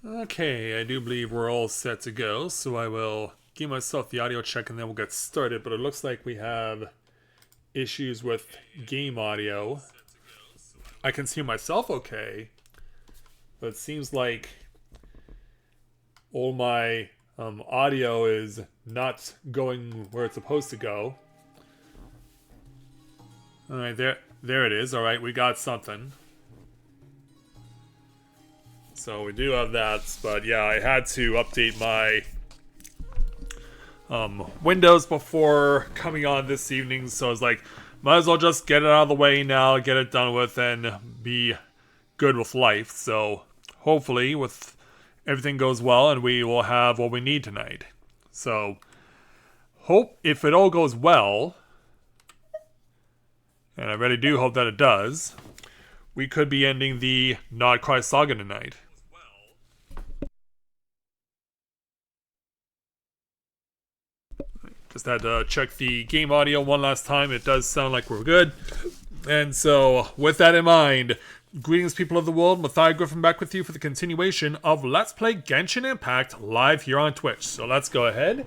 Okay, I do believe we're all set to go, so I will give myself the audio check and then we'll get started. But it looks like we have issues with game audio. I can see myself okay, but it seems like all my audio is not going where it's supposed to go. Alright, there it is. Alright, we got something. So we do have that, but yeah, I had to update my Windows before coming on this evening, so I was like, might as well just get it out of the way now, get it done with, and be good with life. So hopefully, with everything goes well, and we will have what we need tonight. So hope if it all goes well, and I really do hope that it does, we could be ending the Nod-Krai saga tonight. Just had to check the game audio one last time. It does sound like we're good. And so, with that in mind, greetings people of the world. Matthias Griffin back with you for the continuation of Let's Play Genshin Impact live here on Twitch. So let's go ahead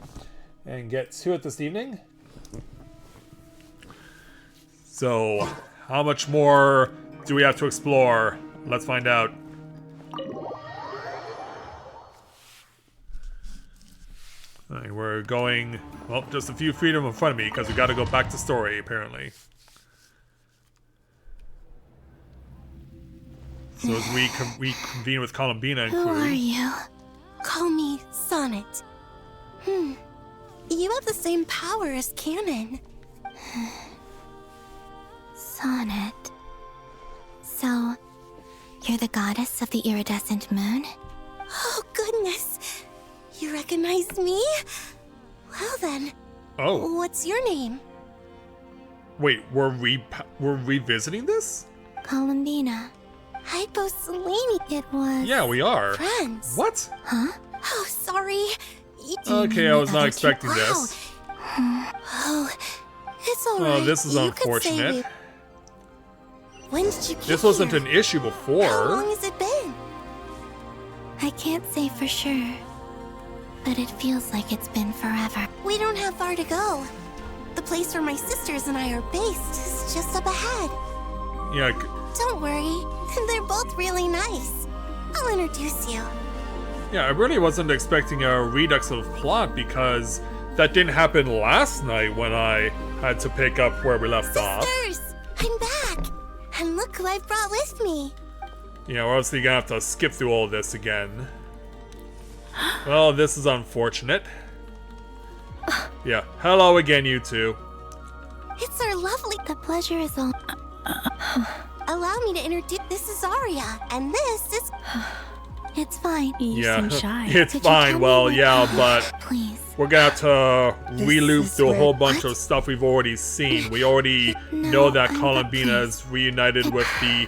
and get to it this evening. So, how much more do we have to explore? Let's find out. Alright, we're going, well, just a few freedom in front of me because we got to go back to story, apparently. So as we convene with Columbina and crew. Who are you? Call me Sonnet. You have the same power as Canon. Sonnet. So, you're the goddess of the iridescent moon? Oh, goodness. You recognize me? Well then. Oh. What's your name? Wait, were we revisiting this? Columbina. Hyposelene it was. Yeah, we are. Friends. What? Huh? Oh, sorry. Okay, I was not expecting this. Oh, it's alright. Oh, this is unfortunate. When did you get This wasn't here? an issue before. How long has it been? I can't say for sure, but it feels like it's been forever. We don't have far to go. The place where my sisters and I are based is just up ahead. Yeah. Don't worry, they're both really nice. I'll introduce you. Yeah, I really wasn't expecting a redux of plot because that didn't happen last night when I had to pick up where we left off. Sisters, I'm back. And look who I've brought with me. Yeah, we're obviously gonna have to skip through all this again. Well, this is unfortunate. Yeah, hello again, you two. It's our lovely... The pleasure is all... Allow me to introduce... This is Arya, and this is... It's fine. You seem shy. It's Could you fine. tell Well, me yeah, what- but Please. we're gonna have to reloop is through a whole where- bunch What? of stuff we've already seen. We already No, know that but Columbina is reunited with the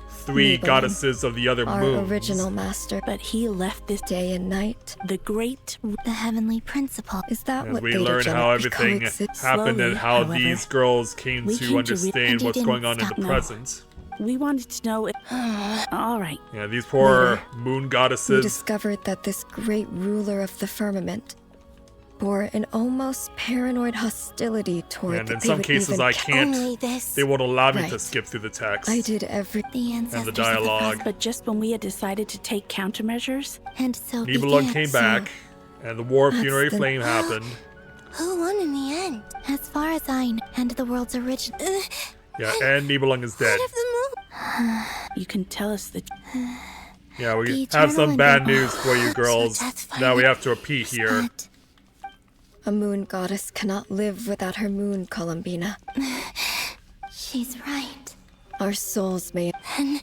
three Maybelline, goddesses of the other Our moons. original master, But he left this day and night. the great The heavenly principle. Is that As what we they learn how everything coexist? happened and Slowly, how however, these girls came we to came to understand and you what's didn't going on in stop. the No. present. we wanted to know if all right. Yeah, these poor Later, moon We goddesses. discovered that this great ruler of the firmament bore an almost paranoid hostility toward And in they some would cases even I ca- can't. Only this. They won't allow me to Right. skip through the text. I did every... The ancestors And the of dialogue. the But just when we had decided to take countermeasures, and so Nibelung began. came back, and the War of That's Fury the- Flame happened. Who won in the end? As far as I know, and the world's original. Yeah, and Nibelung is dead. What of the moon? you can tell us the Yeah, we The have eternal some and bad the- news for you So girls. death Now we finally- have to repeat here. But A moon goddess cannot live without her moon, Columbina. she's right. Our souls may... And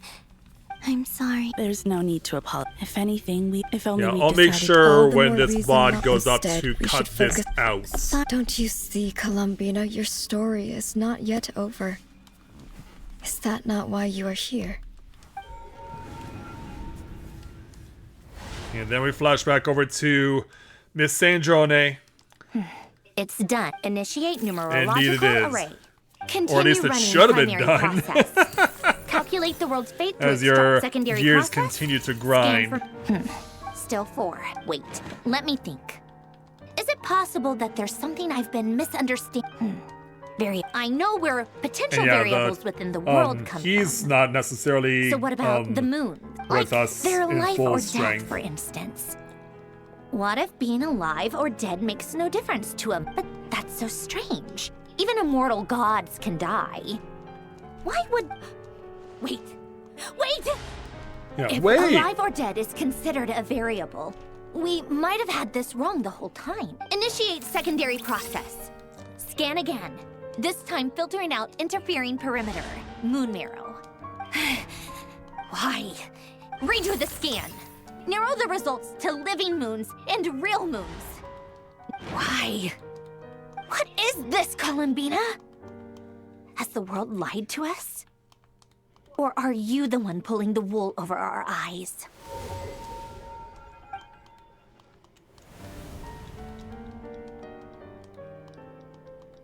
I'm sorry. there's no need to apologize. If anything, if only Yeah, we I'll make decided sure all the when more this reason VOD why goes up instead to we cut should this focus- out. Don't you see, Columbina? Your story is not yet over. Is that not why you are here? And then we flash back over to Miss Sandrone. It's done. Initiate Indeed numerological it is. array. Continue Or at least it running should have been Primary done. process. Calculate the world's fate through As its top your secondary years process. continue to Scan grind. for- still 4. Wait, let me think. Is it possible that there's something I've been misunderstanding? I know where potential And yeah, variables within the world come he's from. not necessarily So what about the moon? with Like us their in life full or strength. death, for instance. What if being alive or dead makes no difference to him? But that's so strange. Even immortal gods can die. Why would... Wait! Yeah, If wait! alive or dead is considered a variable, we might have had this wrong the whole time. Initiate secondary process. Scan again. This time filtering out interfering perimeter. Moon marrow. Why? Redo the scan. Narrow the results to living moons and real moons. Why? What is this, Columbina? Has the world lied to us? Or are you the one pulling the wool over our eyes?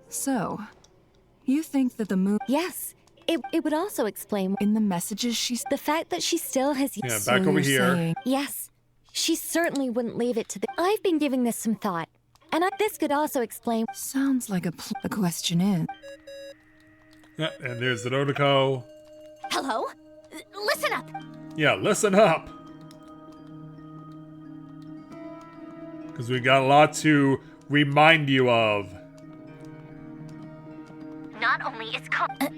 So, you think that the moon Yes, it would also explain in the messages she's the fact that she still has. Yeah, so back over you're here. saying- Yes, she certainly wouldn't leave it to the. I've been giving this some thought, and this could also explain. Sounds like the question is, Yeah, and there's the Nod-Krai. Hello? Listen up! Yeah, listen up! Because we got a lot to remind you of. Not only is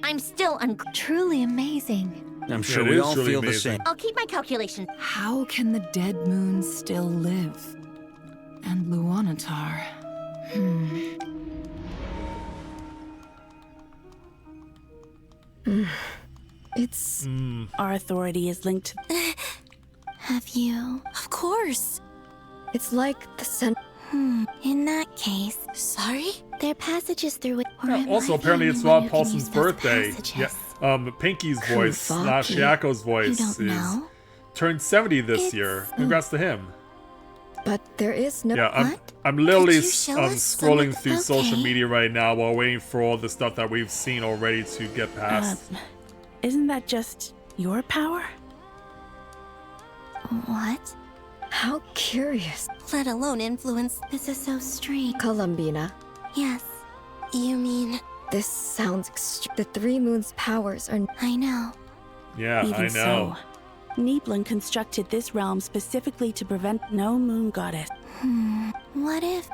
I'm still Truly amazing. I'm sure Yeah, it we is all truly feel the amazing. same. I'll keep my calculation. how can the dead moon still live? And Luanatar. It's Our authority is linked to. Have you? of course. It's like the center. In that case, Sorry? there are passages through it. Or Yeah, am also, I apparently the it's only one Rob who can Paulson's use those birthday. passages? Yeah, Pinky's voice, not Kuvaki. Shiako's voice, You don't is know? turned 70 this It's- year. Congrats to him. But there is no. Yeah, What? I'm literally Could you show us some scrolling of- through social okay. media right now while waiting for all the stuff that we've seen already to get past. Isn't that just your power? What? How curious. Let alone influence. This is so strange. Columbina. Yes. You mean... This sounds the Three Moons' powers are. I know. Yeah, Even I know. so, Niblin constructed this realm specifically to prevent no moon goddess. What if...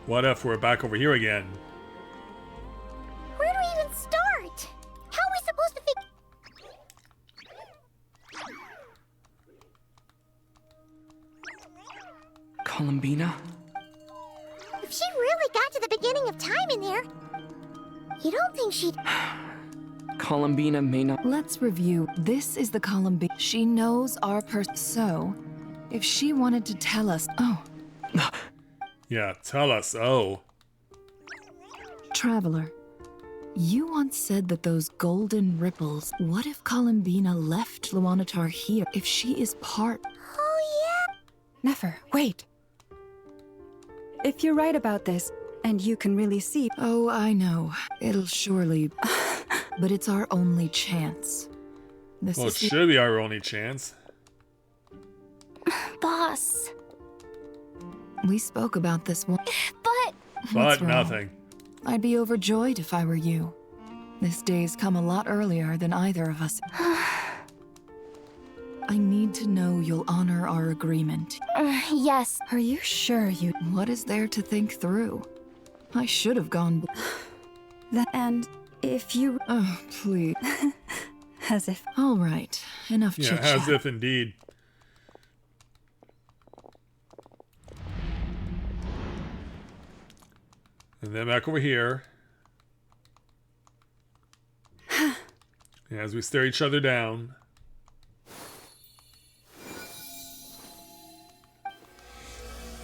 What if we're back over here again? Where do we even start? How are we supposed to figure... Columbina? If she really got to the beginning of time in there, you don't think she'd... Columbina may not. Let's review. This is the Columbina. She knows our person. So, if she wanted to tell us, oh, Yeah, tell us. Oh. Traveler, you once said that those golden ripples. What if Columbina left Luanatar here? If she is part. Oh, Never, wait. If you're right about this, and you can really see, Oh, I know. It'll surely. But it's our only chance. This Well, it is the- should be our only chance. Boss. We spoke about this one. But... What's But wrong? nothing. I'd be overjoyed if I were you. This day's come a lot earlier than either of us. I need to know you'll honor our agreement. yes. Are you sure you... What is there to think through? I should have gone... and if you... Oh, please. As if... All right. Enough Yeah, chit-chat. as if indeed. And then back over here. Yeah, as we stare each other down.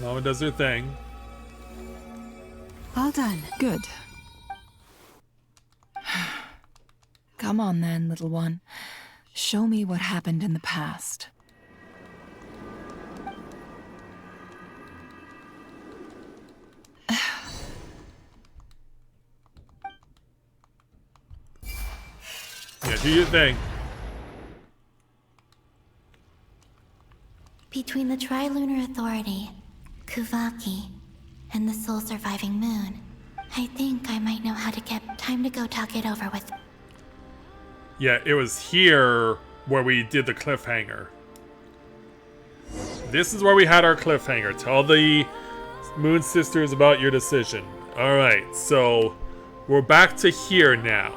Mama does her thing. All done. Good. Come on then, little one. Show me what happened in the past. Yeah, do your thing. Between the Trilunar Authority, Kuvaki, and the soul-surviving moon, I think I might know how to get time to go talk it over with. Yeah, it was here where we did the cliffhanger. This is where we had our cliffhanger. Tell the Moon Sisters about your decision. Alright, so we're back to here now.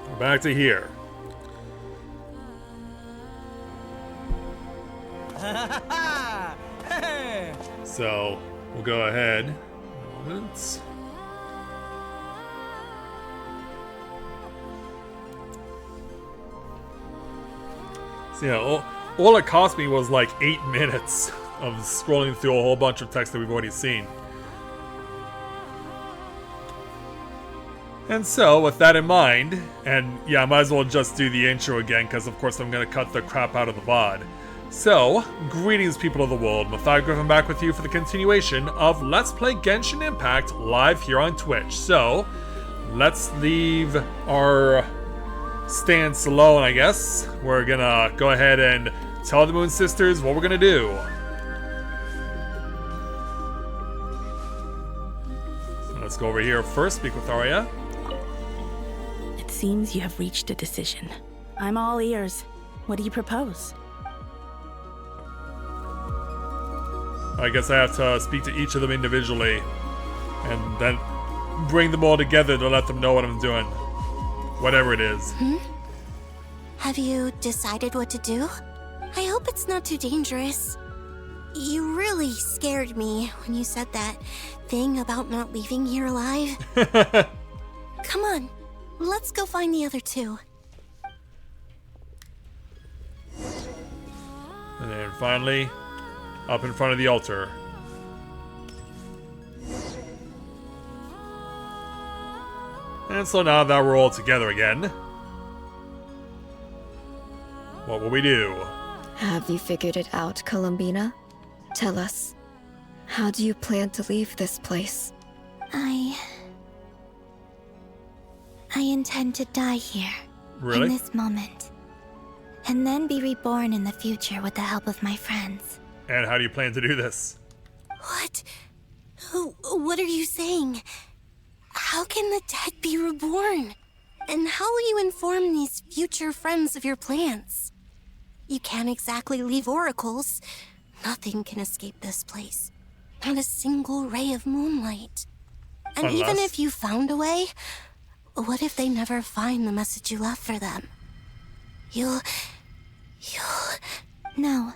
We're back to here. So, we'll go ahead. Moments. So yeah, all it cost me was like 8 minutes of scrolling through a whole bunch of text that we've already seen. And so, with that in mind, and yeah, I might as well just do the intro again, because of course I'm going to cut the crap out of the VOD. So, greetings people of the world, Mathai Griffin back with you for the continuation of Let's Play Genshin Impact live here on Twitch. So, let's leave our stance alone, I guess. We're gonna go ahead and tell the Moon Sisters what we're gonna do. So let's go over here first, speak with Arya. It seems you have reached a decision. I'm all ears. What do you propose? I guess I have to speak to each of them individually and then bring them all together to let them know what I'm doing. Whatever it is. Have you decided what to do? I hope it's not too dangerous. You really scared me when you said that thing about not leaving here alive. Come on, let's go find the other two. And then finally, up in front of the altar. And so now that we're all together again, what will we do? Have you figured it out, Columbina? Tell us. How do you plan to leave this place? I intend to die here. Really? In this moment. And then be reborn in the future with the help of my friends. And how do you plan to do this? What? What are you saying? How can the dead be reborn? And how will you inform these future friends of your plans? You can't exactly leave oracles. Nothing can escape this place. Not a single ray of moonlight. And even Unless- if you found a way, what if they never find the message you left for them? You'll... No,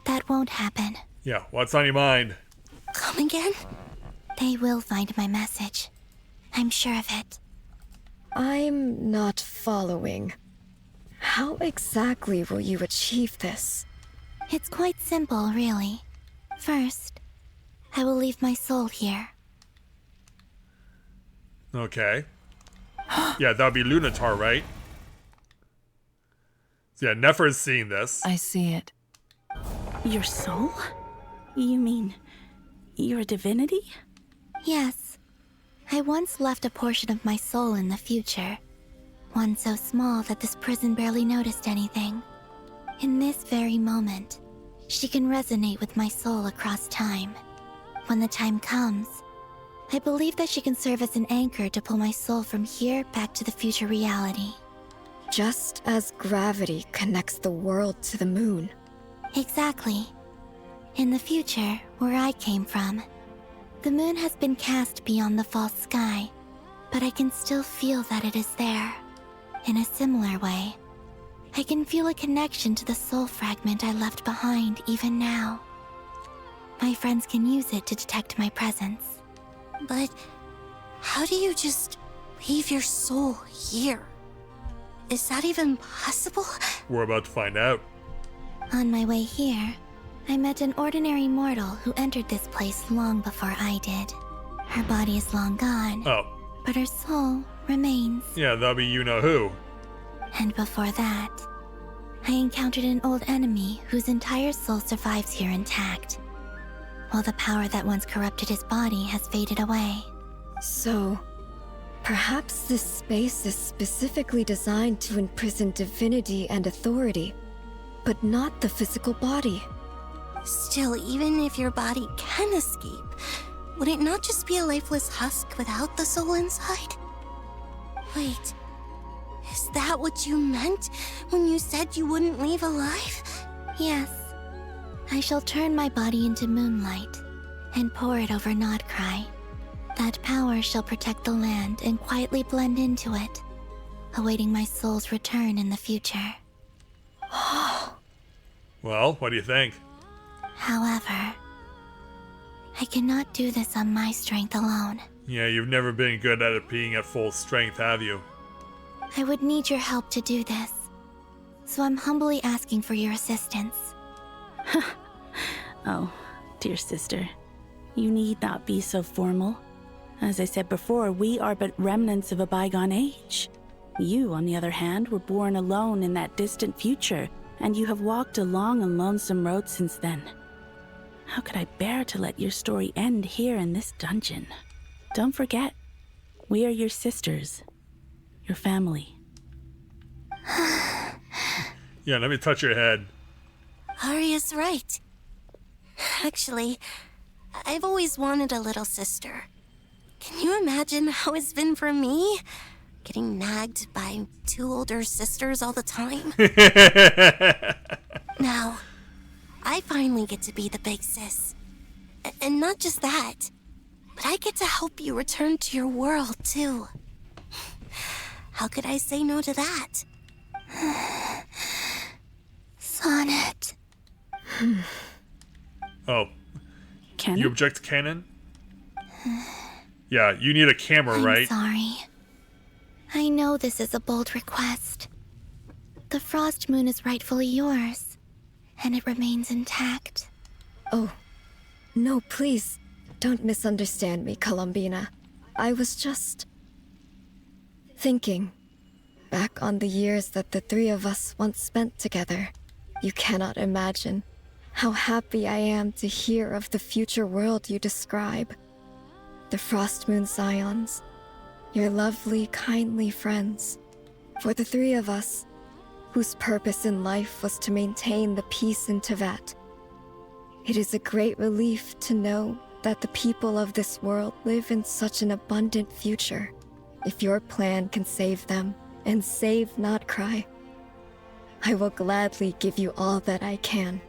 that won't happen. Yeah, what's on your mind? Come again? They will find my message. I'm sure of it. I'm not following. How exactly will you achieve this? It's quite simple, really. First, I will leave my soul here. Okay. Yeah, that would be Lunatar, right? Yeah, Nefer's seeing this. I see it. Your soul? You mean you're a divinity? Yes. I once left a portion of my soul in the future. One so small that this prison barely noticed anything. In this very moment, she can resonate with my soul across time. When the time comes, I believe that she can serve as an anchor to pull my soul from here back to the future reality. Just as gravity connects the world to the moon. Exactly. In the future, where I came from, the moon has been cast beyond the false sky, but I can still feel that it is there. In a similar way, I can feel a connection to the soul fragment I left behind even now. My friends can use it to detect my presence. But how do you just leave your soul here? Is that even possible? We're about to find out. On my way here, I met an ordinary mortal who entered this place long before I did. Her body is long gone, Oh, but her soul remains. yeah, that'll be you-know-who. And before that, I encountered an old enemy whose entire soul survives here intact, while the power that once corrupted his body has faded away. So, perhaps this space is specifically designed to imprison divinity and authority. but not the physical body. Still, even if your body can escape, would it not just be a lifeless husk without the soul inside? Wait, is that what you meant when you said you wouldn't leave alive? Yes. I shall turn my body into moonlight and pour it over Nod-Krai. That power shall protect the land and quietly blend into it, awaiting my soul's return in the future. Well, what do you think? However, I cannot do this on my strength alone. Yeah, you've never been good at it being at full strength, have you? I would need your help to do this, so I'm humbly asking for your assistance. Oh, dear sister, you need not be so formal. As I said before, we are but remnants of a bygone age. You, on the other hand, were born alone in that distant future, and you have walked a long and lonesome road since then. How could I bear to let your story end here in this dungeon? Don't forget, we are your sisters, your family. Yeah, let me touch your head. Arya's right. Actually, I've always wanted a little sister. Can you imagine how it's been for me? Getting nagged by two older sisters all the time. Now, I finally get to be the big sis. And not just that, but I get to help you return to your world, too. How could I say no to that? Sonnet. Oh, Canon? you object to canon? Yeah, you need a camera, right? I'm sorry. I know this is a bold request. The Frost Moon is rightfully yours, and it remains intact. Oh, no, please, don't misunderstand me, Columbina. I was just thinking back on the years that the three of us once spent together. You cannot imagine how happy I am to hear of the future world you describe. The Frost Moon Scions, your lovely, kindly friends. For the three of us, whose purpose in life was to maintain the peace in Teyvat. It is a great relief to know that the people of this world live in such an abundant future. If your plan can save them, and save Nod-Krai, I will gladly give you all that I can.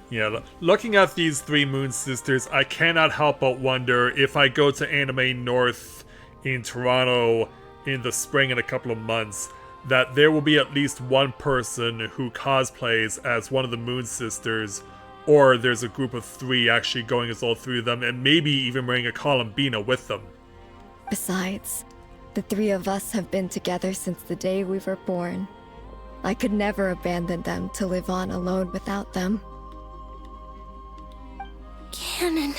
Yeah, looking at these three Moon Sisters, I cannot help but wonder if I go to Anime North in Toronto in the spring in a couple of months, that there will be at least one person who cosplays as one of the Moon Sisters, or there's a group of three actually going as all three of them, and maybe even bring a Columbina with them. Besides, the three of us have been together since the day we were born. I could never abandon them to live on alone without them. Canon.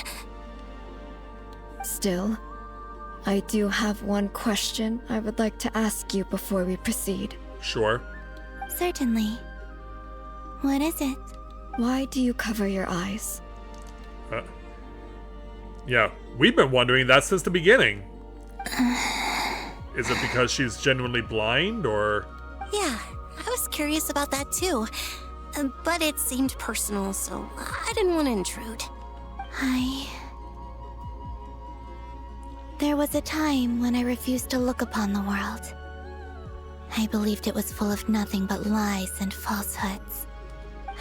Still, I do have one question I would like to ask you before we proceed. Sure. Certainly. What is it? Why do you cover your eyes? Yeah, we've been wondering that since the beginning. Is it because she's genuinely blind, or...? Yeah, I was curious about that too. But it seemed personal, so I didn't want to intrude. There was a time when I refused to look upon the world. I believed it was full of nothing but lies and falsehoods.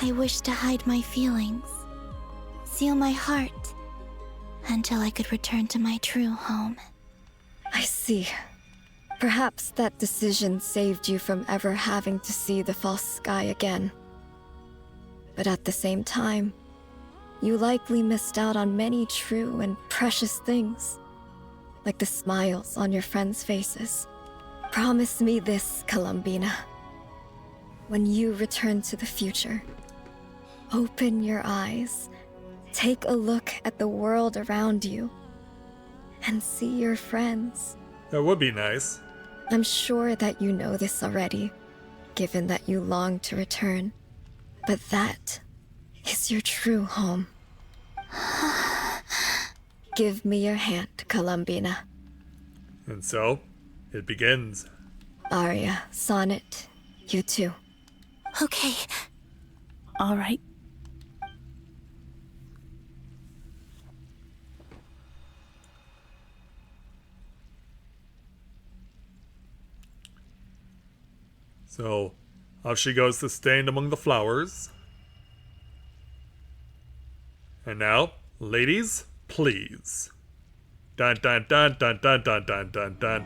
I wished to hide my feelings, seal my heart, until I could return to my true home. I see. Perhaps that decision saved you from ever having to see the false sky again. But at the same time, you likely missed out on many true and precious things, like the smiles on your friends' faces. Promise me this, Columbina. When you return to the future, open your eyes, take a look at the world around you, and see your friends. That would be nice. I'm sure that you know this already, given that you long to return. But that is your true home. Give me your hand, Columbina. And so, it begins. Arya, Sonnet, you too. Okay, All right. So, off she goes to stand among the flowers. And now, ladies, please. Dun dun dun dun dun dun dun dun dun.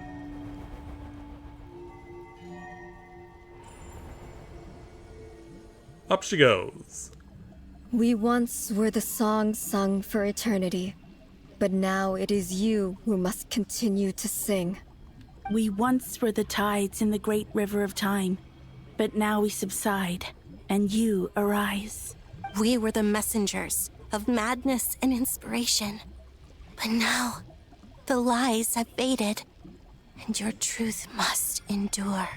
Up she goes. We once were the song sung for eternity, but now it is you who must continue to sing. We once were the tides in the great river of time, but now we subside, and you arise. We were the messengers of madness and inspiration. But now, the lies have faded, and your truth must endure.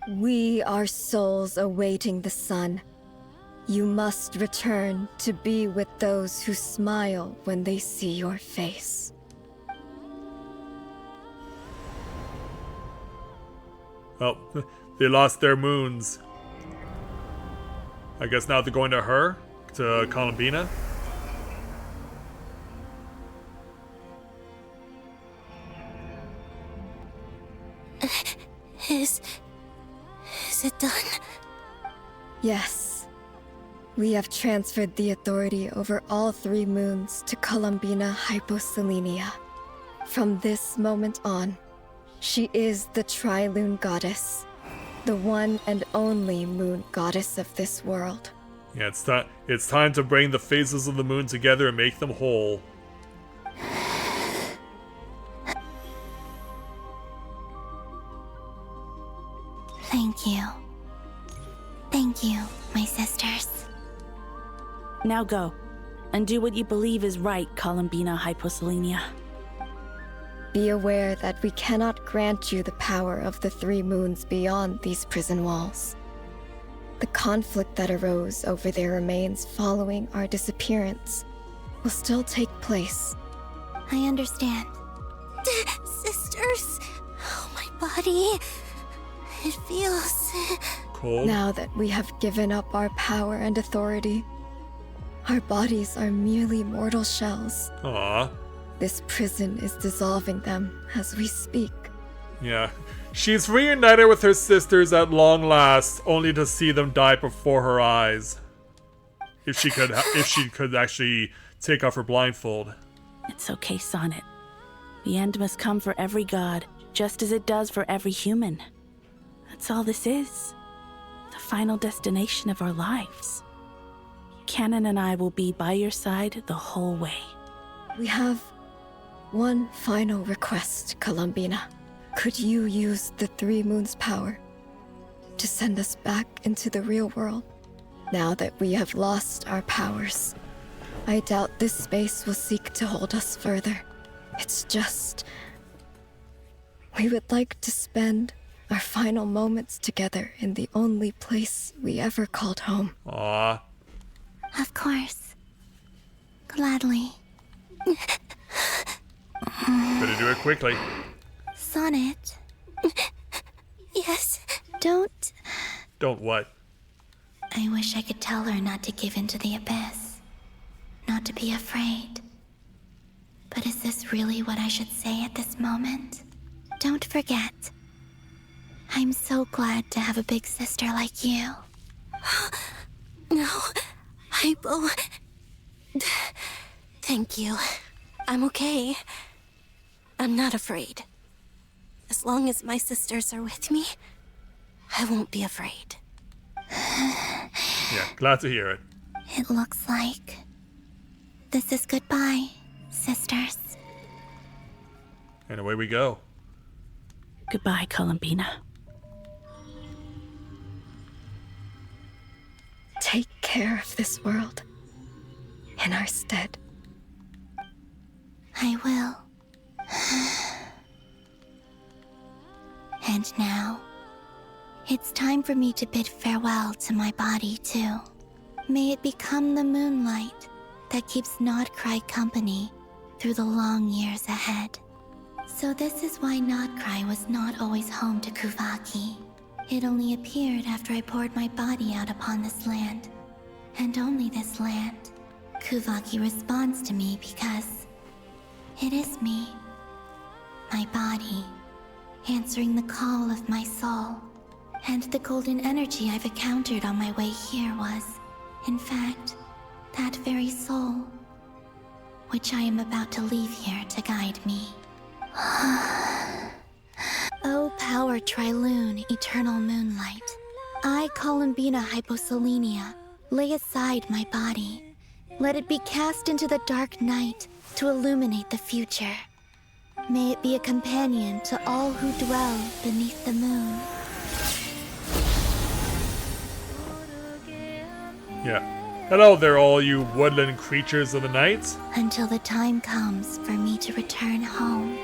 We are souls awaiting the sun. You must return to be with those who smile when they see your face. Oh, they lost their moons. I guess now they're going to her? To Columbina? Is it done? Yes. We have transferred the authority over all 3 moons to Columbina Hyposelenia. From this moment on, she is the Tri-Lune Goddess, the one and only moon goddess of this world. Yeah, it's time to bring the phases of the moon together and make them whole. Thank you. Thank you, my sisters. Now go, and do what you believe is right, Columbina Hyposelenia. Be aware that we cannot grant you the power of the 3 moons beyond these prison walls. The conflict that arose over their remains following our disappearance will still take place. I understand. Sisters, oh, my body. It feels... Cold. Now that we have given up our power and authority, our bodies are merely mortal shells. Aw. This prison is dissolving them as we speak. Yeah. She's reunited with her sisters at long last, only to see them die before her eyes. If she could actually take off her blindfold. It's okay, Sonnet. The end must come for every god, just as it does for every human. That's all this is. The final destination of our lives. Canon and I will be by your side the whole way. We have one final request, Columbina. Could you use the 3 moons' power to send us back into the real world? Now that we have lost our powers, I doubt this space will seek to hold us further. It's just... we would like to spend our final moments together in the only place we ever called home. Aw. Of course. Gladly. Better do it quickly. Sonnet. Yes. Don't... Don't what? I wish I could tell her not to give in to the abyss. Not to be afraid. But is this really what I should say at this moment? Don't forget. I'm so glad to have a big sister like you. No, Hypo. Thank you. I'm okay. I'm not afraid. As long as my sisters are with me, I won't be afraid. Yeah, glad to hear it. It looks like this is goodbye, sisters. And away we go. Goodbye, Columbina. Take care of this world in our stead. I will. And now, it's time for me to bid farewell to my body, too. May it become the moonlight that keeps Nod-Krai company through the long years ahead. So this is why Nod-Krai was not always home to Kuvaki. It only appeared after I poured my body out upon this land. and only this land, Kuvaki responds to me because it is me, my body, answering the call of my soul. And the golden energy I've encountered on my way here was, in fact, that very soul, which I am about to leave here to guide me. O power Trilune, eternal moonlight, I, Columbina Hyposelenia, lay aside my body. Let it be cast into the dark night to illuminate the future. May it be a companion to all who dwell beneath the moon. Yeah. Hello there, all you woodland creatures of the night. Until the time comes for me to return home.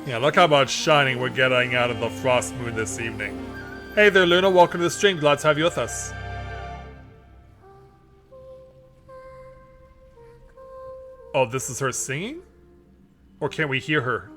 Yeah, look how much shining we're getting out of the frost moon this evening. Hey there, Luna. Welcome to the stream. Glad to have you with us. Oh, this is her singing? Or can we hear her?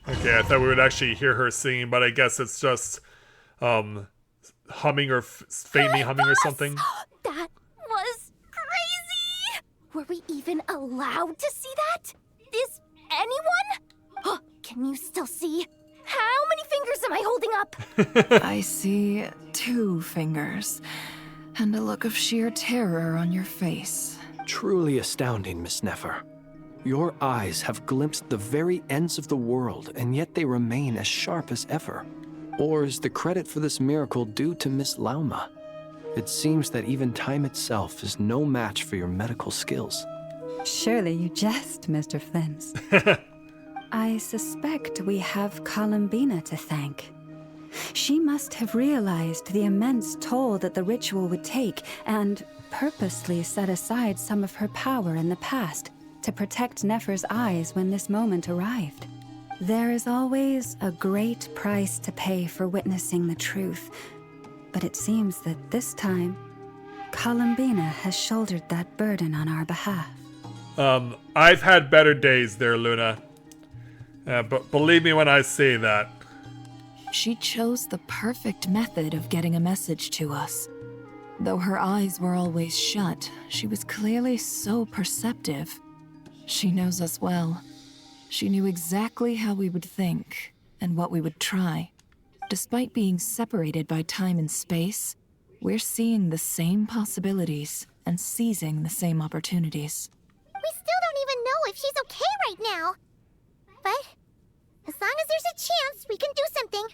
Okay, I thought we would actually hear her singing, but I guess it's just humming or faintly humming or something. That was crazy! Were we even allowed to see that? Is anyone? Can you still see? How many fingers am I holding up? I see 2 fingers, and a look of sheer terror on your face. Truly astounding, Miss Nefer. Your eyes have glimpsed the very ends of the world, and yet they remain as sharp as ever. Or is the credit for this miracle due to Miss Lauma? It seems that even time itself is no match for your medical skills. Surely you jest, Mr. Flins. I suspect we have Columbina to thank. She must have realized the immense toll that the ritual would take and purposely set aside some of her power in the past to protect Nefer's eyes when this moment arrived. There is always a great price to pay for witnessing the truth, but it seems that this time, Columbina has shouldered that burden on our behalf. I've had better days there, Luna. But believe me when I say that. She chose the perfect method of getting a message to us. Though her eyes were always shut, she was clearly so perceptive. She knows us well. She knew exactly how we would think and what we would try. Despite being separated by time and space, we're seeing the same possibilities and seizing the same opportunities. We still don't even know if she's okay right now. But as long as there's a chance we can do something,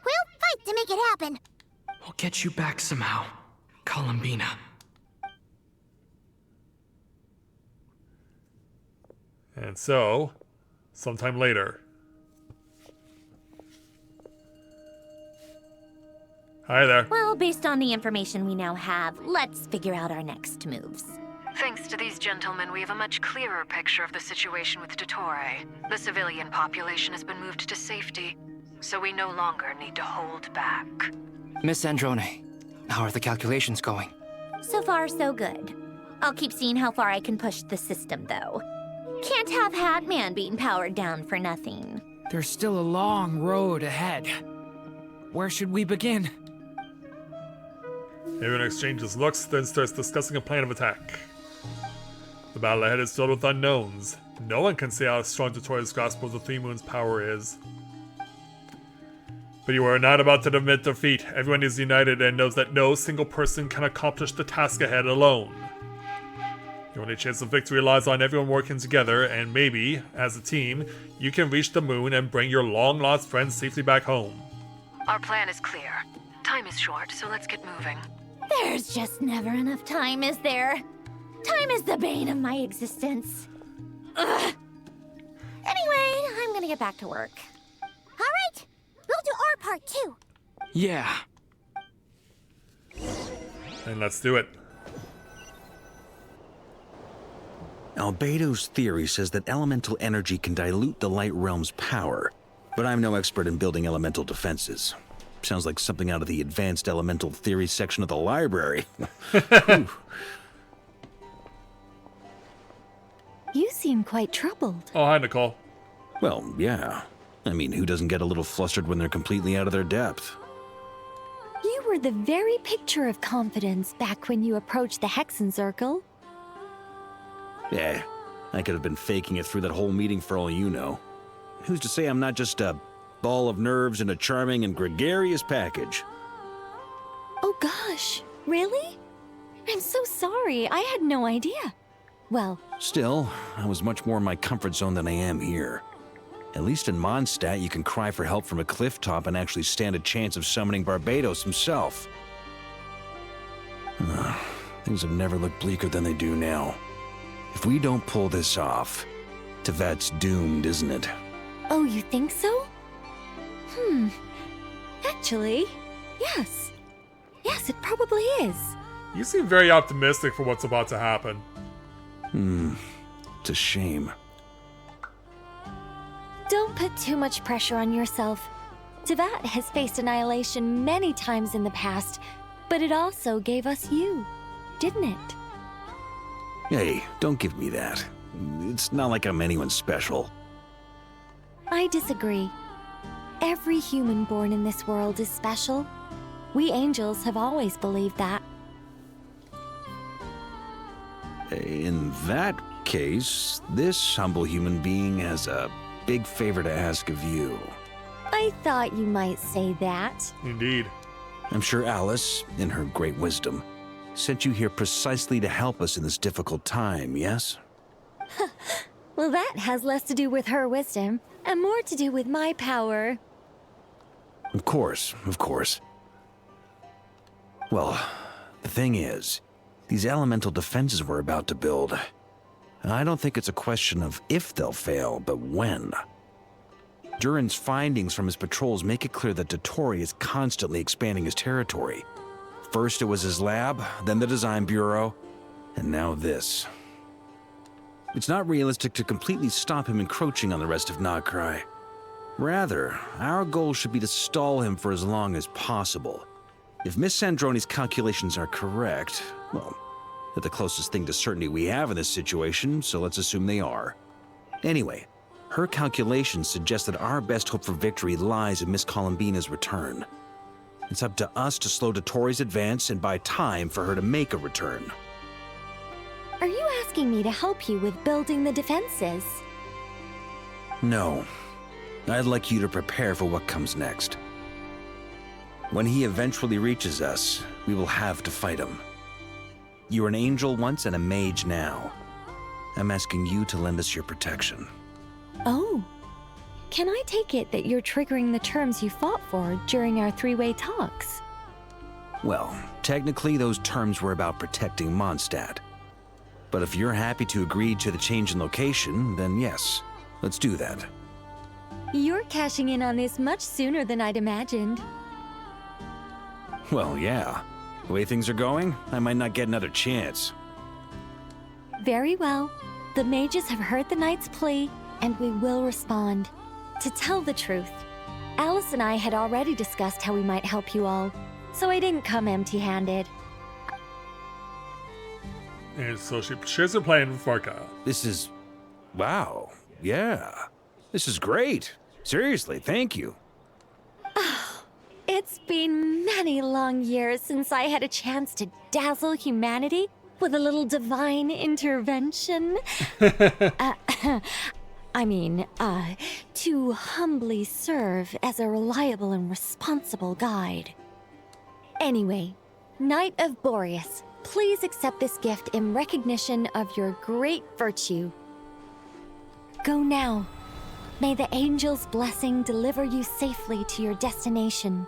we'll fight to make it happen. I'll get you back somehow, Columbina. And so, sometime later. Hi there. Well, based on the information we now have, let's figure out our next moves. Thanks to these gentlemen, we have a much clearer picture of the situation with Dottore. The civilian population has been moved to safety, so we no longer need to hold back. Miss Androne, how are the calculations going? So far, so good. I'll keep seeing how far I can push the system, though. Can't have Hatman being powered down for nothing. There's still a long road ahead. Where should we begin? Everyone exchanges looks, then starts discussing a plan of attack. The battle ahead is filled with unknowns. No one can say how strong Dottore's grasp of the Three Moons' power is. But you are not about to admit defeat. Everyone is united and knows that no single person can accomplish the task ahead alone. Your only chance of victory lies on everyone working together, and maybe, as a team, you can reach the moon and bring your long-lost friends safely back home. Our plan is clear. Time is short, so let's get moving. There's just never enough time, is there? Time is the bane of my existence. Ugh. Anyway, I'm gonna get back to work. All right, we'll do our part too. Yeah. And let's do it. Albedo's theory says that elemental energy can dilute the light realm's power, but I'm no expert in building elemental defenses. Sounds like something out of the advanced elemental theory section of the library. You seem quite troubled. Oh, hi, Nicole. Well, yeah. I mean, who doesn't get a little flustered when they're completely out of their depth? You were the very picture of confidence back when you approached the Hexen Circle. Yeah, I could have been faking it through that whole meeting for all you know. Who's to say I'm not just a ball of nerves in a charming and gregarious package? Oh gosh, really? I'm so sorry, I had no idea. Well, Still, I was much more in my comfort zone than I am here. At least in Mondstadt, you can cry for help from a cliff top and actually stand a chance of summoning Barbados himself. Things have never looked bleaker than they do now. If we don't pull this off, Tevat's doomed, isn't it? oh, you think so? Actually, yes. Yes, it probably is. You seem very optimistic for what's about to happen. It's a shame. Don't put too much pressure on yourself. Tevat has faced annihilation many times in the past, but it also gave us you, didn't it? Hey, don't give me that. It's not like I'm anyone special. I disagree. Every human born in this world is special. We angels have always believed that. In that case, this humble human being has a big favor to ask of you. I thought you might say that. Indeed. I'm sure Alice, in her great wisdom, sent you here precisely to help us in this difficult time, yes? Well, that has less to do with her wisdom and more to do with my power. Of course, of course. Well, the thing is, these elemental defenses we're about to build, I don't think it's a question of if they'll fail, but when. Durin's findings from his patrols make it clear that Dottore is constantly expanding his territory. First it was his lab, then the design bureau, and now this. It's not realistic to completely stop him encroaching on the rest of Nod-Krai. Rather, our goal should be to stall him for as long as possible. If Miss Sandroni's calculations are correct, well, they're the closest thing to certainty we have in this situation, so let's assume they are. Anyway, her calculations suggest that our best hope for victory lies in Miss Columbina's return. It's up to us to slow Dottore's advance and buy time for her to make a return. Are you asking me to help you with building the defenses? No. I'd like you to prepare for what comes next. When he eventually reaches us, we will have to fight him. You were an angel once and a mage now. I'm asking you to lend us your protection. Oh. Can I take it that you're triggering the terms you fought for during our three-way talks? Well, technically those terms were about protecting Mondstadt. But if you're happy to agree to the change in location, then yes, let's do that. You're cashing in on this much sooner than I'd imagined. Well, yeah. The way things are going, I might not get another chance. Very well. The mages have heard the knight's plea, and we will respond. To tell the truth, Alice and I had already discussed how we might help you all, so I didn't come empty-handed. And so she shares her plan with Varka. This is... wow. Yeah. This is great. Seriously, thank you. It's been many long years since I had a chance to dazzle humanity with a little divine intervention. To humbly serve as a reliable and responsible guide. Anyway, Knight of Boreas, please accept this gift in recognition of your great virtue. Go now. May the angel's blessing deliver you safely to your destination.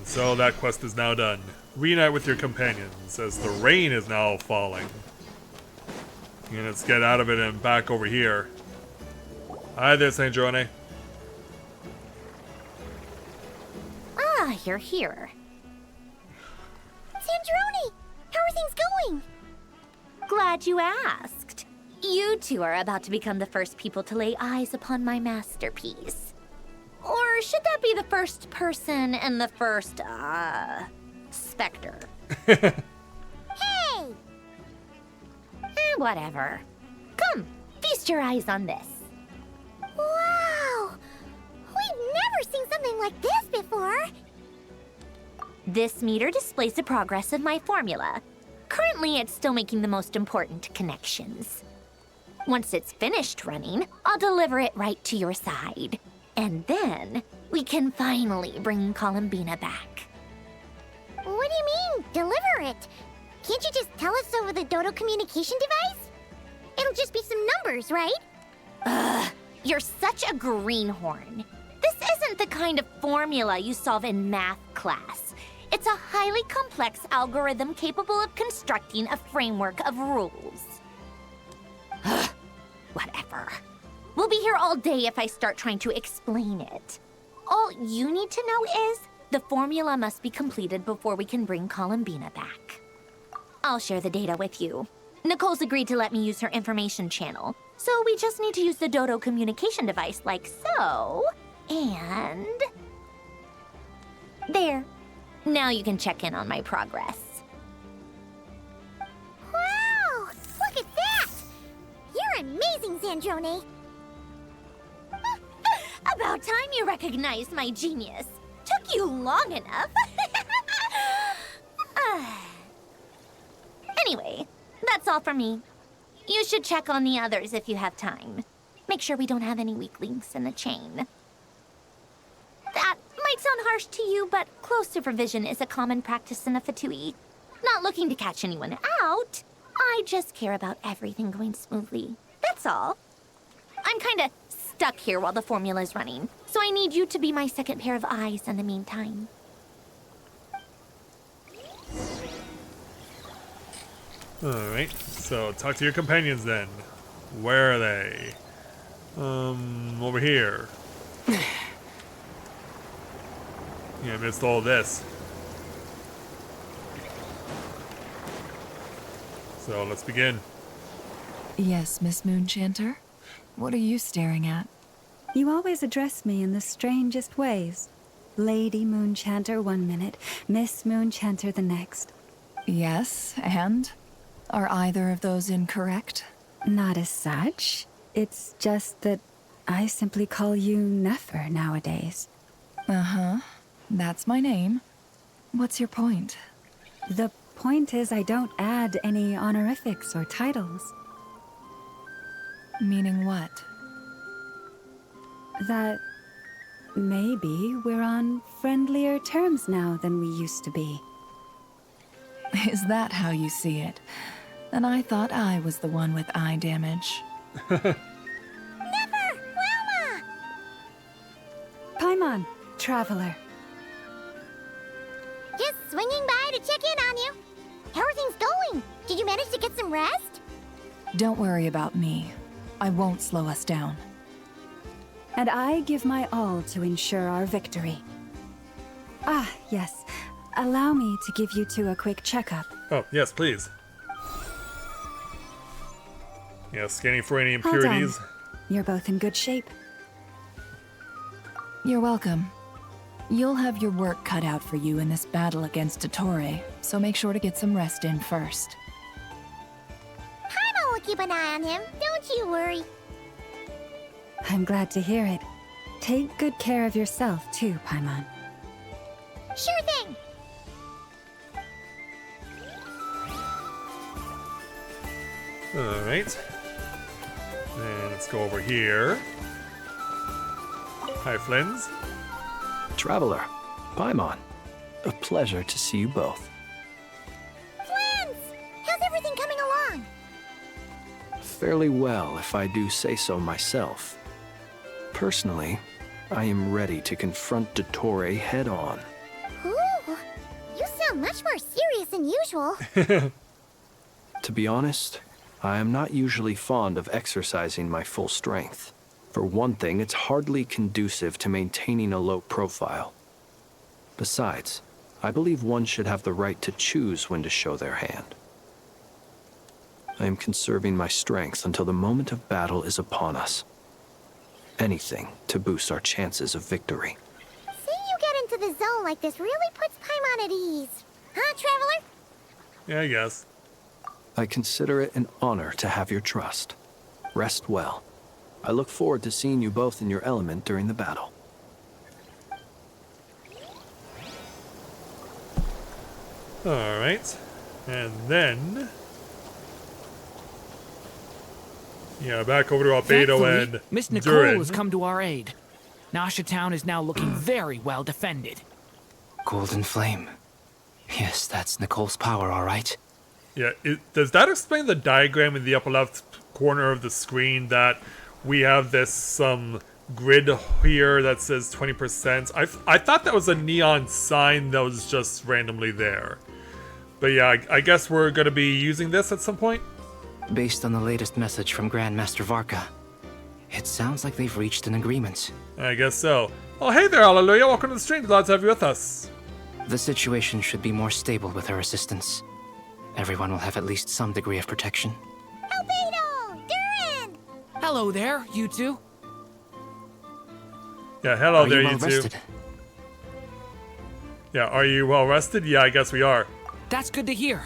And so that quest is now done. Reunite with your companions as the rain is now falling. And let's get out of it and back over here. Hi there, Saint Drone. Ah, you're here. Sandrone! How are things going? Glad you asked. You two are about to become the first people to lay eyes upon my masterpiece. Or should that be the first person and the first, specter? Hey! Whatever. Come, feast your eyes on this. Wow! We've never seen something like this before! This meter displays the progress of my formula. Currently, it's still making the most important connections. Once it's finished running, I'll deliver it right to your side. And then, we can finally bring Columbina back. What do you mean, deliver it? Can't you just tell us over the Dodo communication device? It'll just be some numbers, right? Ugh, you're such a greenhorn. This isn't the kind of formula you solve in math class. It's a highly complex algorithm capable of constructing a framework of rules. Ugh, whatever. We'll be here all day if I start trying to explain it. All you need to know is the formula must be completed before we can bring Columbina back. I'll share the data with you. Nicole's agreed to let me use her information channel, so we just need to use the Dodo communication device like so, and... there. Now you can check in on my progress. Wow! Look at that! You're amazing, Sandrone! About time you recognized my genius. Took you long enough. Anyway, that's all for me. You should check on the others if you have time. Make sure we don't have any weak links in the chain. That might sound harsh to you, but close supervision is a common practice in the Fatui. Not looking to catch anyone out. I just care about everything going smoothly. That's all. I'm kinda stuck here while the formula's running, so I need you to be my second pair of eyes in the meantime. Alright, so talk to your companions then. Where are they? Over here. Yeah, I missed all this. So let's begin. Yes, Miss Moonchanter? What are you staring at? You always address me in the strangest ways. Lady Moonchanter 1 minute, Miss Moonchanter the next. Yes, and? Are either of those incorrect? Not as such. It's just that I simply call you Nefer nowadays. Uh-huh. That's my name. What's your point? The point is I don't add any honorifics or titles. Meaning what? That maybe we're on friendlier terms now than we used to be. Is that how you see it? Then I thought I was the one with eye damage. Never! Wilma! Paimon, traveler. Just swinging by to check in on you. How are things going? Did you manage to get some rest? Don't worry about me. I won't slow us down. And I give my all to ensure our victory. Ah, yes. Allow me to give you two a quick checkup. Oh, yes, please. Yeah, scanning for any Hold impurities. on. You're both in good shape. You're welcome. You'll have your work cut out for you in this battle against Dottore, so make sure to get some rest in first. Paimon will keep an eye on him, don't you worry. I'm glad to hear it. Take good care of yourself, too, Paimon. Sure thing. Alright. And let's go over here. Hi, Flins. Traveler, Paimon, a pleasure to see you both. Flins! How's everything coming along? Fairly well, if I do say so myself. Personally, I am ready to confront Dottore head-on. Ooh, much more serious than usual. To be honest, I am not usually fond of exercising my full strength. For one thing, it's hardly conducive to maintaining a low profile. Besides, I believe one should have the right to choose when to show their hand. I am conserving my strength until the moment of battle is upon us. Anything to boost our chances of victory. Seeing you get into the zone like this really puts Paimon at ease. Huh, Traveler? Yeah, I guess. I consider it an honor to have your trust. Rest well. I look forward to seeing you both in your element during the battle. Alright. And then... yeah, back over to Albedo and Miss Nicole has come to our aid. Nasha Town is now looking very well defended. Golden Flame. Yes, that's Nicole's power, all right. Yeah, does that explain the diagram in the upper left corner of the screen that we have this grid here that says 20%? I thought that was a neon sign that was just randomly there. But yeah, I guess we're going to be using this at some point? Based on the latest message from Grandmaster Varka, it sounds like they've reached an agreement. I guess so. Oh, hey there, Hallelujah. Welcome to the stream. Glad to have you with us. The situation should be more stable with her assistance. Everyone will have at least some degree of protection. Albedo! Durin! Hello there, you two. Yeah, hello Are there, you you well two. rested? Yeah, are you well rested? Yeah, I guess we are. That's good to hear.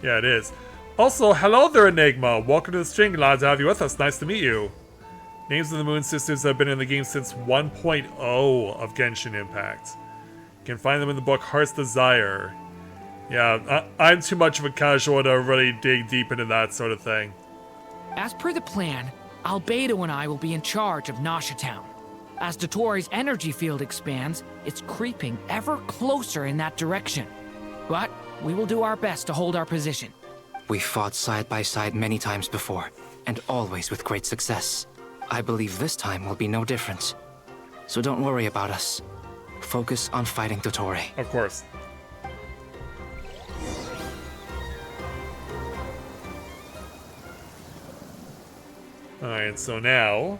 Yeah, it is. Also, hello there, Enigma. Welcome to the stream. Glad to have you with us. Nice to meet you. Names of the Moon Sisters have been in the game since 1.0 of Genshin Impact. You can find them in the book Heart's Desire. Yeah, I'm too much of a casual to really dig deep into that sort of thing. As per the plan, Albedo and I will be in charge of Nasha Town. As Dotori's energy field expands, it's creeping ever closer in that direction. But we will do our best to hold our position. We fought side by side many times before, and always with great success. I believe this time will be no different. So don't worry about us. Focus on fighting Dotori. Of course. Alright, so now...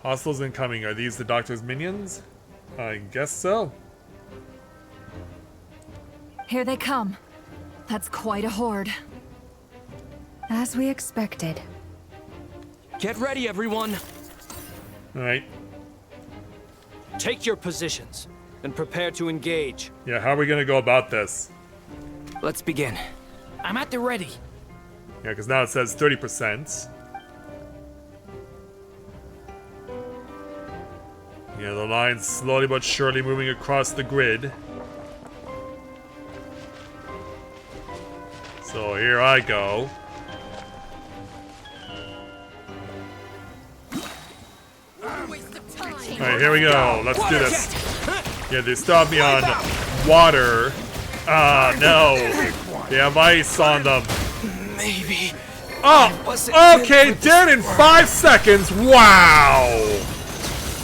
hostiles incoming. Are these the Doctor's minions? I guess so. Here they come. That's quite a horde. As we expected. Get ready, everyone. Alright. Take your positions and prepare to engage. Yeah, how are we gonna go about this? Let's begin. I'm at the ready. Yeah, because now it says 30%. Yeah, the line's slowly but surely moving across the grid. So here I go. Alright, here we go. Let's do this. Yeah, they stopped me on water. Ah, no. They have ice on them. Maybe. Oh, okay, dead in 5 seconds. Wow.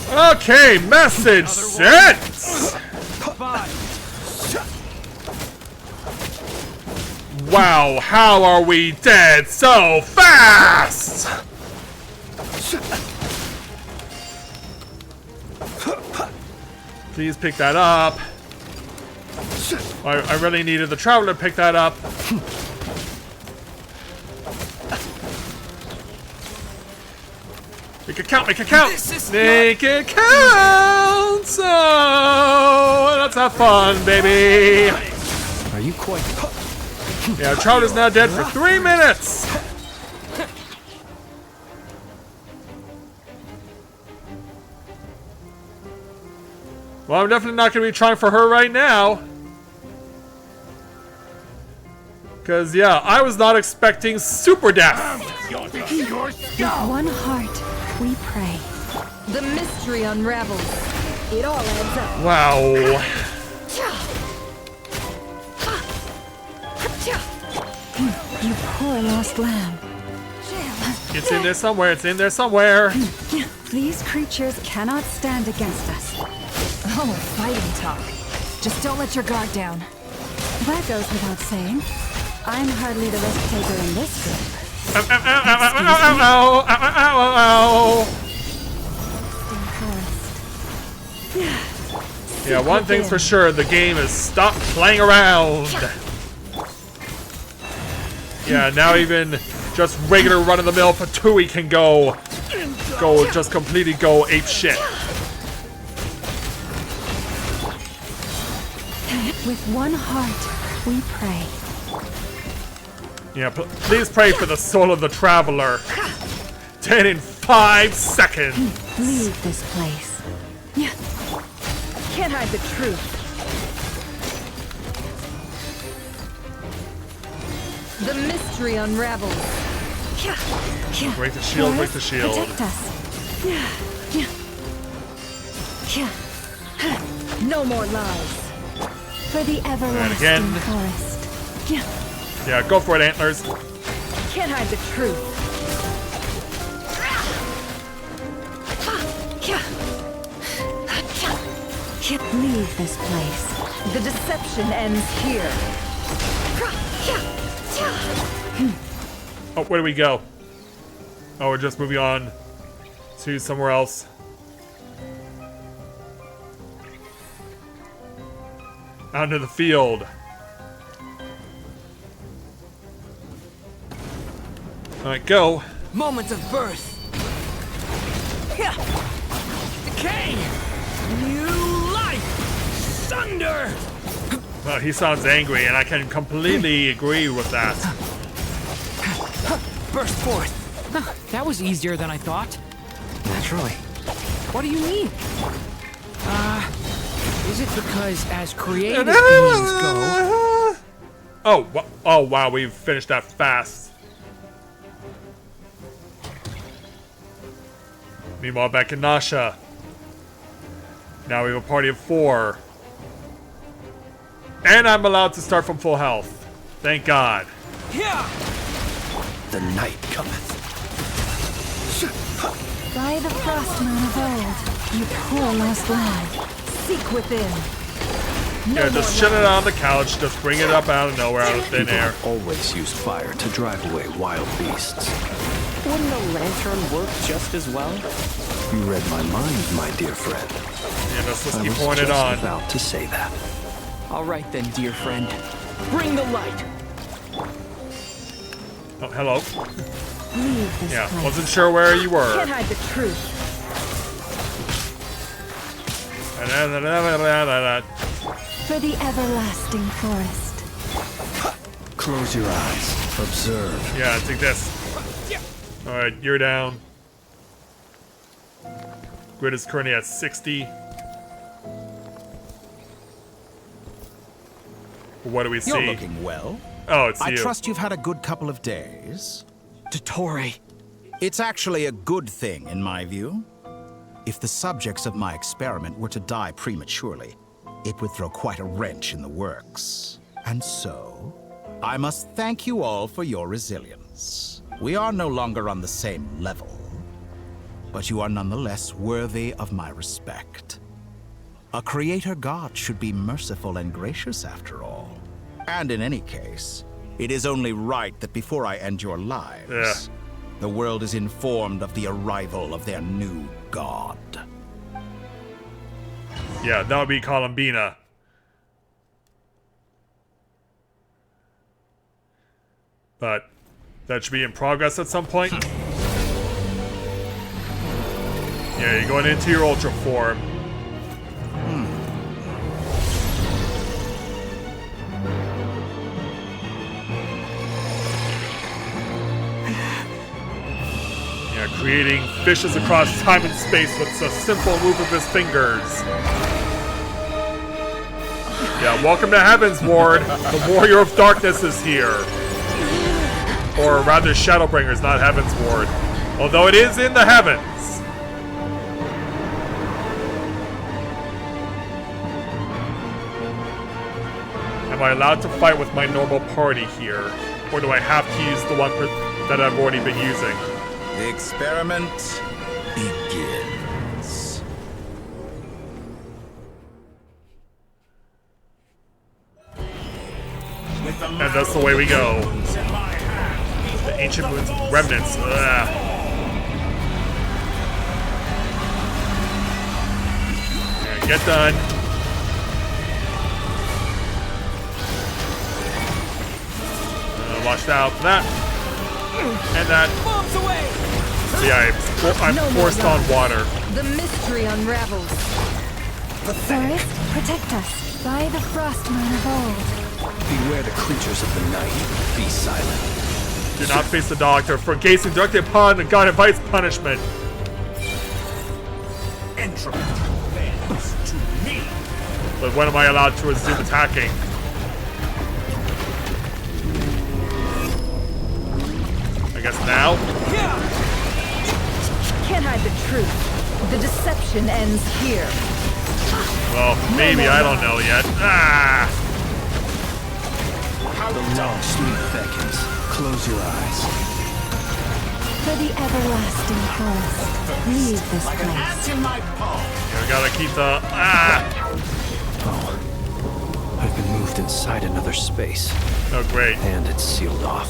Okay, message sent. Wow, how are we dead so fast? Please pick that up. I really needed the Traveler to pick that up. Make it count, make it count! Make it count! So let's have fun, baby! Are you quite... Yeah, Traveler's now dead for 3 minutes! Well, I'm definitely not going to be trying for her right now. Because, yeah, I was not expecting super death. With one heart, we pray. The mystery unravels. It all adds up. Wow. You poor lost lamb. It's in there somewhere. It's in there somewhere. These creatures cannot stand against us. Oh, fighting talk. Just don't let your guard down. That goes without saying. I'm hardly the risk taker in this group. Yeah, one thing's for sure, the game is stop playing around. Yeah, now even just regular run-of-the-mill Patui can go just completely go ape shit. With one heart, we pray. Yeah, please pray for the soul of the traveler. 10 in 5 seconds. Leave this place. Yeah. Can't hide the truth. The mystery unravels. Break the shield, break the shield. Protect us. No more lies. For the everlasting forest. Yeah, go for it, Antlers. Can't hide the truth. Leave this place. The deception ends here. Oh, where do we go? Oh, we're just moving on to somewhere else. Out into the field. Alright, go. Moment of birth. Decay. New life. Thunder. Well, he sounds angry, and I can completely agree with that. Burst forth. That was easier than I thought. Naturally. What do you mean? Is it because as creative beings go... Oh, wow, we've finished that fast. Meanwhile, back in Nasha. Now we have a party of 4. And I'm allowed to start from full health. Thank God. Yeah. The night cometh. By the frost moon of old, you poor lost land, seek within. Yeah, just shut it on the couch. Just bring it up out of nowhere, out of thin air. Always use fire to drive away wild beasts. Wouldn't a lantern work just as well? You read my mind, my dear friend. Yeah, let's I keep was pouring it just on. about to say that. All right then, dear friend. Bring the light. Oh, hello. Leave this Yeah, place. wasn't sure where you were. Can't hide the truth. For the everlasting forest. Close your eyes. Observe. Yeah, take this. Alright, you're down. Grid is currently at 60. What do we see? You're looking well. Oh, it's I you. trust you've had a good couple of days. Dottore. It's actually a good thing, in my view. If the subjects of my experiment were to die prematurely, it would throw quite a wrench in the works. And so, I must thank you all for your resilience. We are no longer on the same level, but you are nonetheless worthy of my respect. A creator god should be merciful and gracious after all. And in any case, it is only right that before I end your lives, the world is informed of the arrival of their new god. Yeah, that would be Columbina. But that should be in progress at some point. Yeah, you're going into your Ultra form. Yeah, creating fishes across time and space with a simple move of his fingers. Yeah, welcome to Heaven's Ward. The Warrior of Darkness is here. Or rather, Shadowbringers, not Heaven's Ward. Although it is in the heavens. Am I allowed to fight with my normal party here? Or do I have to use the one that I've already been using? The experiment begins. And that's the way we go. The ancient moon's remnants. Ugh. Yeah, get done. Watch out for that. And that. See, I'm forced on water. The mystery unravels. Forest, protect us by the frost moon of old. Beware the creatures of the night. Be silent. Do not face the doctor. For gazing directly upon, the god invites punishment. But when am I allowed to resume attacking? I guess now? Can't hide the truth. The deception ends here. Well, maybe, I don't know yet. Ah! The long sleep beckons. Close your eyes. For the everlasting forest, leave this place. Yeah, we gotta keep the... Ah! I've been moved inside another space. Oh, great. And it's sealed off.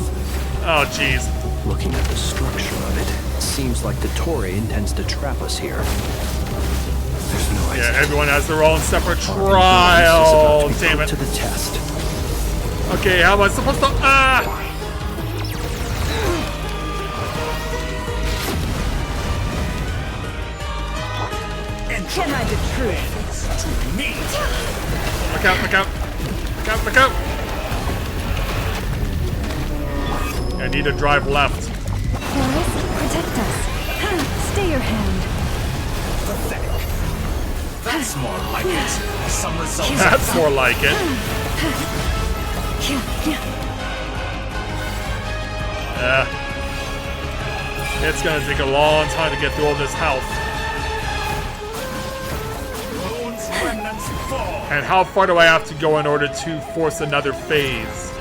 Oh, jeez. Looking at the structure of it, it seems like the Torre intends to trap us here. There's no exit. Yeah, everyone has their own separate trial. Damn it. To the test. Okay, how am I supposed to... Ah! Can't hide the truth. Look out, look out. Look out, look out. I need to drive left. Forest, protect us. Stay your hand. Pathetic. That's more like it. Some results. That's more like it. It's gonna take a long time to get through all this health. And how far do I have to go in order to force another phase?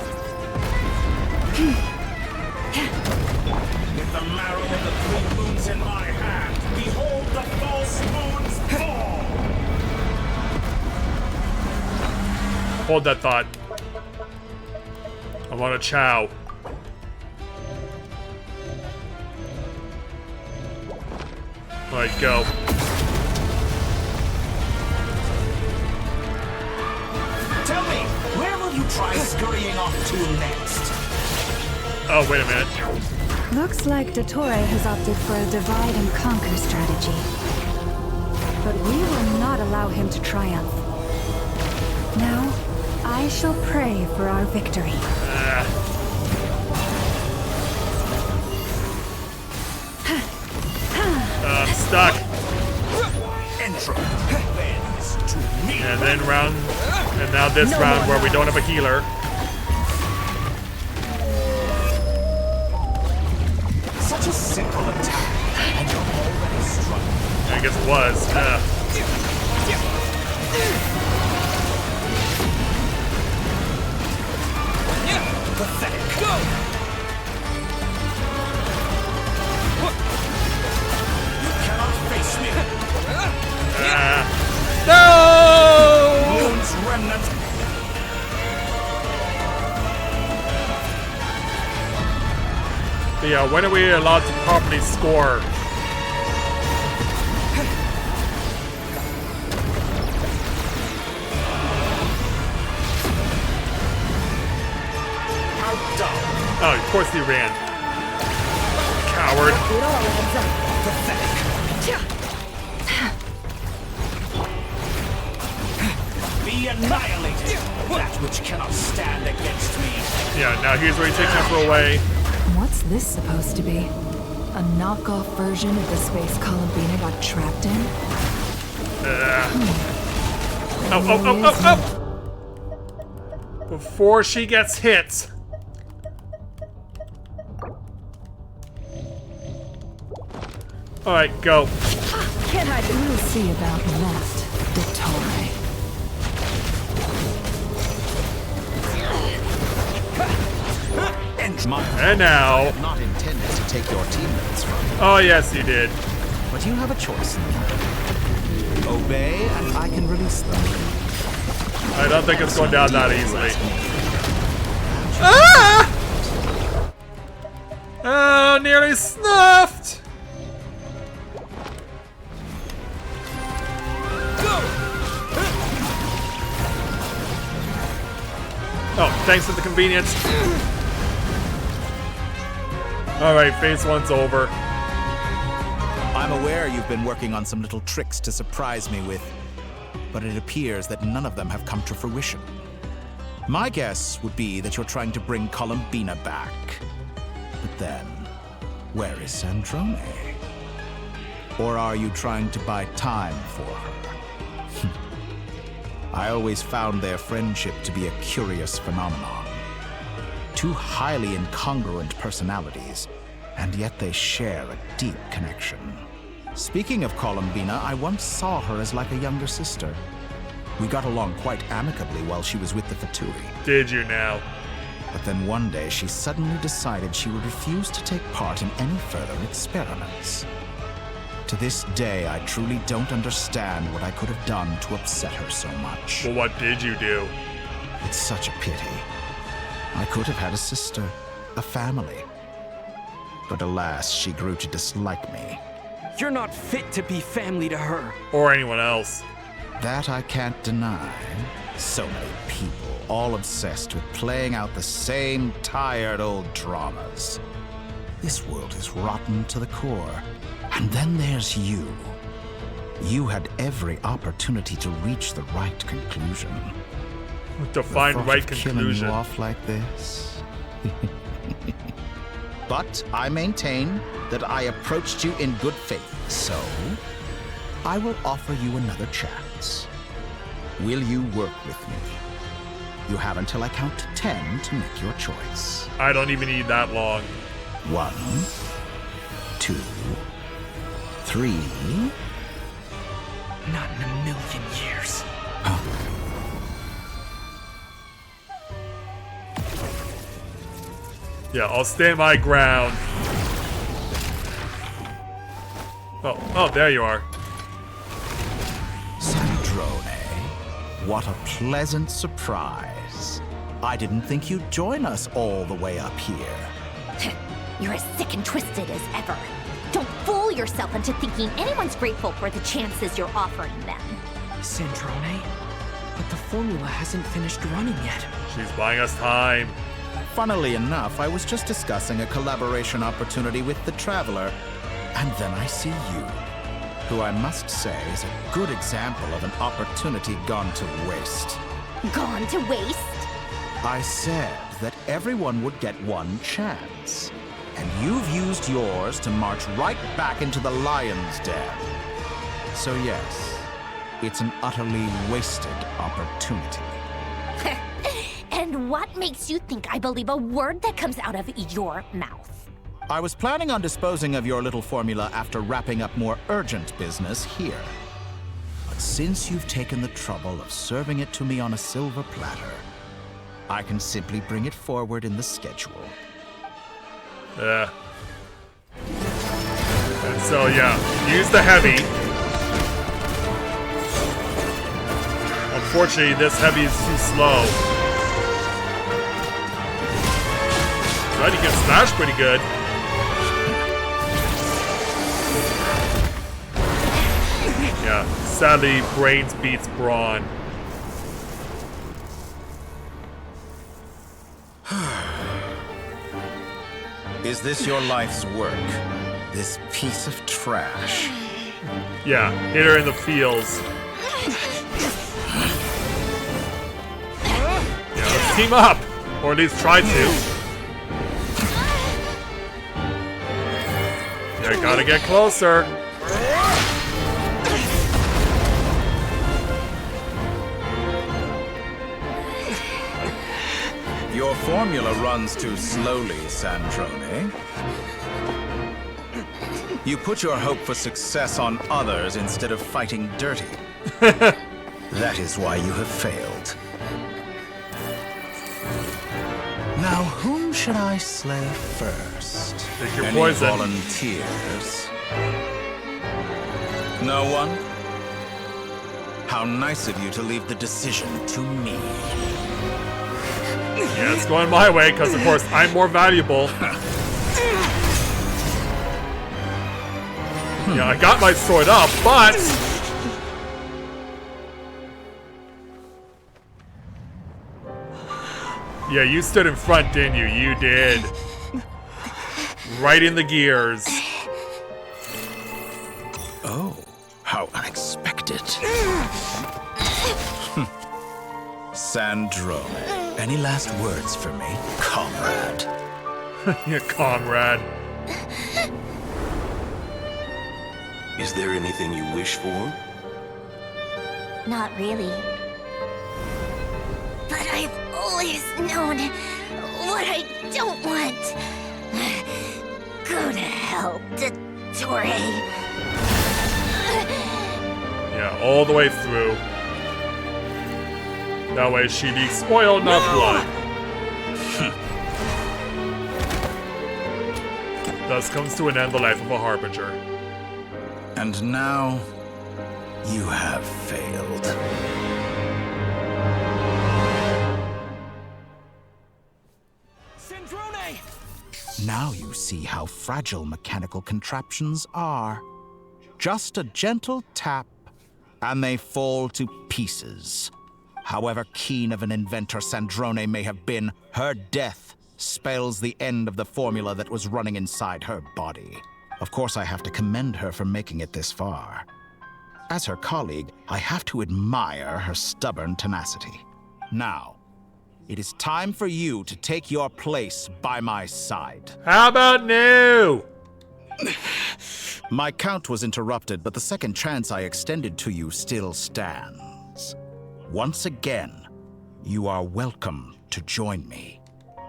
With the marrow of the three moons in my hand, behold the false moons fall. Hold that thought. I want a chow. Alright, go. Tell me, where will you try scurrying off to next? Oh, wait a minute. Looks like Dottore has opted for a divide and conquer strategy. But we will not allow him to triumph. Now, I shall pray for our victory. I'm stuck. And then round, and now this round where we don't have a healer. Such a simple attack, and you're already struggling. I guess it was. Pathetic. Go! You cannot face me. No! Moon's remnant. But yeah, when are we allowed to properly score? Oh, of course he ran. Coward. Be annihilated. That which cannot stand against me. Yeah, now here's where he takes her away. What's this supposed to be? A knockoff version of the space Columbina got trapped in? Oh. Before she gets hit. Alright, go. Can't hide. We'll see about that, Dottore. And now. I had not intended to take your teammates from you. Oh, yes, you did. But you have a choice now. Obey, and I can release them. I don't think it's going down that easily. Ah! Oh, nearly snuffed! Oh, thanks for the convenience. Alright, phase 1's over. I'm aware you've been working on some little tricks to surprise me with, but it appears that none of them have come to fruition. My guess would be that you're trying to bring Columbina back. But then, where is Sandrone? Or are you trying to buy time for her? I always found their friendship to be a curious phenomenon. Two highly incongruent personalities, and yet they share a deep connection. Speaking of Columbina, I once saw her as like a younger sister. We got along quite amicably while she was with the Fatui. Did you now? But then one day she suddenly decided she would refuse to take part in any further experiments. To this day, I truly don't understand what I could have done to upset her so much. Well, what did you do? It's such a pity. I could have had a sister, a family. But alas, she grew to dislike me. You're not fit to be family to her. Or anyone else. That I can't deny. So many people, all obsessed with playing out the same tired old dramas. This world is rotten to the core. And then there's you. You had every opportunity to reach the right conclusion. Define right conclusion. Killing you off like this. But I maintain that I approached you in good faith, so I will offer you another chance. Will you work with me? You have until I count to 10 to make your choice. I don't even need that long. 1, 2, 3. Not in a million years. Yeah, I'll stand my ground. Oh, there you are. Sandrone, what a pleasant surprise. I didn't think you'd join us all the way up here. You're as sick and twisted as ever. Don't fool yourself into thinking anyone's grateful for the chances you're offering them. Sandrone, but the formula hasn't finished running yet. She's buying us time. Funnily enough, I was just discussing a collaboration opportunity with the Traveler, and then I see you, who I must say is a good example of an opportunity gone to waste. Gone to waste? I said that everyone would get one chance, and you've used yours to march right back into the lion's den. So yes, it's an utterly wasted opportunity. And what makes you think I believe a word that comes out of your mouth? I was planning on disposing of your little formula after wrapping up more urgent business here. But since you've taken the trouble of serving it to me on a silver platter, I can simply bring it forward in the schedule. And so, yeah, use the heavy. Unfortunately, this heavy is too slow. But he can smash pretty good. Yeah, sadly, brains beats brawn. Is this your life's work? This piece of trash? Yeah, hit her in the feels. Yeah, let's team up! Or at least try to. Yeah, gotta get closer. Your formula runs too slowly, Sandrone. You put your hope for success on others instead of fighting dirty. That is why you have failed. Now, whom should I slay first? Take your Any poison. volunteers? No one? How nice of you to leave the decision to me. Yeah, it's going my way, because of course I'm more valuable. Yeah, I got my sword up, but... Yeah, you stood in front, didn't you? You did. Right in the gears. Oh, how unexpected. Sandrone, any last words for me, comrade? Yeah, comrade. Is there anything you wish for? Not really. But I've always known what I don't want. Go to hell, Dottore. Yeah, all the way through. That way she leaks oil, not blood. Thus comes to an end the life of a harbinger. And now, you have failed. Sandrone! Now you see how fragile mechanical contraptions are. Just a gentle tap, and they fall to pieces. However keen of an inventor Sandrone may have been, her death spells the end of the formula that was running inside her body. Of course, I have to commend her for making it this far. As her colleague, I have to admire her stubborn tenacity. Now, it is time for you to take your place by my side. How about now? My count was interrupted, but the second chance I extended to you still stands. Once again, you are welcome to join me.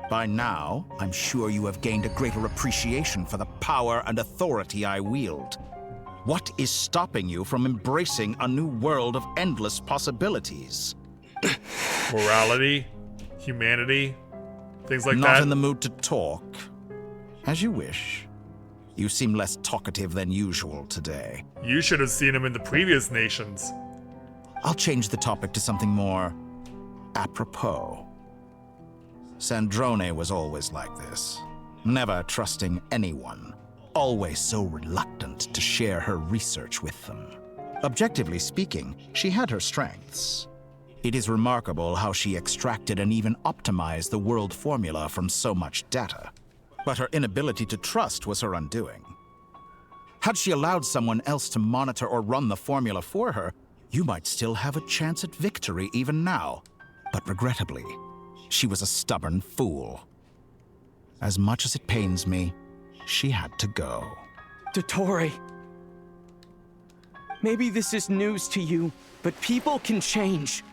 By now, I'm sure you have gained a greater appreciation for the power and authority I wield. What is stopping you from embracing a new world of endless possibilities? Morality? Humanity? Things like that? Not in the mood to talk? As you wish. You seem less talkative than usual today. You should have seen him in the previous nations. I'll change the topic to something more apropos. Sandrone was always like this, never trusting anyone, always so reluctant to share her research with them. Objectively speaking, she had her strengths. It is remarkable how she extracted and even optimized the world formula from so much data. But her inability to trust was her undoing. Had she allowed someone else to monitor or run the formula for her, you might still have a chance at victory even now. But regrettably, she was a stubborn fool. As much as it pains me, she had to go. Dottore. Maybe this is news to you, but people can change.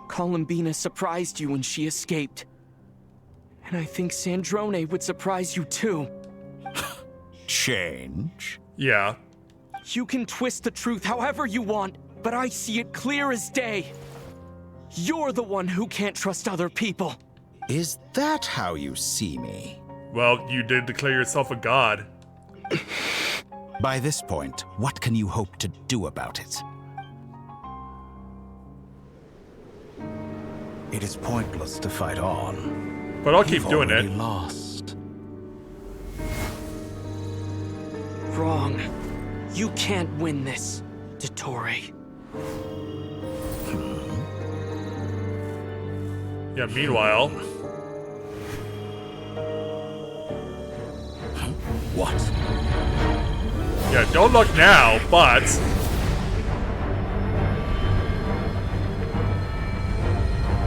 Columbina surprised you when she escaped. And I think Sandrone would surprise you too. Change? Yeah. You can twist the truth however you want, but I see it clear as day. You're the one who can't trust other people. Is that how you see me? Well, you did declare yourself a god. By this point, what can you hope to do about it? It is pointless to fight on. But I'll keep doing it. Lost. Wrong. You can't win this, Dottore. Yeah, meanwhile... What? Yeah, don't look now, but...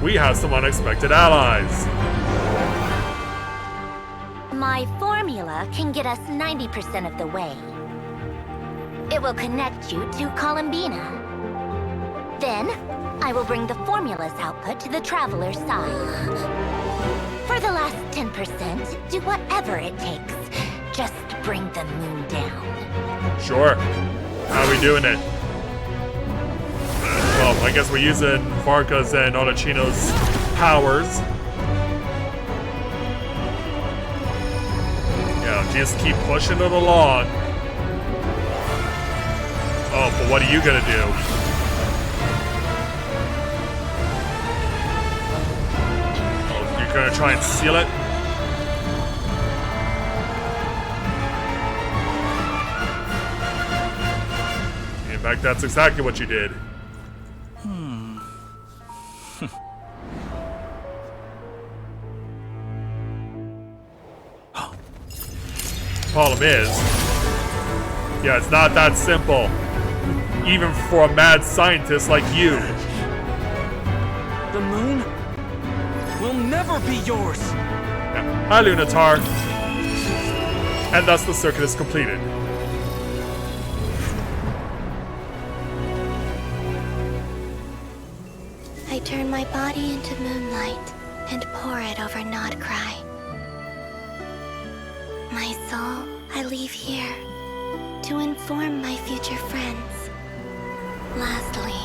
we have some unexpected allies. My formula can get us 90% of the way. It will connect you to Columbina. Then, I will bring the formula's output to the Traveler's side. For the last 10%, do whatever it takes. Just bring the moon down. Sure. How are we doing it? Well, I guess we're using Varka's and Olachino's powers. Yeah, just keep pushing it along. Oh, but what are you gonna do? gonna try and seal it. In fact, that's exactly what you did. Problem is, yeah, it's not that simple. Even for a mad scientist like you. The moon will never be yours. Yeah. Hi, Lunatar. And thus the circuit is completed. I turn my body into moonlight and pour it over Nod-Krai. My soul, I leave here to inform my future friends. Lastly,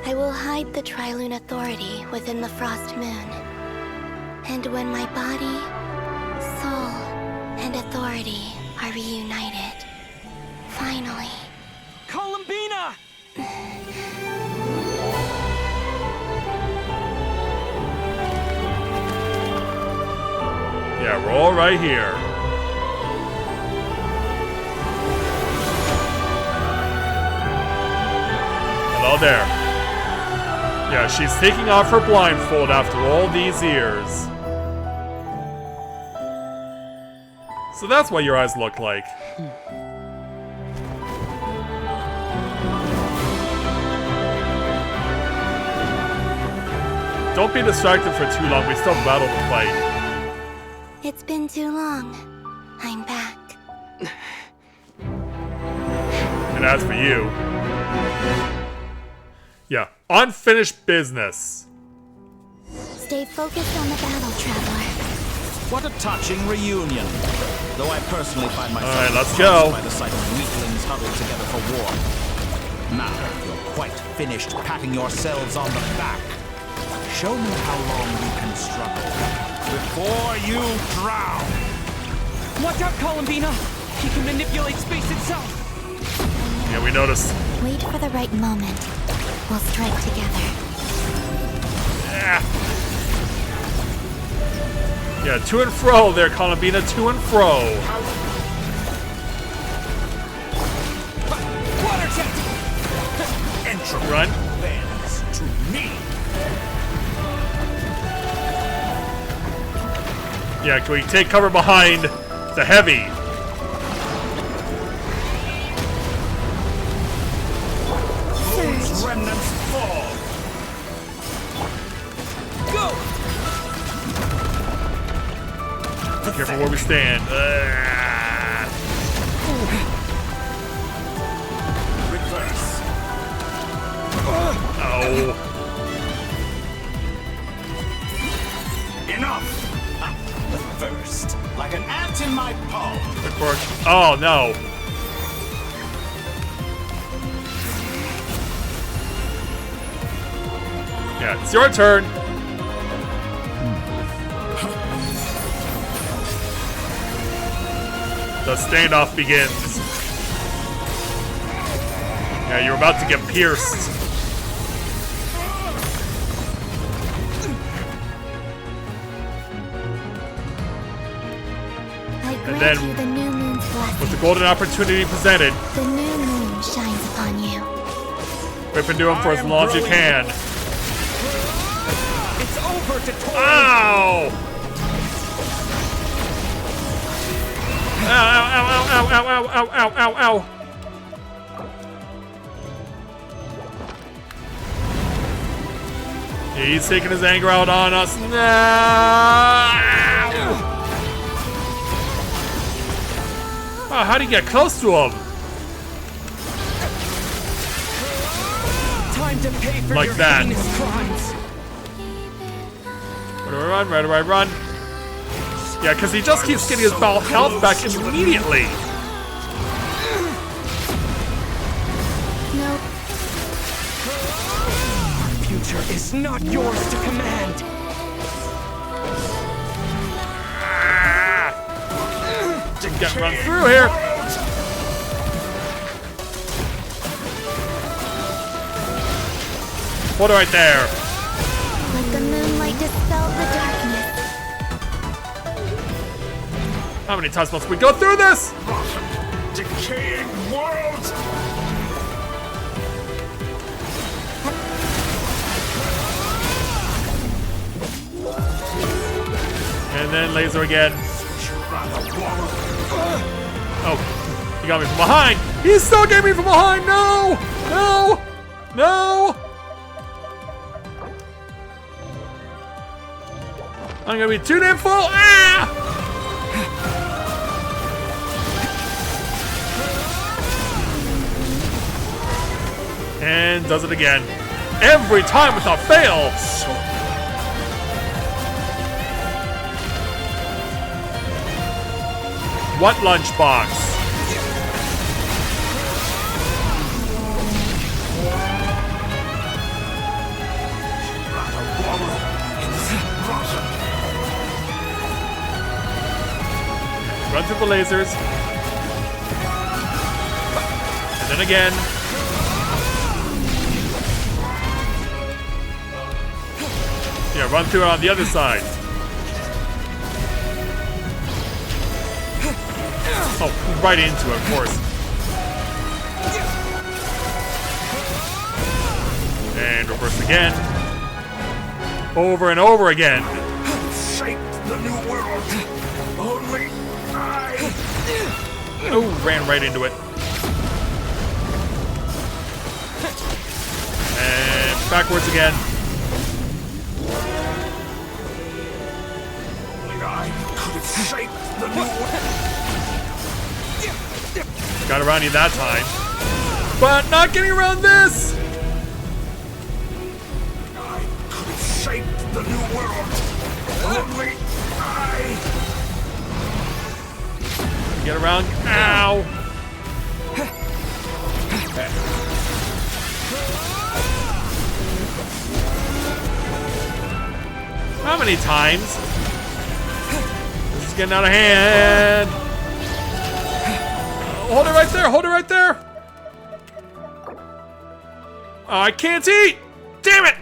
I will hide the Trilune Authority within the Frost Moon. And when my body, soul, and authority are reunited, finally... Columbina! Yeah, we're all right here. Hello there. Yeah, she's taking off her blindfold after all these years. So that's what your eyes look like. Don't be distracted for too long, we still have a battle to fight. It's been too long. I'm back. And as for you... yeah, unfinished business. Stay focused on the battle, Traveler. What a touching reunion. Though I personally find myself all right, let's go. by the sight of weaklings huddled together for war. Now you're quite finished patting yourselves on the back. Show me how long you can struggle before you drown. Watch out, Columbina! He can manipulate space itself. Yeah, we noticed. Wait for the right moment. We'll strike together. Yeah, to and fro there, Columbina, to and fro. Water jet! Entropy Run. bends to me. Yeah, can we take cover behind the heavy? Those remnants fall. Go! Careful where we stand. Reverse. Oh. Enough. The first, like an ant in my palm. Oh no. Yeah, it's your turn. The standoff begins. Yeah, you're about to get pierced. I grant you the new moon's blessing. With the golden opportunity presented, The new moon shines upon you. rip into him for as long as you can. It's over, Detour! Ow! Ow, ow, ow, ow, ow, ow, ow, ow, ow. He's taking his anger out on us. No! Oh, how'd he get close to him? Time to pay for Like your that. heinous crimes. Where do I run? Where do I run? Yeah, because he just keeps getting his health back immediately. Nope. Our future is not yours to command. Didn't get run through here. Hold it right there. Let the moonlight dispel the darkness. How many times must we go through this? Decaying world! And then laser again. Oh, he got me from behind. He still got me from behind. No, no, no. I'm gonna be too damn full. Ah! And does it again. Every time without fail. What lunchbox? Run through the lasers. And then again. Yeah, run through it on the other side. Oh, right into it, of course. And reverse again. Over and over again. Shaped the new world. Only I. Oh, ran right into it. And backwards again. Only I could have shaped the new world. Got around you that time. But not getting around this! I could have shaped the new world. Only I. Get around. Ow! How many times? This is getting out of hand. Hold it right there. Hold it right there. Oh, I can't eat. Damn it.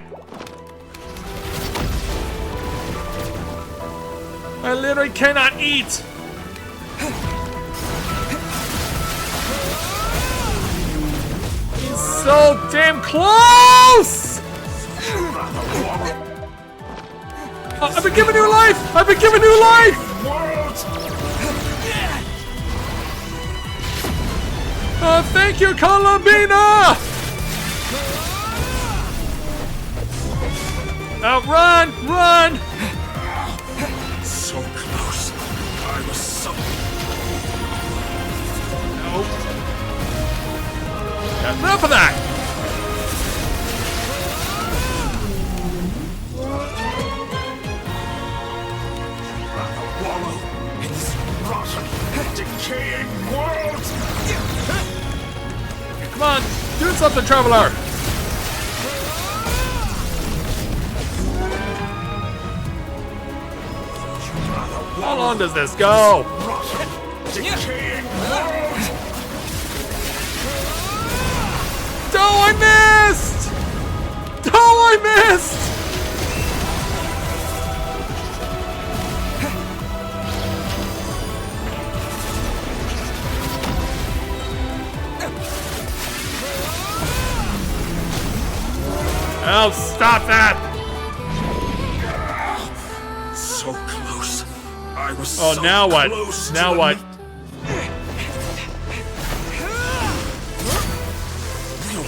I literally cannot eat. He's so damn close. I've been given new life. I've been given new life. Thank you, Columbina! Now run! Run! So close. I was so... No. Got enough of that! Wallow in this rotten, decaying world! Come on, do something, Traveler! How long does this go? Decaying world! Oh, I missed! Oh, I missed! Oh, stop that! So close. I was Oh, so now what? close Now to what?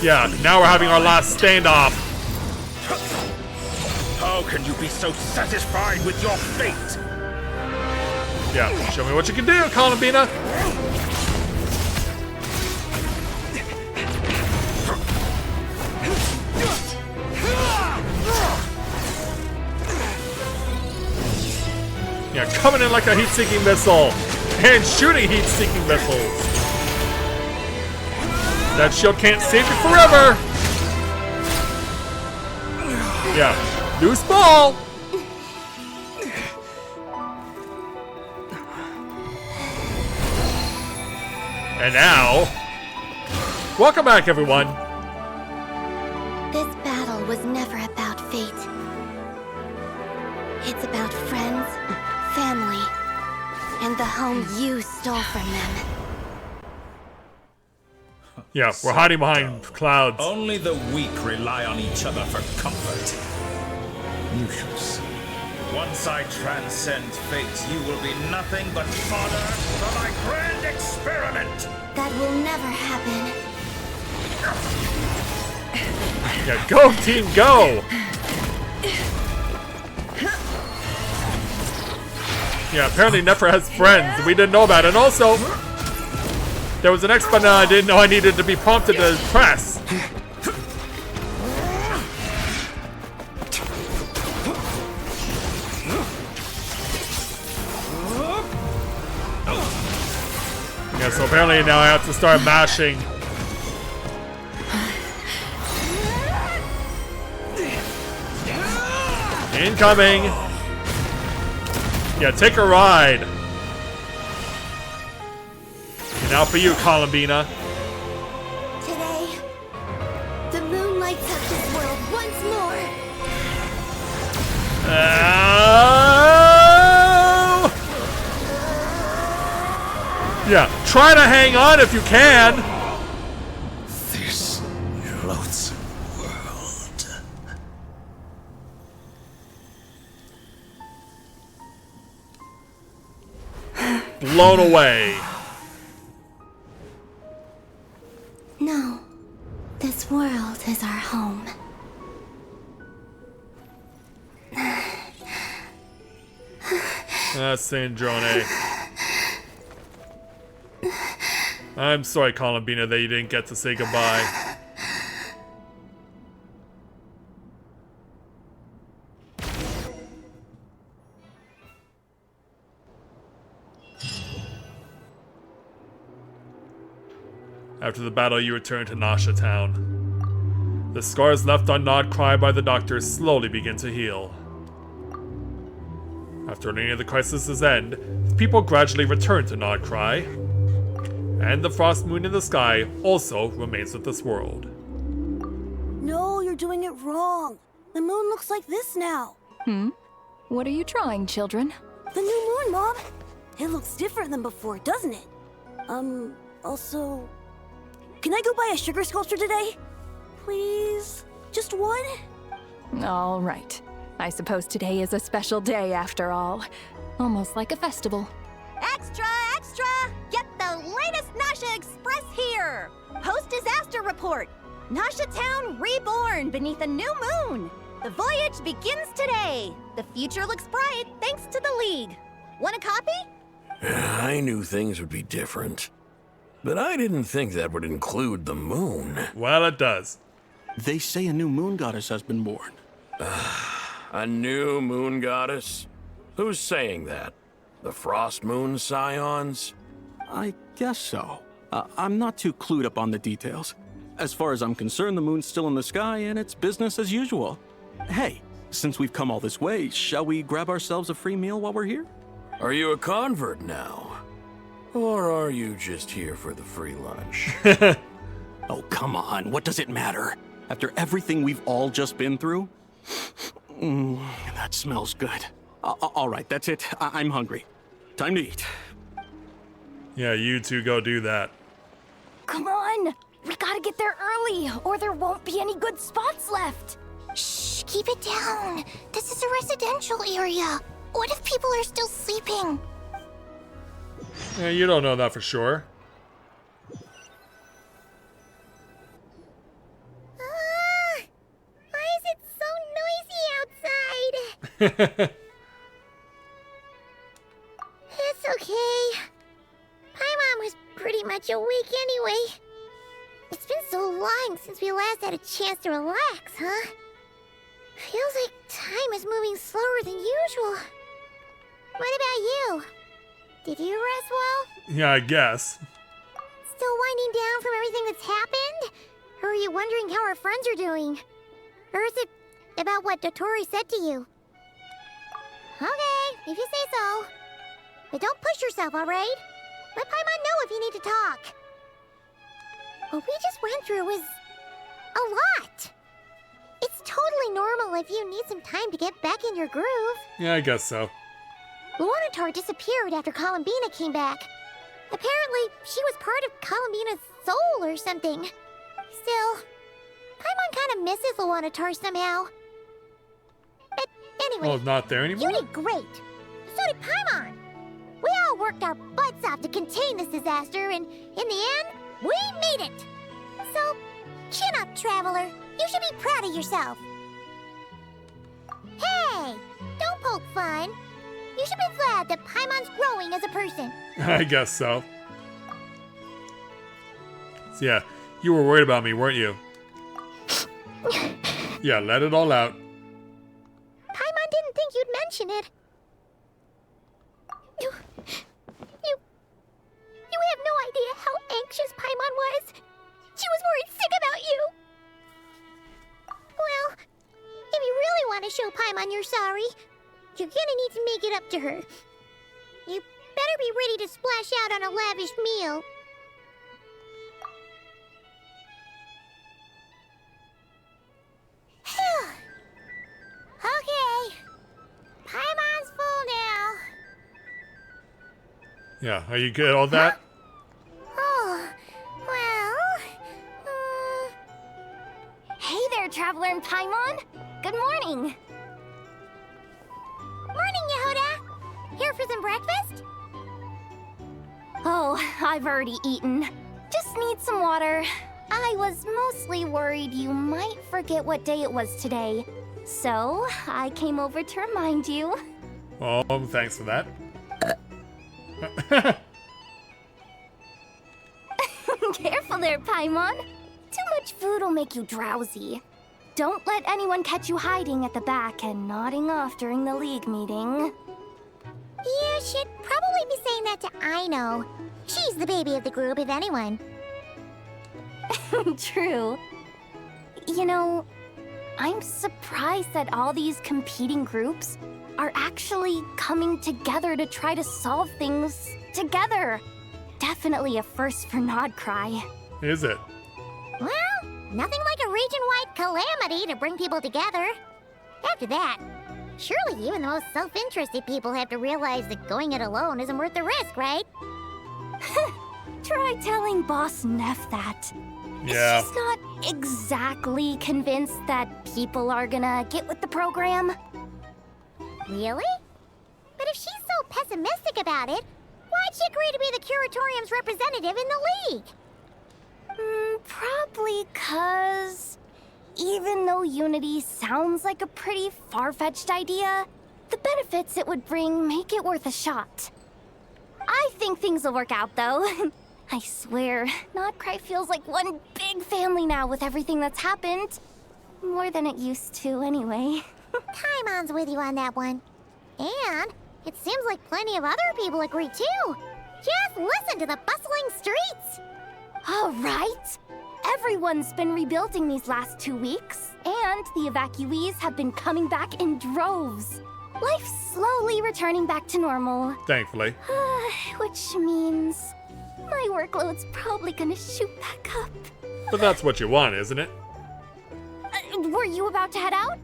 Yeah, now we're having our last standoff. How can you be so satisfied with your fate? Yeah, show me what you can do, Columbina. Yeah, coming in like a heat-seeking missile and shooting heat-seeking missiles. That shield can't save you forever. Yeah, loose ball. And now, welcome back, everyone. This battle was never about fate. It's about friends, family, And the home you stole from them. Yeah, we're hiding behind clouds. Only the weak rely on each other for comfort. You shall see. Once I transcend fate, you will be nothing but fodder for my grand experiment! That will never happen. Yeah, go team, go! Yeah, apparently Nefer has friends. We didn't know about it. And also, there was an X button I didn't know I needed to be prompted to press. Yeah, so apparently now I have to start mashing. Incoming! Yeah, take a ride. And now for you, Columbina. Today, the moon lights up this world once more. Yeah, try to hang on if you can. This loathsome world. Blown away. No, this world is our home. That's Sandrone. I'm sorry, Columbina, that you didn't get to say goodbye. After the battle, you return to Nasha Town. The scars left on Nod-Krai by the doctors slowly begin to heal. After learning of the crisis's end, people gradually return to Nod-Krai, and the frost moon in the sky also remains with this world. No, you're doing it wrong. The moon looks like this now. What are you drawing, children? The new moon, Mom. It looks different than before, doesn't it? Also... Can I go buy a sugar sculpture today? Please? Just one? All right. I suppose today is a special day after all. Almost like a festival. Extra, extra! Get the latest Nasha Express here! Post-disaster report! Nasha Town reborn beneath a new moon! The voyage begins today! The future looks bright thanks to the League. Want a copy? I knew things would be different. But I didn't think that would include the moon. Well, it does. They say a new moon goddess has been born. A new moon goddess? Who's saying that? The Frost Moon Scions? I guess so. I'm not too clued up on the details. As far as I'm concerned, the moon's still in the sky and it's business as usual. Hey, since we've come all this way, shall we grab ourselves a free meal while we're here? Are you a convert now? Or are you just here for the free lunch? Oh, come on. What does it matter? After everything we've all just been through? That smells good. All right, that's it. I'm hungry. Time to eat. Yeah, you two go do that. Come on! We gotta get there early, or there won't be any good spots left. Shh, keep it down. This is a residential area. What if people are still sleeping? Yeah, you don't know that for sure. Why is it so noisy outside? It's okay. Paimon was pretty much awake anyway. It's been so long since we last had a chance to relax, huh? Feels like time is moving slower than usual. What about you? Did you rest well? Yeah, I guess. Still winding down from everything that's happened? Or are you wondering how our friends are doing? Or is it about what Dotori said to you? Okay, if you say so. But don't push yourself, alright? Let Paimon know if you need to talk. What we just went through was a lot. It's totally normal if you need some time to get back in your groove. Yeah, I guess so. Luanatar disappeared after Columbina came back. Apparently, she was part of Columbina's soul or something. Still, Paimon kind of misses Luanatar somehow. But anyway, Oh, not there anymore? you did great. So did Paimon. We all worked our butts off to contain this disaster, and in the end, we made it. So, chin up, Traveler. You should be proud of yourself. Hey, don't poke fun. You should be glad that Paimon's growing as a person. I guess so. So yeah, you were worried about me, weren't you? Yeah, let it all out. Paimon didn't think you'd mention it. You have no idea how anxious Paimon was. She was worried sick about you. Well, if you really want to show Paimon you're sorry, you're gonna need to make it up to her. You better be ready to splash out on a lavish meal. Okay. Paimon's full now. Yeah, are you good at all that? Oh, well... Hey there, Traveler and Paimon. Good morning. Morning, Yehuda. Here for some breakfast? Oh, I've already eaten. Just need some water. I was mostly worried you might forget what day it was today. So, I came over to remind you. Oh, thanks for that. Careful there, Paimon. Too much food will make you drowsy. Don't let anyone catch you hiding at the back and nodding off during the League meeting. You should probably be saying that to Aino. She's the baby of the group, if anyone. True. You know, I'm surprised that all these competing groups are actually coming together to try to solve things together. Definitely a first for Nod-Krai. Is it? Well, nothing like a region-wide calamity to bring people together. After that, surely even the most self-interested people have to realize that going it alone isn't worth the risk, right? Try telling Boss Neff that. Yeah. She's not exactly convinced that people are gonna get with the program. Really? But if she's so pessimistic about it, why'd she agree to be the Curatorium's representative in the League? Probably 'cause even though Unity sounds like a pretty far-fetched idea, the benefits it would bring make it worth a shot. I think things will work out, though. I swear, Nod-Krai feels like one big family now with everything that's happened. More than it used to, anyway. Paimon's with you on that one. And it seems like plenty of other people agree, too. Just listen to the bustling streets. All right. Everyone's been rebuilding these last 2 weeks, and the evacuees have been coming back in droves. Life's slowly returning back to normal. Thankfully. Which means my workload's probably gonna shoot back up. But that's what you want, isn't it? Were you about to head out?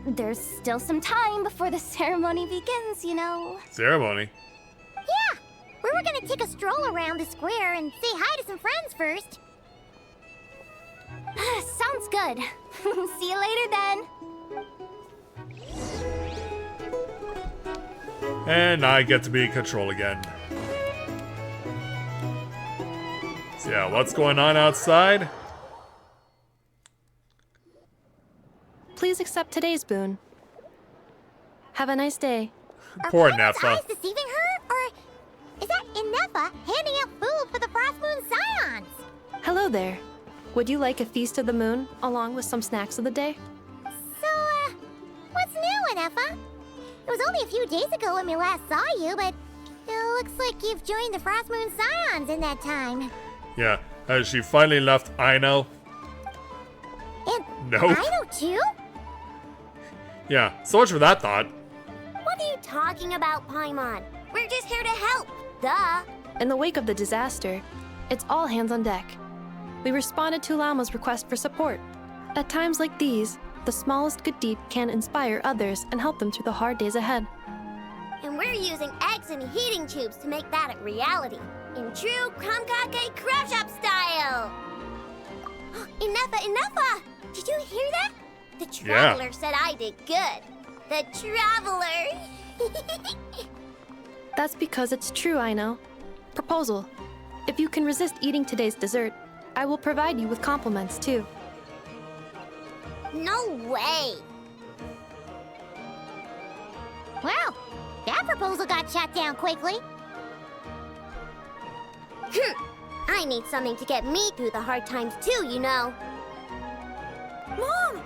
There's still some time before the ceremony begins, you know. Ceremony? Yeah, we were gonna take a stroll around the square and say hi to some friends first. Sounds good. See you later then. And I get to be in control again. So yeah, what's going on outside? Please accept today's boon. Have a nice day. Poor Are Neffa. eyes deceiving her? Or is that Inefa handing out food for the Frost Moon Scions? Hello there. Would you like a feast of the moon along with some snacks of the day? So, what's new, Inefa? It was only a few days ago when we last saw you, but it looks like you've joined the Frost Moon Scions in that time. Yeah, has she finally left Aino? And Nope. Aino too? Yeah, so much for that thought. What are you talking about, Paimon? We're just here to help. Duh. In the wake of the disaster, it's all hands on deck. We responded to Lama's request for support. At times like these, the smallest good deed can inspire others and help them through the hard days ahead. And we're using eggs and heating tubes to make that a reality. In true Krumkake Crab Shop style! Enough! Did you hear that? The Traveler said I did good. The Traveler! That's because it's true, I know. Proposal. If you can resist eating today's dessert, I will provide you with compliments, too. No way! Well, that proposal got shot down quickly. I need something to get me through the hard times too, you know. Mom!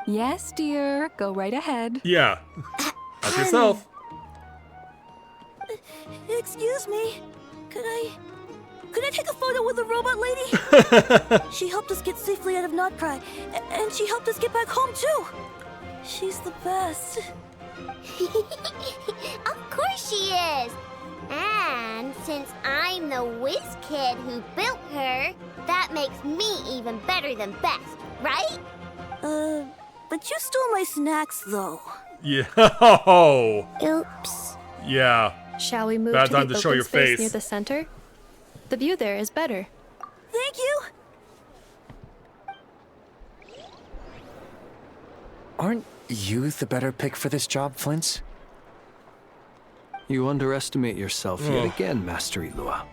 Yes, dear. Go right ahead. Yeah. Help yourself. Excuse me. Could I take a photo with the robot lady? She helped us get safely out of Nod-Krai, and she helped us get back home too. She's the best. Of course she is. And since I'm the whiz kid who built her, that makes me even better than best, right? But you stole my snacks though. Yeah. Oops. Yeah. Shall we move Bad to time the to show open your space face. near the center? The view there is better. Thank you. Aren't you the better pick for this job, Flint's? You underestimate yourself yet again, Master Ilua.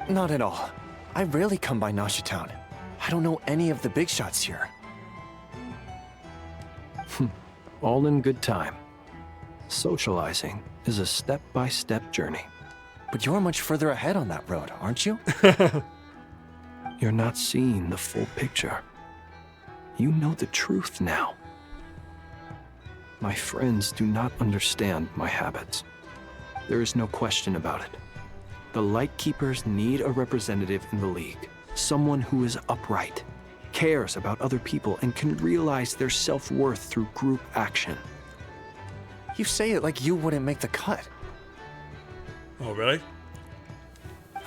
Not at all. I rarely come by Nasha Town. I don't know any of the big shots here. All in good time. Socializing is a step-by-step journey. But you're much further ahead on that road, aren't you? You're not seeing the full picture. You know the truth now. My friends do not understand my habits. There is no question about it. The Lightkeepers need a representative in the League. Someone who is upright, cares about other people, and can realize their self-worth through group action. You say it like you wouldn't make the cut. Oh, really?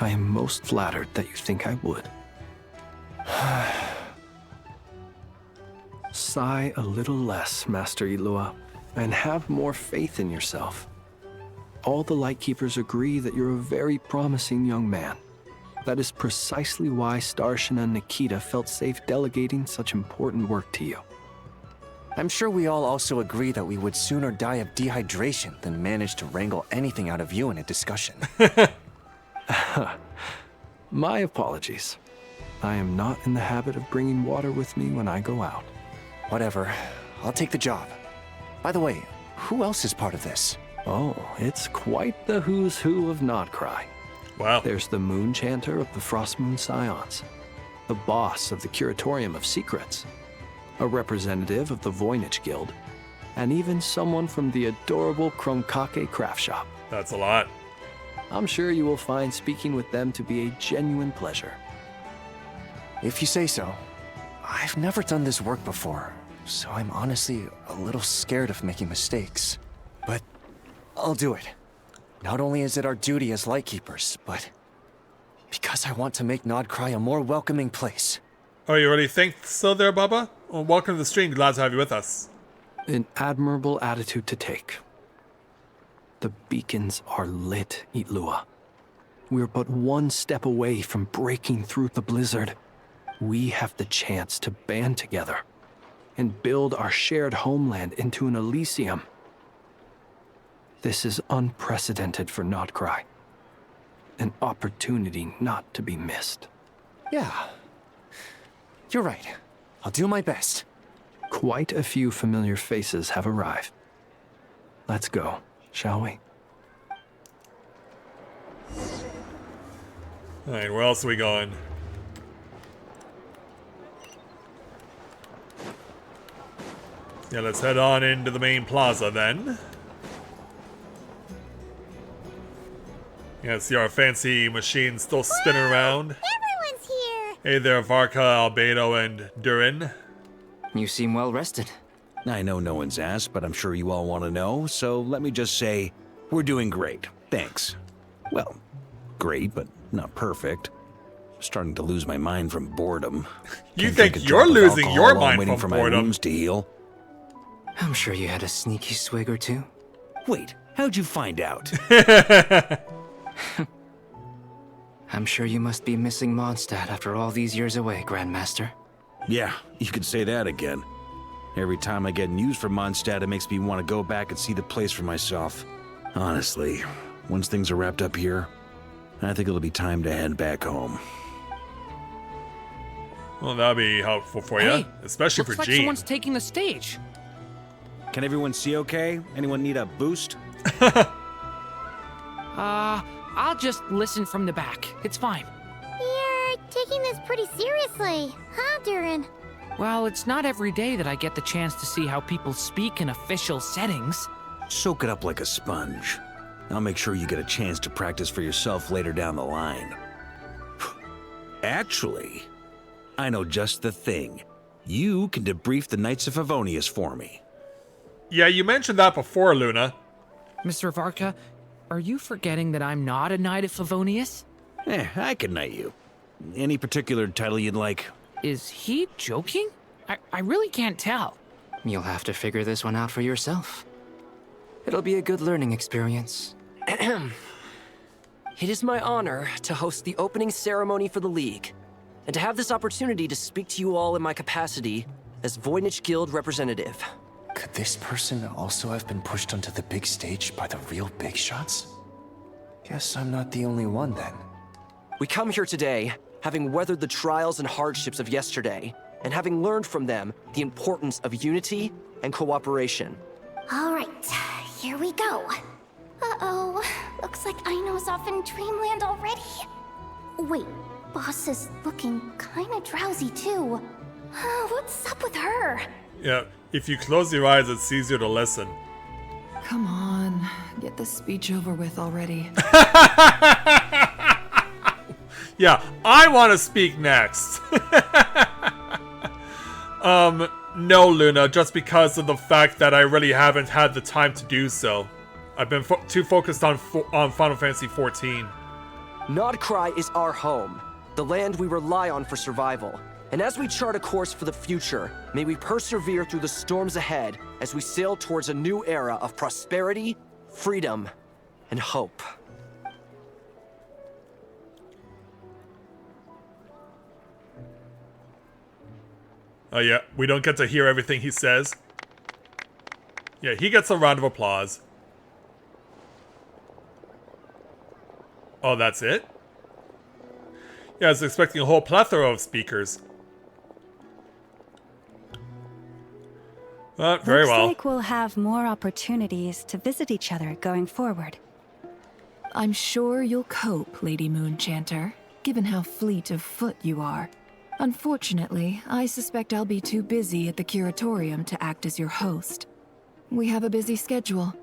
I am most flattered that you think I would. Sigh a little less, Master Ilua, and have more faith in yourself. All the Lightkeepers agree that you're a very promising young man. That is precisely why Starshina Nikita felt safe delegating such important work to you. I'm sure we all also agree that we would sooner die of dehydration than manage to wrangle anything out of you in a discussion. My apologies. I am not in the habit of bringing water with me when I go out. Whatever. I'll take the job. By the way, who else is part of this? Oh, it's quite the who's who of Nod-Krai. Wow. There's the Moon Chanter of the Frost Moon Scions, the boss of the Curatorium of Secrets, a representative of the Voynich Guild, and even someone from the adorable Krumkake Craft Shop. That's a lot. I'm sure you will find speaking with them to be a genuine pleasure. If you say so. I've never done this work before, so I'm honestly a little scared of making mistakes. But I'll do it. Not only is it our duty as Lightkeepers, but because I want to make Nod-Krai a more welcoming place. Oh, you already think so there, Bubba? Well, welcome to the stream. Glad to have you with us. An admirable attitude to take. The beacons are lit, Ilua. We're but one step away from breaking through the blizzard. We have the chance to band together and build our shared homeland into an Elysium. This is unprecedented for Nod-Krai. An opportunity not to be missed. Yeah. You're right. I'll do my best. Quite a few familiar faces have arrived. Let's go, shall we? Alright, where else are we going? Yeah, let's head on into the main plaza then. Yeah, see our fancy machine still spinning around. Everyone's here! Hey there, Varka, Albedo, and Durin. You seem well rested. I know no one's asked, but I'm sure you all want to know, so let me just say, we're doing great. Thanks. Well, great, but not perfect. Starting to lose my mind from boredom. You Can't think drink a you're drop of losing alcohol your while mind waiting from for my boredom? wounds to heal. I'm sure you had a sneaky swig or two. Wait, how'd you find out? I'm sure you must be missing Mondstadt after all these years away, Grandmaster. Yeah, you could say that again. Every time I get news from Mondstadt, it makes me want to go back and see the place for myself. Honestly, once things are wrapped up here, I think it'll be time to head back home. Well, that'll be helpful for you, Hey, especially looks for like Jean. someone's taking the stage. Can everyone see okay? Anyone need a boost? I'll just listen from the back. It's fine. You're taking this pretty seriously, huh, Durin? Well, it's not every day that I get the chance to see how people speak in official settings. Soak it up like a sponge. I'll make sure you get a chance to practice for yourself later down the line. Actually, I know just the thing. You can debrief the Knights of Favonius for me. Yeah, you mentioned that before, Luna. Mr. Varka, are you forgetting that I'm not a Knight of Favonius? I can knight you. Any particular title you'd like? Is he joking? I really can't tell. You'll have to figure this one out for yourself. It'll be a good learning experience. It is my honor to host the opening ceremony for the League, and to have this opportunity to speak to you all in my capacity as Voynich Guild representative. Could this person also have been pushed onto the big stage by the real big shots? Guess I'm not the only one then. We come here today, having weathered the trials and hardships of yesterday, and having learned from them the importance of unity and cooperation. All right, here we go. Uh-oh, looks like Aino's off in Dreamland already. Wait, Boss is looking kinda drowsy too. What's up with her? Yeah, if you close your eyes, it's easier to listen. Come on, get this speech over with already. Yeah, I want to speak next. No, Luna, just because of the fact that I really haven't had the time to do so. I've been too focused on Final Fantasy XIV. Nod-Krai is our home, the land we rely on for survival. And as we chart a course for the future, may we persevere through the storms ahead as we sail towards a new era of prosperity, freedom, and hope. Oh yeah, we don't get to hear everything he says. Yeah, he gets a round of applause. Oh, that's it? Yeah, I was expecting a whole plethora of speakers. Very Looks well. like we'll have more opportunities to visit each other going forward. I'm sure you'll cope, Lady Moonchanter, given how fleet of foot you are. Unfortunately, I suspect I'll be too busy at the Curatorium to act as your host. We have a busy schedule,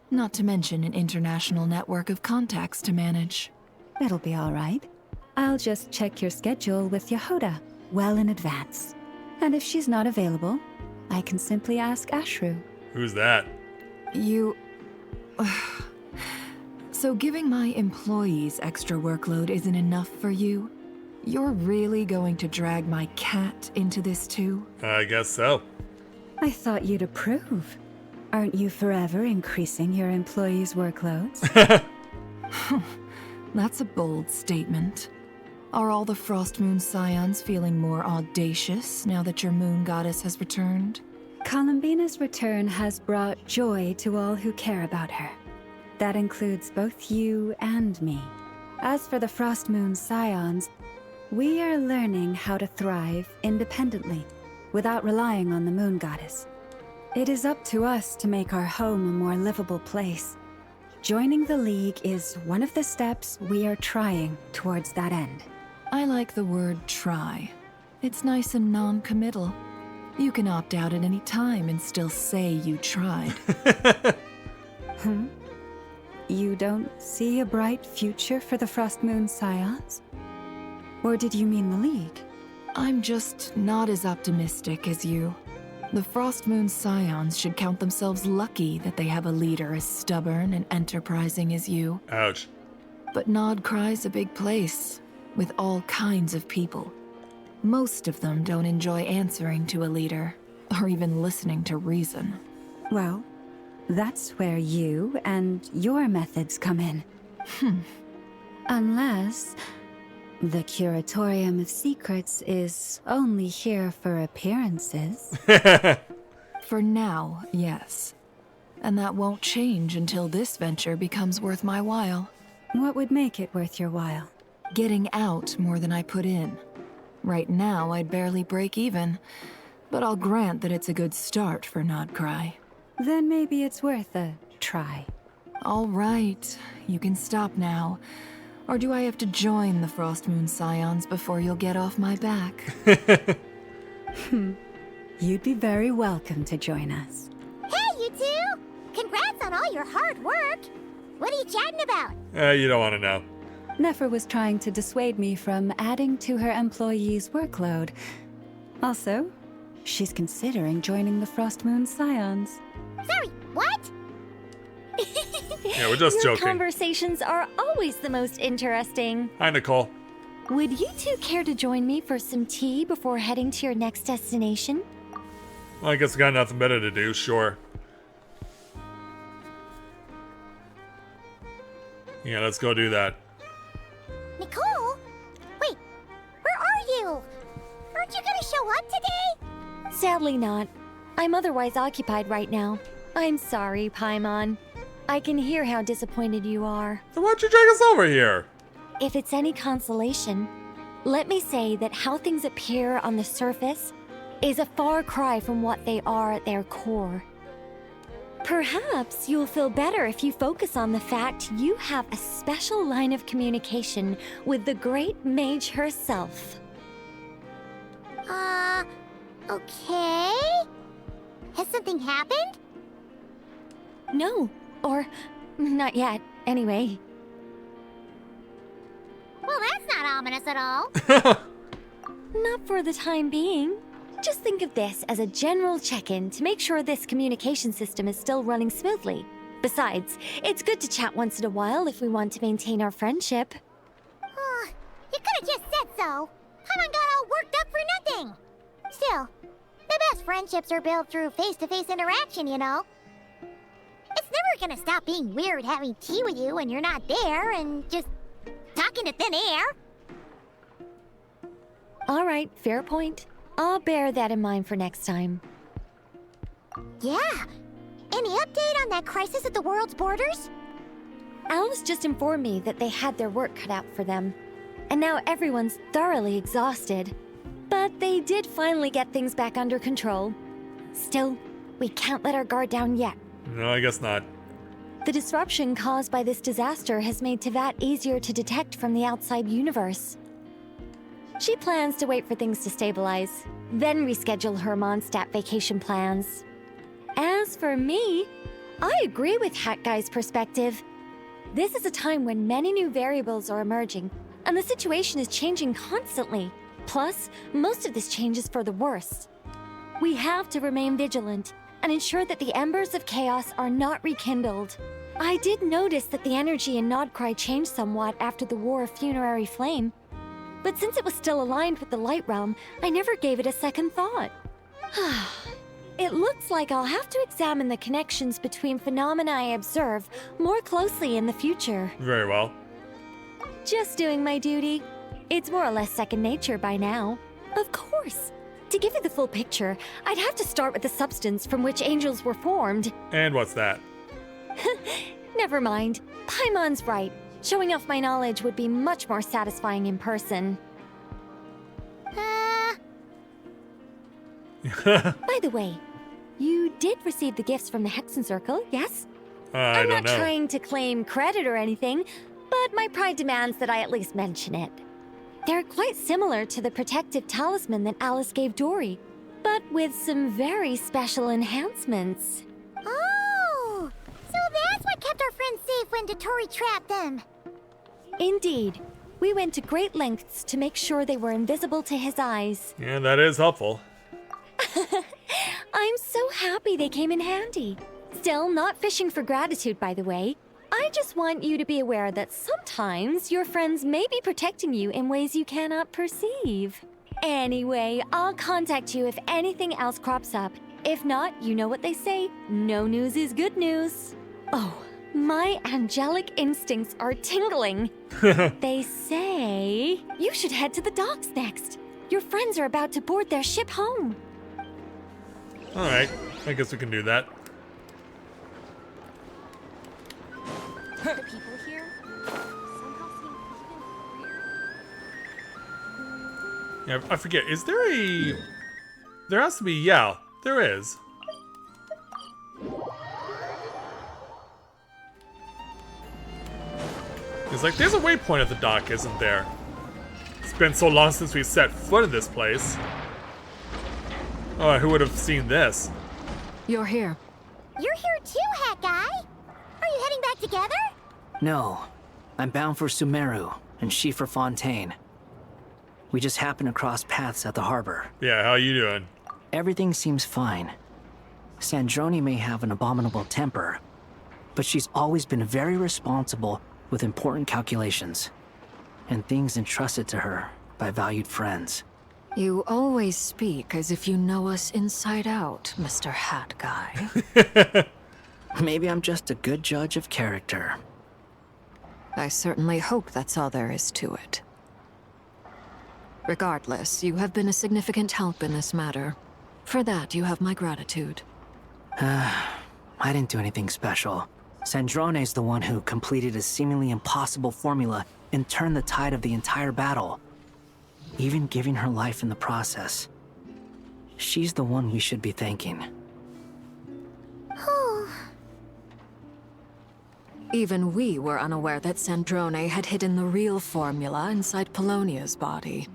not to mention an international network of contacts to manage. It'll be all right. I'll just check your schedule with Yehoda well in advance. And if she's not available, I can simply ask Ashru. Who's that? You... So giving my employees extra workload isn't enough for you? You're really going to drag my cat into this too? I guess so. I thought you'd approve. Aren't you forever increasing your employees' workloads? That's a bold statement. Are all the Frost Moon Scions feeling more audacious now that your moon goddess has returned? Columbina's return has brought joy to all who care about her. That includes both you and me. As for the Frost Moon Scions, we are learning how to thrive independently, without relying on the moon goddess. It is up to us to make our home a more livable place. Joining the League is one of the steps we are trying towards that end. I like the word try. It's nice and non-committal. You can opt out at any time and still say you tried. You don't see a bright future for the Frost Moon Scions? Or did you mean the League? I'm just not as optimistic as you. The Frost Moon Scions should count themselves lucky that they have a leader as stubborn and enterprising as you. Ouch. But Nod-Krai's a big place, with all kinds of people. Most of them don't enjoy answering to a leader, or even listening to reason. Well, that's where you and your methods come in. Unless the Curatorium of Secrets is only here for appearances. For now, yes. And that won't change until this venture becomes worth my while. What would make it worth your while? Getting out more than I put in. Right now, I'd barely break even, but I'll grant that it's a good start for Nod-Krai. Then maybe it's worth a try. All right, you can stop now. Or do I have to join the Frost Moon Scions before you'll get off my back? You'd be very welcome to join us. Hey, you two! Congrats on all your hard work! What are you chatting about? You don't want to know. Nefer was trying to dissuade me from adding to her employees' workload. Also, she's considering joining the Frost Moon Scions. Sorry, what? Yeah, we're just Your joking. conversations are always the most interesting. Hi, Nicole. Would you two care to join me for some tea before heading to your next destination? Well, I guess we got nothing better to do, sure. Yeah, let's go do that. Nicole? Wait, where are you? Aren't you gonna show up today? Sadly not. I'm otherwise occupied right now. I'm sorry, Paimon. I can hear how disappointed you are. So why'd you drag us over here? If it's any consolation, let me say that how things appear on the surface is a far cry from what they are at their core. Perhaps you'll feel better if you focus on the fact you have a special line of communication with the great mage herself. Okay? Has something happened? No, or not yet, anyway. Well, that's not ominous at all. Not for the time being. Just think of this as a general check-in to make sure this communication system is still running smoothly. Besides, it's good to chat once in a while if we want to maintain our friendship. You could have just said so. Paimon got all worked up for nothing. Still, the best friendships are built through face-to-face interaction, you know. It's never gonna stop being weird having tea with you when you're not there and just talking to thin air. All right, fair point. I'll bear that in mind for next time. Yeah. Any update on that crisis at the world's borders? Alice just informed me that they had their work cut out for them. And now everyone's thoroughly exhausted. But they did finally get things back under control. Still, we can't let our guard down yet. No, I guess not. The disruption caused by this disaster has made Teyvat easier to detect from the outside universe. She plans to wait for things to stabilize, then reschedule her Mondstadt vacation plans. As for me, I agree with Hat Guy's perspective. This is a time when many new variables are emerging, and the situation is changing constantly. Plus, most of this change is for the worse. We have to remain vigilant and ensure that the embers of chaos are not rekindled. I did notice that the energy in Nod-Krai changed somewhat after the War of Funerary Flame, but since it was still aligned with the Light Realm, I never gave it a second thought. It looks like I'll have to examine the connections between phenomena I observe more closely in the future. Very well. Just doing my duty. It's more or less second nature by now. Of course. To give you the full picture, I'd have to start with the substance from which angels were formed. And what's that? Never mind. Paimon's right. Showing off my knowledge would be much more satisfying in person. By the way, you did receive the gifts from the Hexen Circle, yes? I don't know. I'm not trying to claim credit or anything, but my pride demands that I at least mention it. They're quite similar to the protective talisman that Alice gave Dory, but with some very special enhancements. Oh, so that's what kept our friends safe when Dotori trapped them. Indeed. We went to great lengths to make sure they were invisible to his eyes. Yeah, that is helpful. I'm so happy they came in handy. Still, not fishing for gratitude, by the way. I just want you to be aware that sometimes your friends may be protecting you in ways you cannot perceive. Anyway, I'll contact you if anything else crops up, If not, you know what they say, no news is good news. Oh, my angelic instincts are tingling. They say you should head to the docks next. Your friends are about to board their ship home. Alright, I guess we can do that. The people here somehow seem even freer. Yeah, I forget, is there a... There has to be, yeah, there is. It's like, there's a waypoint at the dock, isn't there? It's been so long since we set foot in this place. Oh, who would have seen this? You're here. You're here too, Hat Guy. Are you heading back together? No. I'm bound for Sumeru, and she for Fontaine. We just happened to cross paths at the harbor. Yeah, how you doing? Everything seems fine. Sandrone may have an abominable temper, but she's always been very responsible with important calculations, and things entrusted to her by valued friends. You always speak as if you know us inside out, Mr. Hat Guy. Maybe I'm just a good judge of character. I certainly hope that's all there is to it. Regardless, you have been a significant help in this matter. For that, you have my gratitude. I didn't do anything special. Sandrone's the one who completed a seemingly impossible formula and turned the tide of the entire battle, even giving her life in the process. She's the one we should be thanking. Even we were unaware that Sandrone had hidden the real formula inside Polonia's body.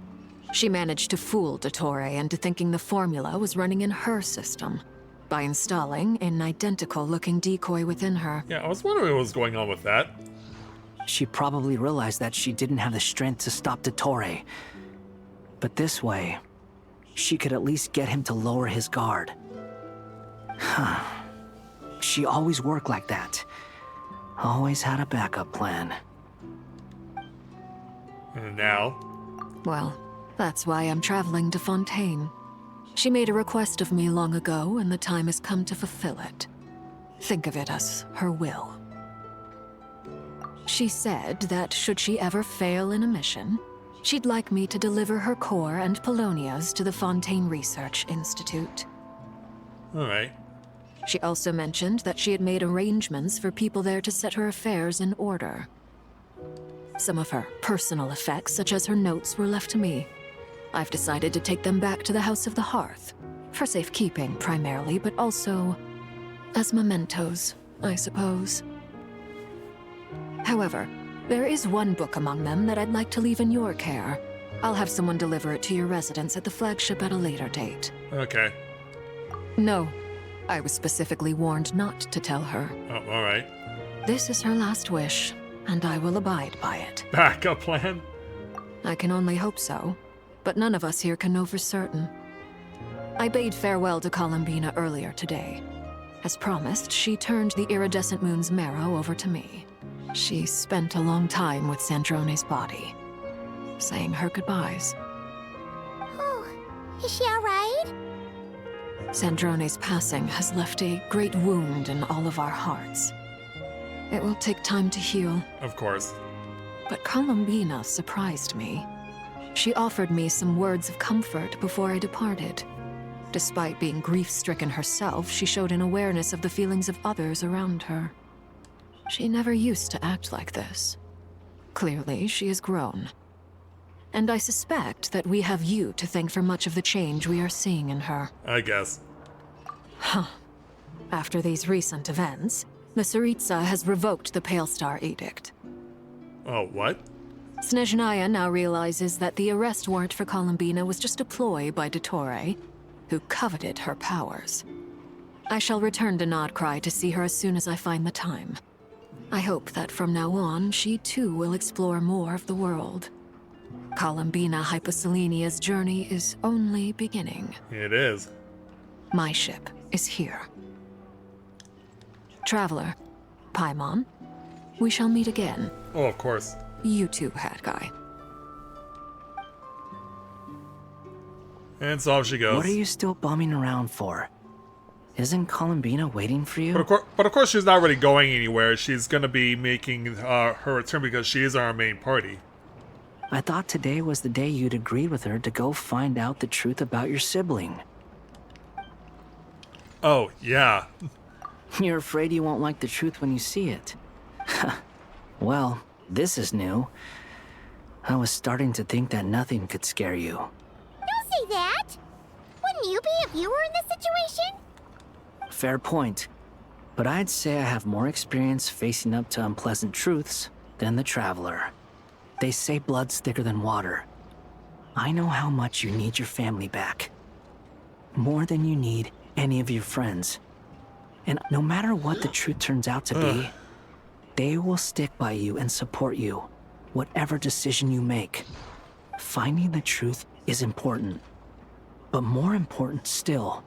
She managed to fool Dottore into thinking the formula was running in her system by installing an identical-looking decoy within her. Yeah, I was wondering what was going on with that. She probably realized that she didn't have the strength to stop Dottore. But this way, she could at least get him to lower his guard. She always worked like that. Always had a backup plan. And now? Well, that's why I'm traveling to Fontaine. She made a request of me long ago, and the time has come to fulfill it. Think of it as her will. She said that should she ever fail in a mission, she'd like me to deliver her core and Polonia's to the Fontaine Research Institute. Alright. She also mentioned that she had made arrangements for people there to set her affairs in order. Some of her personal effects, such as her notes, were left to me. I've decided to take them back to the House of the Hearth. For safekeeping, primarily, but also as mementos, I suppose. However, there is one book among them that I'd like to leave in your care. I'll have someone deliver it to your residence at the flagship at a later date. Okay. No, I was specifically warned not to tell her. Oh, alright. This is her last wish, and I will abide by it. Backup plan? I can only hope so, but none of us here can know for certain. I bade farewell to Columbina earlier today. As promised, she turned the iridescent moon's marrow over to me. She spent a long time with Sandrone's body, saying her goodbyes. Oh, is she alright? Sandrone's passing has left a great wound in all of our hearts. It will take time to heal. Of course. But Columbina surprised me. She offered me some words of comfort before I departed. Despite being grief-stricken herself, she showed an awareness of the feelings of others around her. She never used to act like this. Clearly, she has grown. And I suspect that we have you to thank for much of the change we are seeing in her. I guess. Huh. After these recent events, the Tsaritsa has revoked the Pale Star Edict. Oh, what? Snezhnaya now realizes that the arrest warrant for Columbina was just a ploy by Dottore, who coveted her powers. I shall return to Nod-Krai to see her as soon as I find the time. I hope that from now on, she too will explore more of the world. Columbina Hyposelenia's journey is only beginning. It is. My ship is here. Traveler, Paimon, we shall meet again. Oh, of course. You too, Hat Guy. And so off she goes. What are you still bumming around for? Isn't Columbina waiting for you? But of course she's not really going anywhere. She's going to be making her return because she is our main party. I thought today was the day you'd agreed with her to go find out the truth about your sibling. Oh, yeah. You're afraid you won't like the truth when you see it. Well, this is new. I was starting to think that nothing could scare you. Don't say that! Wouldn't you be if you were in this situation? Fair point. But I'd say I have more experience facing up to unpleasant truths than the Traveler. They say blood's thicker than water. I know how much you need your family back. More than you need any of your friends. And no matter what the truth turns out to be, they will stick by you and support you, whatever decision you make. Finding the truth is important. But more important still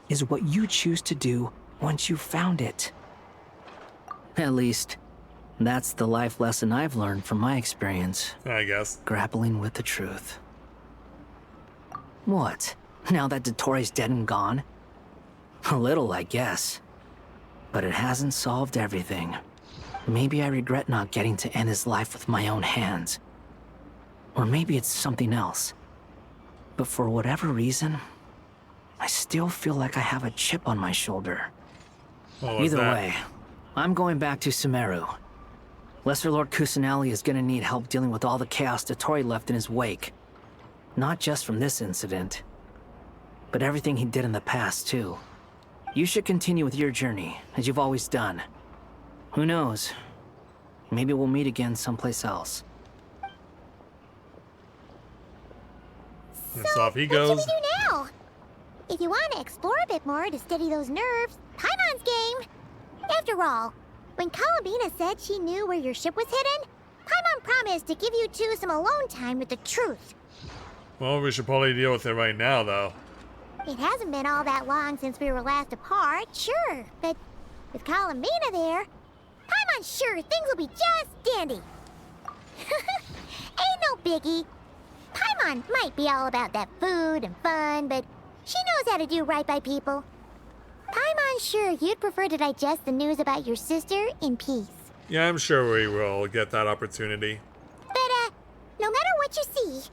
is what you choose to do once you've found it. At least, that's the life lesson I've learned from my experience. I guess. Grappling with the truth. What? Now that Dottoro's dead and gone? A little, I guess. But it hasn't solved everything. Maybe I regret not getting to end his life with my own hands. Or maybe it's something else. But for whatever reason, I still feel like I have a chip on my shoulder. Either way, I'm going back to Sumeru. Lesser Lord Kusanali is gonna need help dealing with all the chaos Dottori left in his wake. Not just from this incident, but everything he did in the past, too. You should continue with your journey, as you've always done. Who knows? Maybe we'll meet again someplace else. And so off he What goes. should we do now? If you want to explore a bit more to steady those nerves, Paimon's game. After all, when Columbina said she knew where your ship was hidden, Paimon promised to give you two some alone time with the truth. Well, we should probably deal with it right now, though. It hasn't been all that long since we were last apart, sure, but with Columbina there, Paimon's sure things will be just dandy. Ain't no biggie. Paimon might be all about that food and fun, but she knows how to do right by people. Paimon's sure you'd prefer to digest the news about your sister in peace. Yeah, I'm sure we will get that opportunity. But, no matter what you see,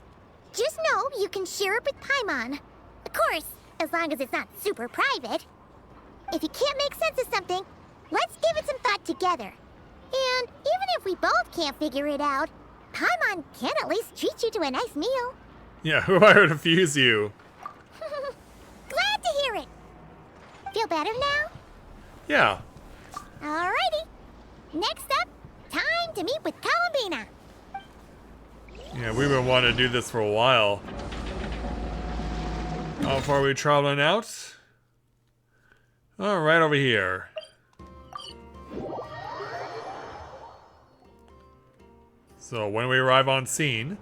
just know you can share it with Paimon. Of course, as long as it's not super private. If you can't make sense of something, let's give it some thought together. And even if we both can't figure it out, Paimon can at least treat you to a nice meal. Yeah, who am I to refuse you? Glad to hear it. Feel better now? Yeah. Alrighty. Next up, time to meet with Columbina. Yeah, we've been wanting to do this for a while. How far are we traveling out? Oh, right over here. So when we arrive on scene,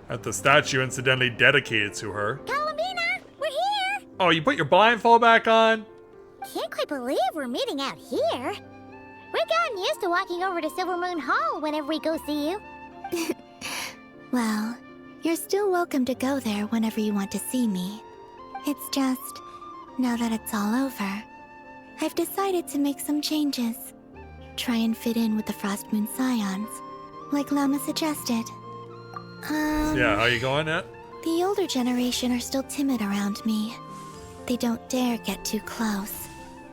at the statue incidentally dedicated to her. Columbina, we're here! Oh, you put your blindfold back on? Can't quite believe we're meeting out here. We've gotten used to walking over to Silver Moon Hall whenever we go see you. Well, you're still welcome to go there whenever you want to see me. It's just, now that it's all over, I've decided to make some changes. Try and fit in with the Frost Moon Scions, like Lama suggested. Yeah, how you going, Nat? The older generation are still timid around me. They don't dare get too close,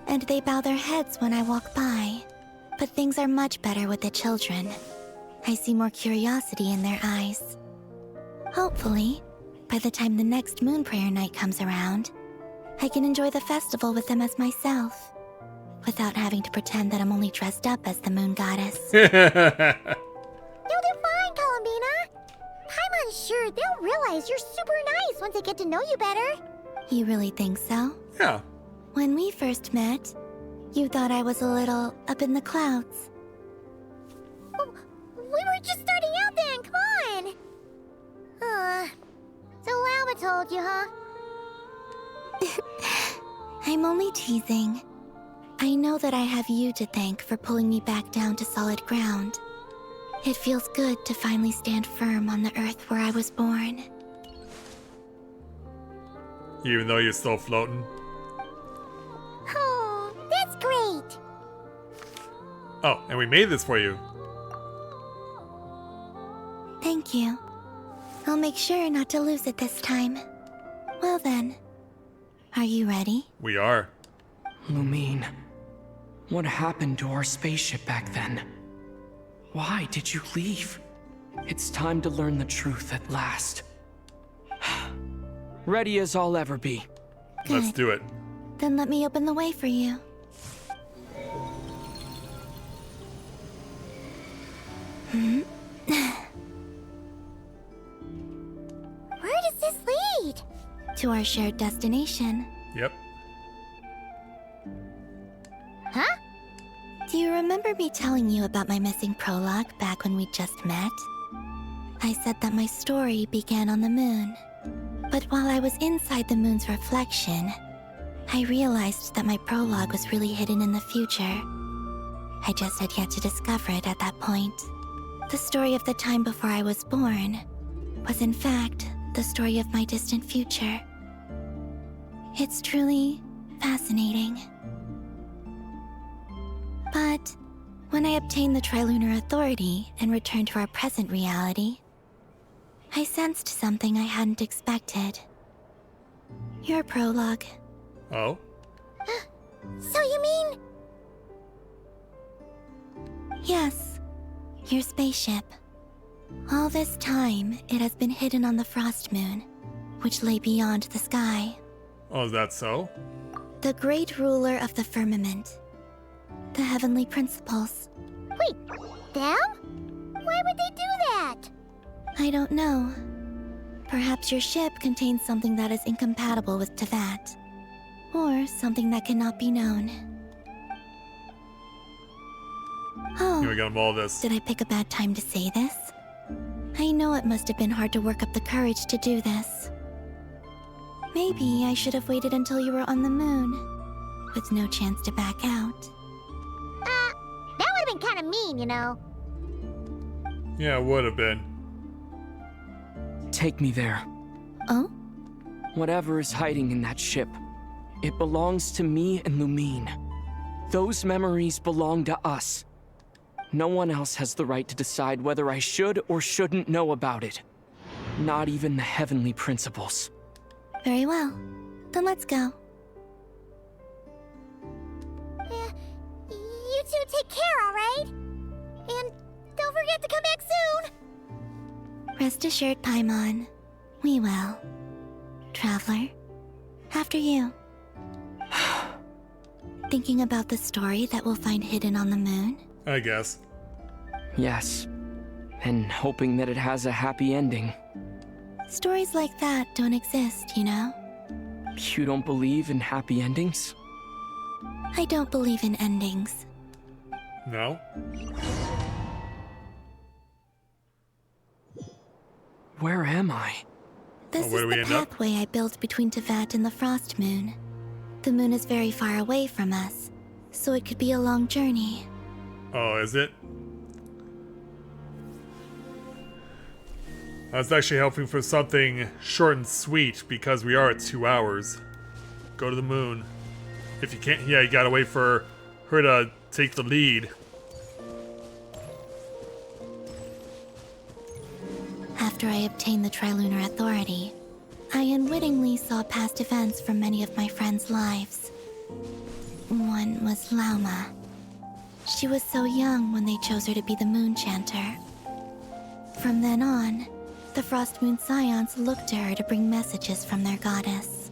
and they bow their heads when I walk by. But things are much better with the children. I see more curiosity in their eyes. Hopefully, by the time the next Moon Prayer Night comes around, I can enjoy the festival with them as myself, without having to pretend that I'm only dressed up as the Moon Goddess. You'll do fine, Columbina. Paimon's sure they'll realize you're super nice once they get to know you better. You really think so? Yeah. When we first met, you thought I was a little up in the clouds. We were just starting out then, come on. So Lama told you, huh? I'm only teasing. I know that I have you to thank for pulling me back down to solid ground. It feels good to finally stand firm on the earth where I was born. Even though you're still floating? Oh, Oh, and we made this for you. Thank you. I'll make sure not to lose it this time. Well then, are you ready? We are. Lumine, what happened to our spaceship back then? Why did you leave? It's time to learn the truth at last. Ready as I'll ever be. Good. Let's do it. Then let me open the way for you. Where does this lead? To our shared destination. Yep. Huh? Do you remember me telling you about my missing prologue back when we just met? I said that my story began on the moon. But while I was inside the moon's reflection, I realized that my prologue was really hidden in the future. I just had yet to discover it at that point. The story of the time before I was born was in fact the story of my distant future. It's truly fascinating. But when I obtained the Trilunar Authority and returned to our present reality, I sensed something I hadn't expected. Your prologue. Oh? So you mean... Yes, your spaceship. All this time, it has been hidden on the Frost Moon, which lay beyond the sky. Oh, is that so? The great ruler of the firmament. The heavenly principles. Wait, them? Why would they do that? I don't know. Perhaps your ship contains something that is incompatible with Teyvat. Or something that cannot be known. Oh, Here we got all this. did I pick a bad time to say this? I know it must have been hard to work up the courage to do this. Maybe I should have waited until you were on the moon, with no chance to back out. That would have been kind of mean, you know. Yeah, it would have been. Take me there. Oh? Whatever is hiding in that ship, it belongs to me and Lumine. Those memories belong to us. No one else has the right to decide whether I should or shouldn't know about it. Not even the heavenly principles. Very well. Then let's go. You two take care, alright? And don't forget to come back soon! Rest assured, Paimon. We will. Traveler, after you. Thinking about the story that we'll find hidden on the moon? I guess. Yes. And hoping that it has a happy ending. Stories like that don't exist, you know? You don't believe in happy endings? I don't believe in endings. No? Where am I? This Oh, where do is we the end up? pathway I built between Teyvat and the Frost Moon. The moon is very far away from us, so it could be a long journey. Oh, is it? I was actually hoping for something short and sweet because we are at 2 hours. Go to the moon. If you can't, yeah, you gotta wait for her to take the lead. After I obtained the Trilunar Authority, I unwittingly saw past events from many of my friends' lives. One was Lauma. She was so young when they chose her to be the Moon Chanter. From then on, the Frost Moon Scions looked to her to bring messages from their goddess.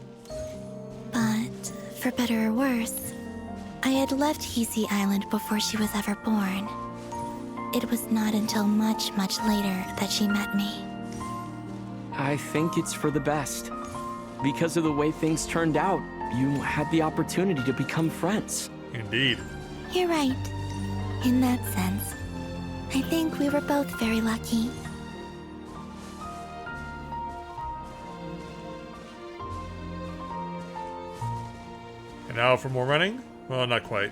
But, for better or worse, I had left Hisi Island before she was ever born. It was not until much, much later that she met me. I think it's for the best. Because of the way things turned out, you had the opportunity to become friends. Indeed. You're right. In that sense, I think we were both very lucky. And now for more running? Well, not quite.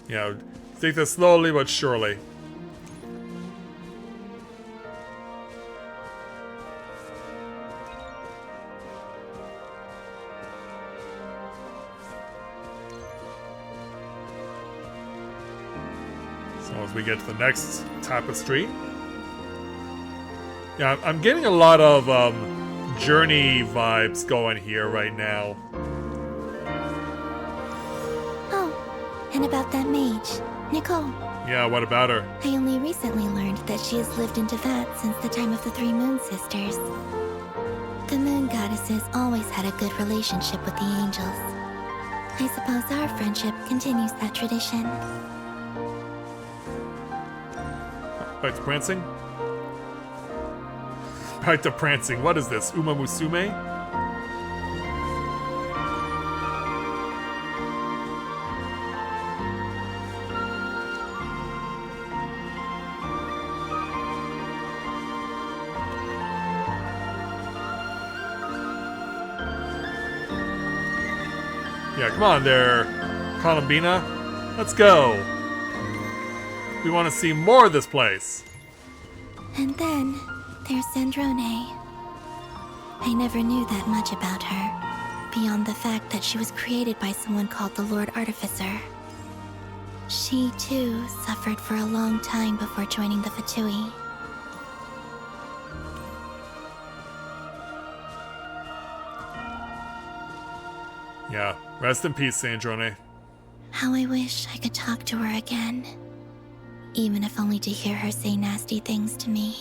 Yeah, take this slowly but surely. So as we get to the next tapestry. Yeah, I'm getting a lot of Journey vibes going here right now. Oh, and about that mage, Nicole. Yeah, what about her? I only recently learned that she has lived in Teyvat since the time of the Three Moon Sisters. The moon goddesses always had a good relationship with the angels. I suppose our friendship continues that tradition. Back to prancing? Back to prancing. What is this? Uma Musume? Yeah, come on there, Columbina. Let's go. We want to see more of this place. And then, there's Sandrone. I never knew that much about her, beyond the fact that she was created by someone called the Lord Artificer. She, too, suffered for a long time before joining the Fatui. Yeah, rest in peace, Sandrone. How I wish I could talk to her again. Even if only to hear her say nasty things to me.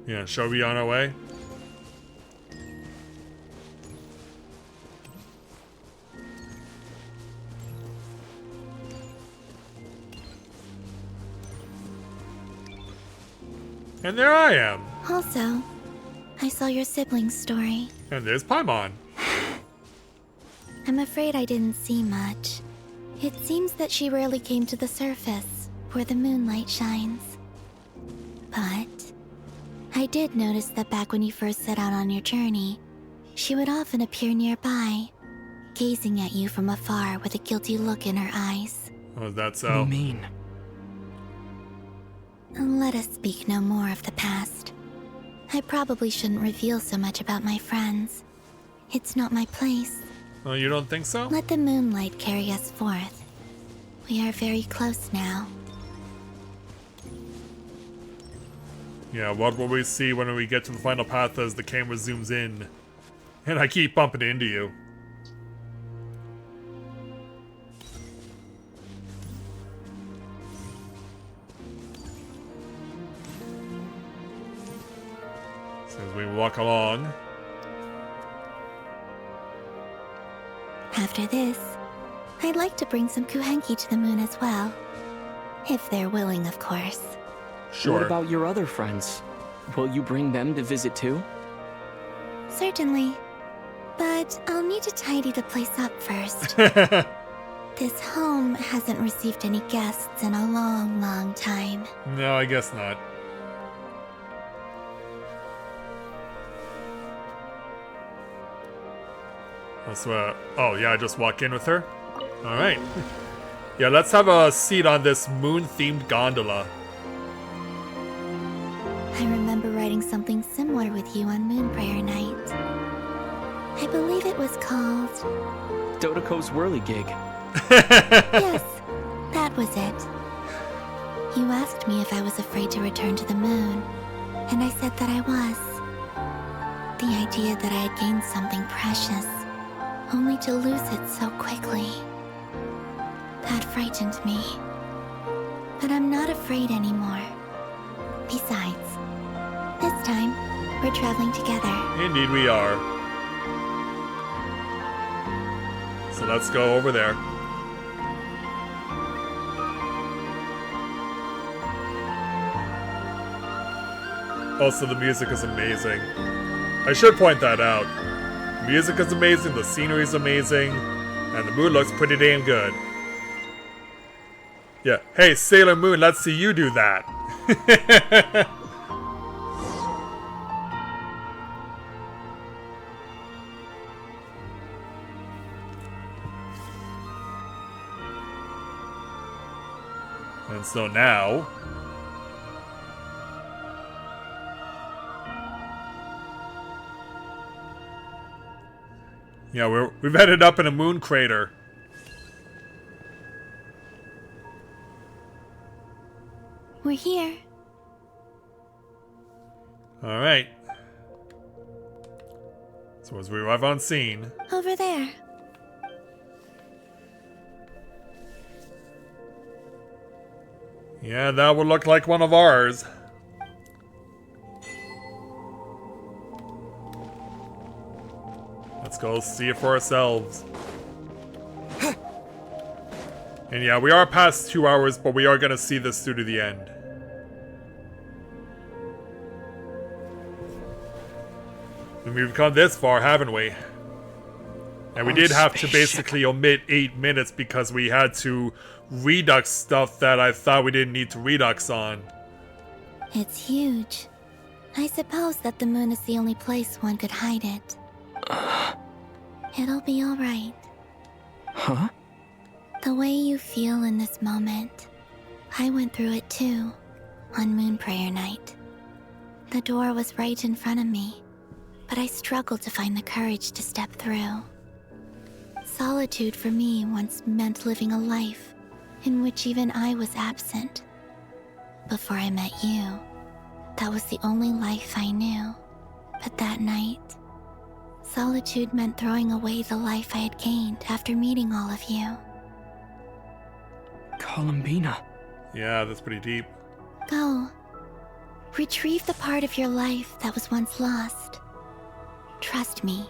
Yeah, shall we be on our way? And there I am. Also, I saw your siblings' story. And there's Paimon. I'm afraid I didn't see much. It seems that she rarely came to the surface, where the moonlight shines. But I did notice that back when you first set out on your journey, she would often appear nearby, gazing at you from afar with a guilty look in her eyes. Oh, that's so. Mean. Let us speak no more of the past. I probably shouldn't reveal so much about my friends. It's not my place. Oh, you don't think so? Let the moonlight carry us forth. We are very close now. Yeah, what will we see when we get to the final path as the camera zooms in? And I keep bumping into you. So as we walk along. After this, I'd like to bring some Kuhenki to the moon as well. If they're willing, of course. Sure. What about your other friends? Will you bring them to visit too? Certainly. But I'll need to tidy the place up first. This home hasn't received any guests in a long, long time. No, I guess not. That's oh yeah, I just walk in with her? Alright. Yeah, let's have a seat on this moon-themed gondola. I remember writing something similar with you on Moon Prayer Night. I believe it was called... Dodoko's Whirligig. Yes, that was it. You asked me if I was afraid to return to the moon, and I said that I was. The idea that I had gained something precious, only to lose it so quickly. That frightened me. But I'm not afraid anymore. Besides, this time, we're traveling together. Indeed we are. So let's go over there. Also, the music is amazing. I should point that out. The music is amazing, the scenery is amazing, and the moon looks pretty damn good. Yeah, hey Sailor Moon, let's see you do that. And so now... Yeah, we've ended up in a moon crater. We're here. Alright. So as we arrive on scene... Over there. Yeah, that would look like one of ours. Let's go see it for ourselves. And yeah, we are past 2 hours, but we are going to see this through to the end. We've come this far, haven't we? And we did have to basically omit 8 minutes because we had to redux stuff that I thought we didn't need to redux on. It's huge. I suppose that the moon is the only place one could hide it. It'll be alright. Huh? The way you feel in this moment, I went through it too, on Moon Prayer Night. The door was right in front of me, but I struggled to find the courage to step through. Solitude for me once meant living a life in which even I was absent. Before I met you, that was the only life I knew. But that night, solitude meant throwing away the life I had gained after meeting all of you. Columbina. Yeah, that's pretty deep. Go. Retrieve the part of your life that was once lost. Trust me,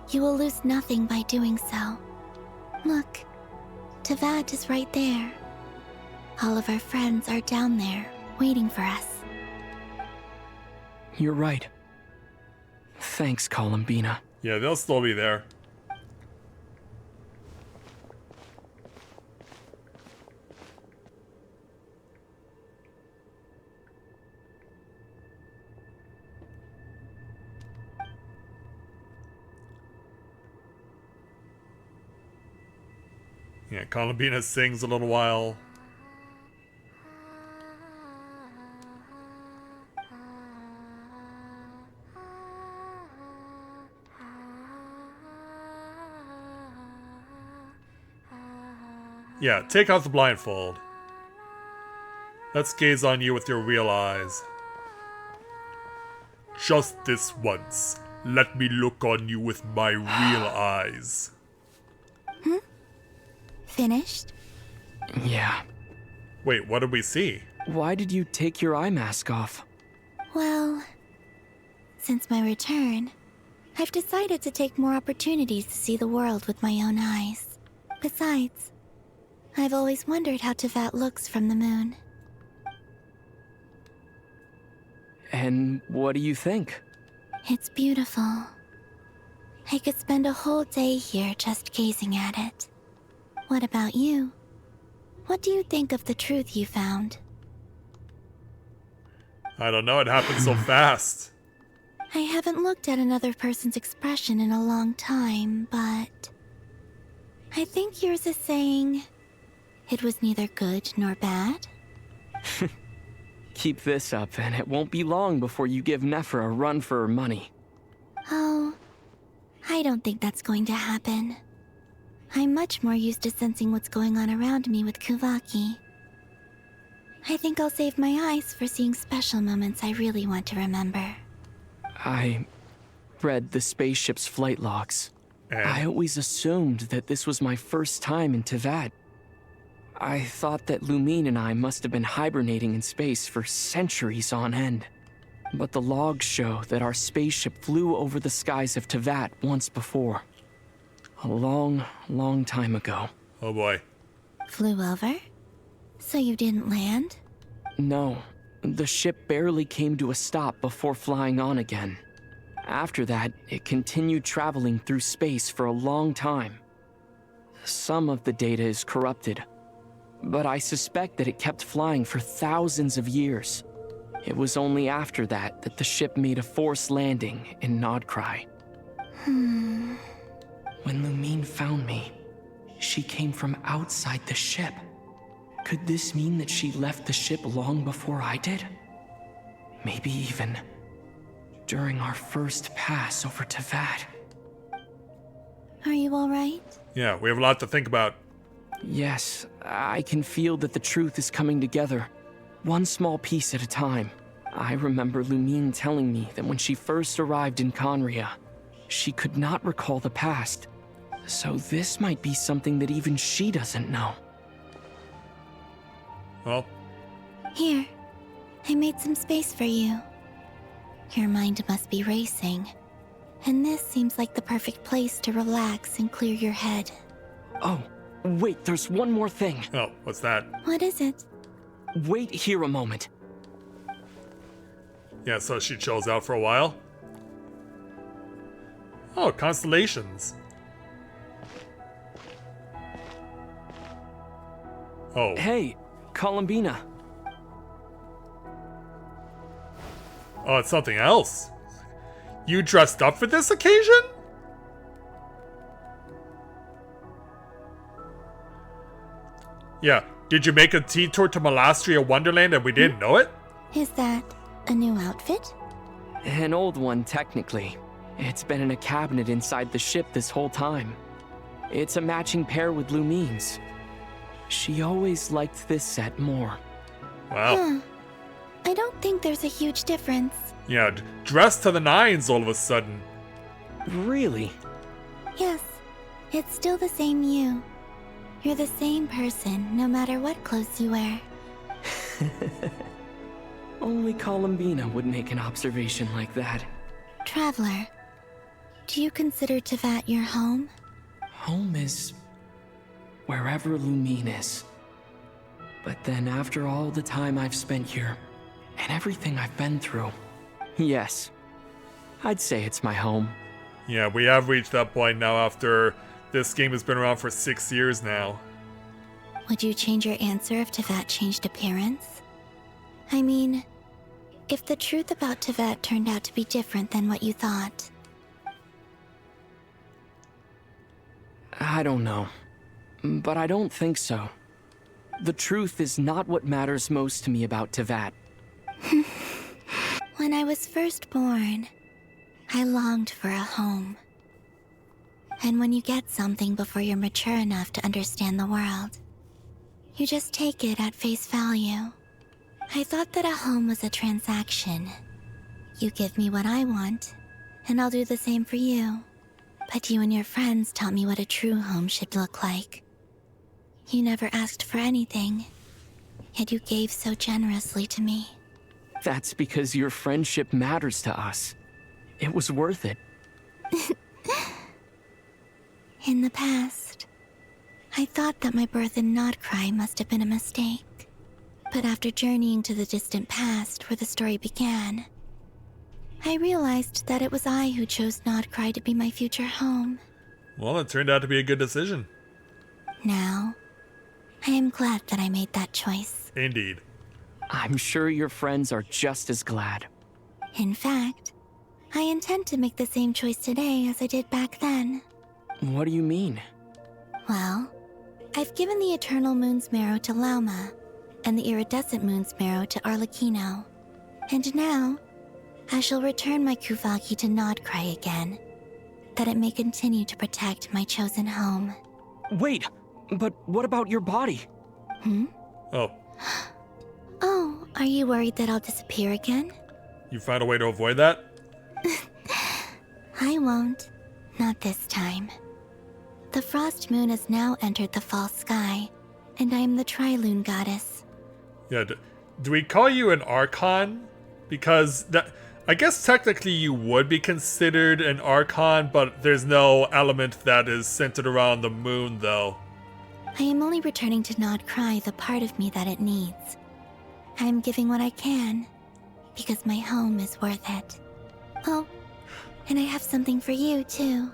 you will lose nothing by doing so. Look, Teyvat is right there. All of our friends are down there, waiting for us. You're right. Thanks, Columbina. Yeah, they'll still be there. Yeah, Columbina sings a little while. Yeah, take off the blindfold. Let's gaze on you with your real eyes. Just this once, let me look on you with my real eyes. Finished? Yeah. Wait, what did we see? Why did you take your eye mask off? Well, since my return, I've decided to take more opportunities to see the world with my own eyes. Besides, I've always wondered how Teyvat looks from the moon. And what do you think? It's beautiful. I could spend a whole day here just gazing at it. What about you? What do you think of the truth you found? I don't know, it happened so fast. I haven't looked at another person's expression in a long time, but I think yours is saying it was neither good nor bad. Keep this up, and it won't be long before you give Nefer a run for her money. Oh, I don't think that's going to happen. I'm much more used to sensing what's going on around me with Kuvaki. I think I'll save my eyes for seeing special moments I really want to remember. I read the spaceship's flight logs. I always assumed that this was my first time in Teyvat. I thought that Lumine and I must have been hibernating in space for centuries on end. But the logs show that our spaceship flew over the skies of Teyvat once before. A long, long time ago. Oh boy. Flew over? So you didn't land? No. The ship barely came to a stop before flying on again. After that, it continued traveling through space for a long time. Some of the data is corrupted, but I suspect that it kept flying for thousands of years. It was only after that that the ship made a forced landing in Nod-Krai. When Lumine found me, she came from outside the ship. Could this mean that she left the ship long before I did? Maybe even during our first pass over Teyvat. Are you alright? Yeah, we have a lot to think about. Yes, I can feel that the truth is coming together, one small piece at a time. I remember Lumine telling me that when she first arrived in Conria, she could not recall the past. So this might be something that even she doesn't know. Well. Here, I made some space for you. Your mind must be racing, and this seems like the perfect place to relax and clear your head. Oh, wait, there's one more thing. Oh, what's that? What is it? Wait here a moment. Yeah, so she chills out for a while. Oh, constellations. Oh. Hey, Columbina. Oh, it's something else. You dressed up for this occasion? Yeah. Did you make a tea tour to Malastria Wonderland and we didn't know it? Is that a new outfit? An old one, technically. It's been in a cabinet inside the ship this whole time. It's a matching pair with Lumine's. She always liked this set more. Wow. Huh. I don't think there's a huge difference. Yeah, dressed to the nines all of a sudden. Really? Yes, it's still the same you. You're the same person, no matter what clothes you wear. Only Columbina would make an observation like that. Traveler, do you consider Tevat your home? Home is wherever Lumine is. But then after all the time I've spent here, and everything I've been through, yes, I'd say it's my home. Yeah, we have reached that point now after this game has been around for 6 years now. Would you change your answer if Tevat changed appearance? I mean, if the truth about Tevat turned out to be different than what you thought. I don't know, but I don't think so. The truth is not what matters most to me about Tevat. When I was first born, I longed for a home. And when you get something before you're mature enough to understand the world, you just take it at face value. I thought that a home was a transaction. You give me what I want, and I'll do the same for you. But you and your friends taught me what a true home should look like. You never asked for anything, yet you gave so generously to me. That's because your friendship matters to us. It was worth it. In the past, I thought that my birth in Nod-Krai must have been a mistake. But after journeying to the distant past where the story began, I realized that it was I who chose Nod-Krai to be my future home. Well, it turned out to be a good decision. Now, I am glad that I made that choice. Indeed. I'm sure your friends are just as glad. In fact, I intend to make the same choice today as I did back then. What do you mean? Well, I've given the Eternal Moon's Marrow to Lauma, and the Iridescent Moon's Marrow to Arlecchino. And now, I shall return my Kuvagi to Nod-Krai again, that it may continue to protect my chosen home. Wait, but what about your body? Oh. Oh, are you worried that I'll disappear again? You found a way to avoid that? I won't. Not this time. The Frost Moon has now entered the false sky, and I am the Trilune Goddess. Yeah, do we call you an Archon? Because that, I guess technically you would be considered an Archon, but there's no element that is centered around the moon, though. I am only returning to Nod-Krai the part of me that it needs. I am giving what I can, because my home is worth it. Oh, and I have something for you, too.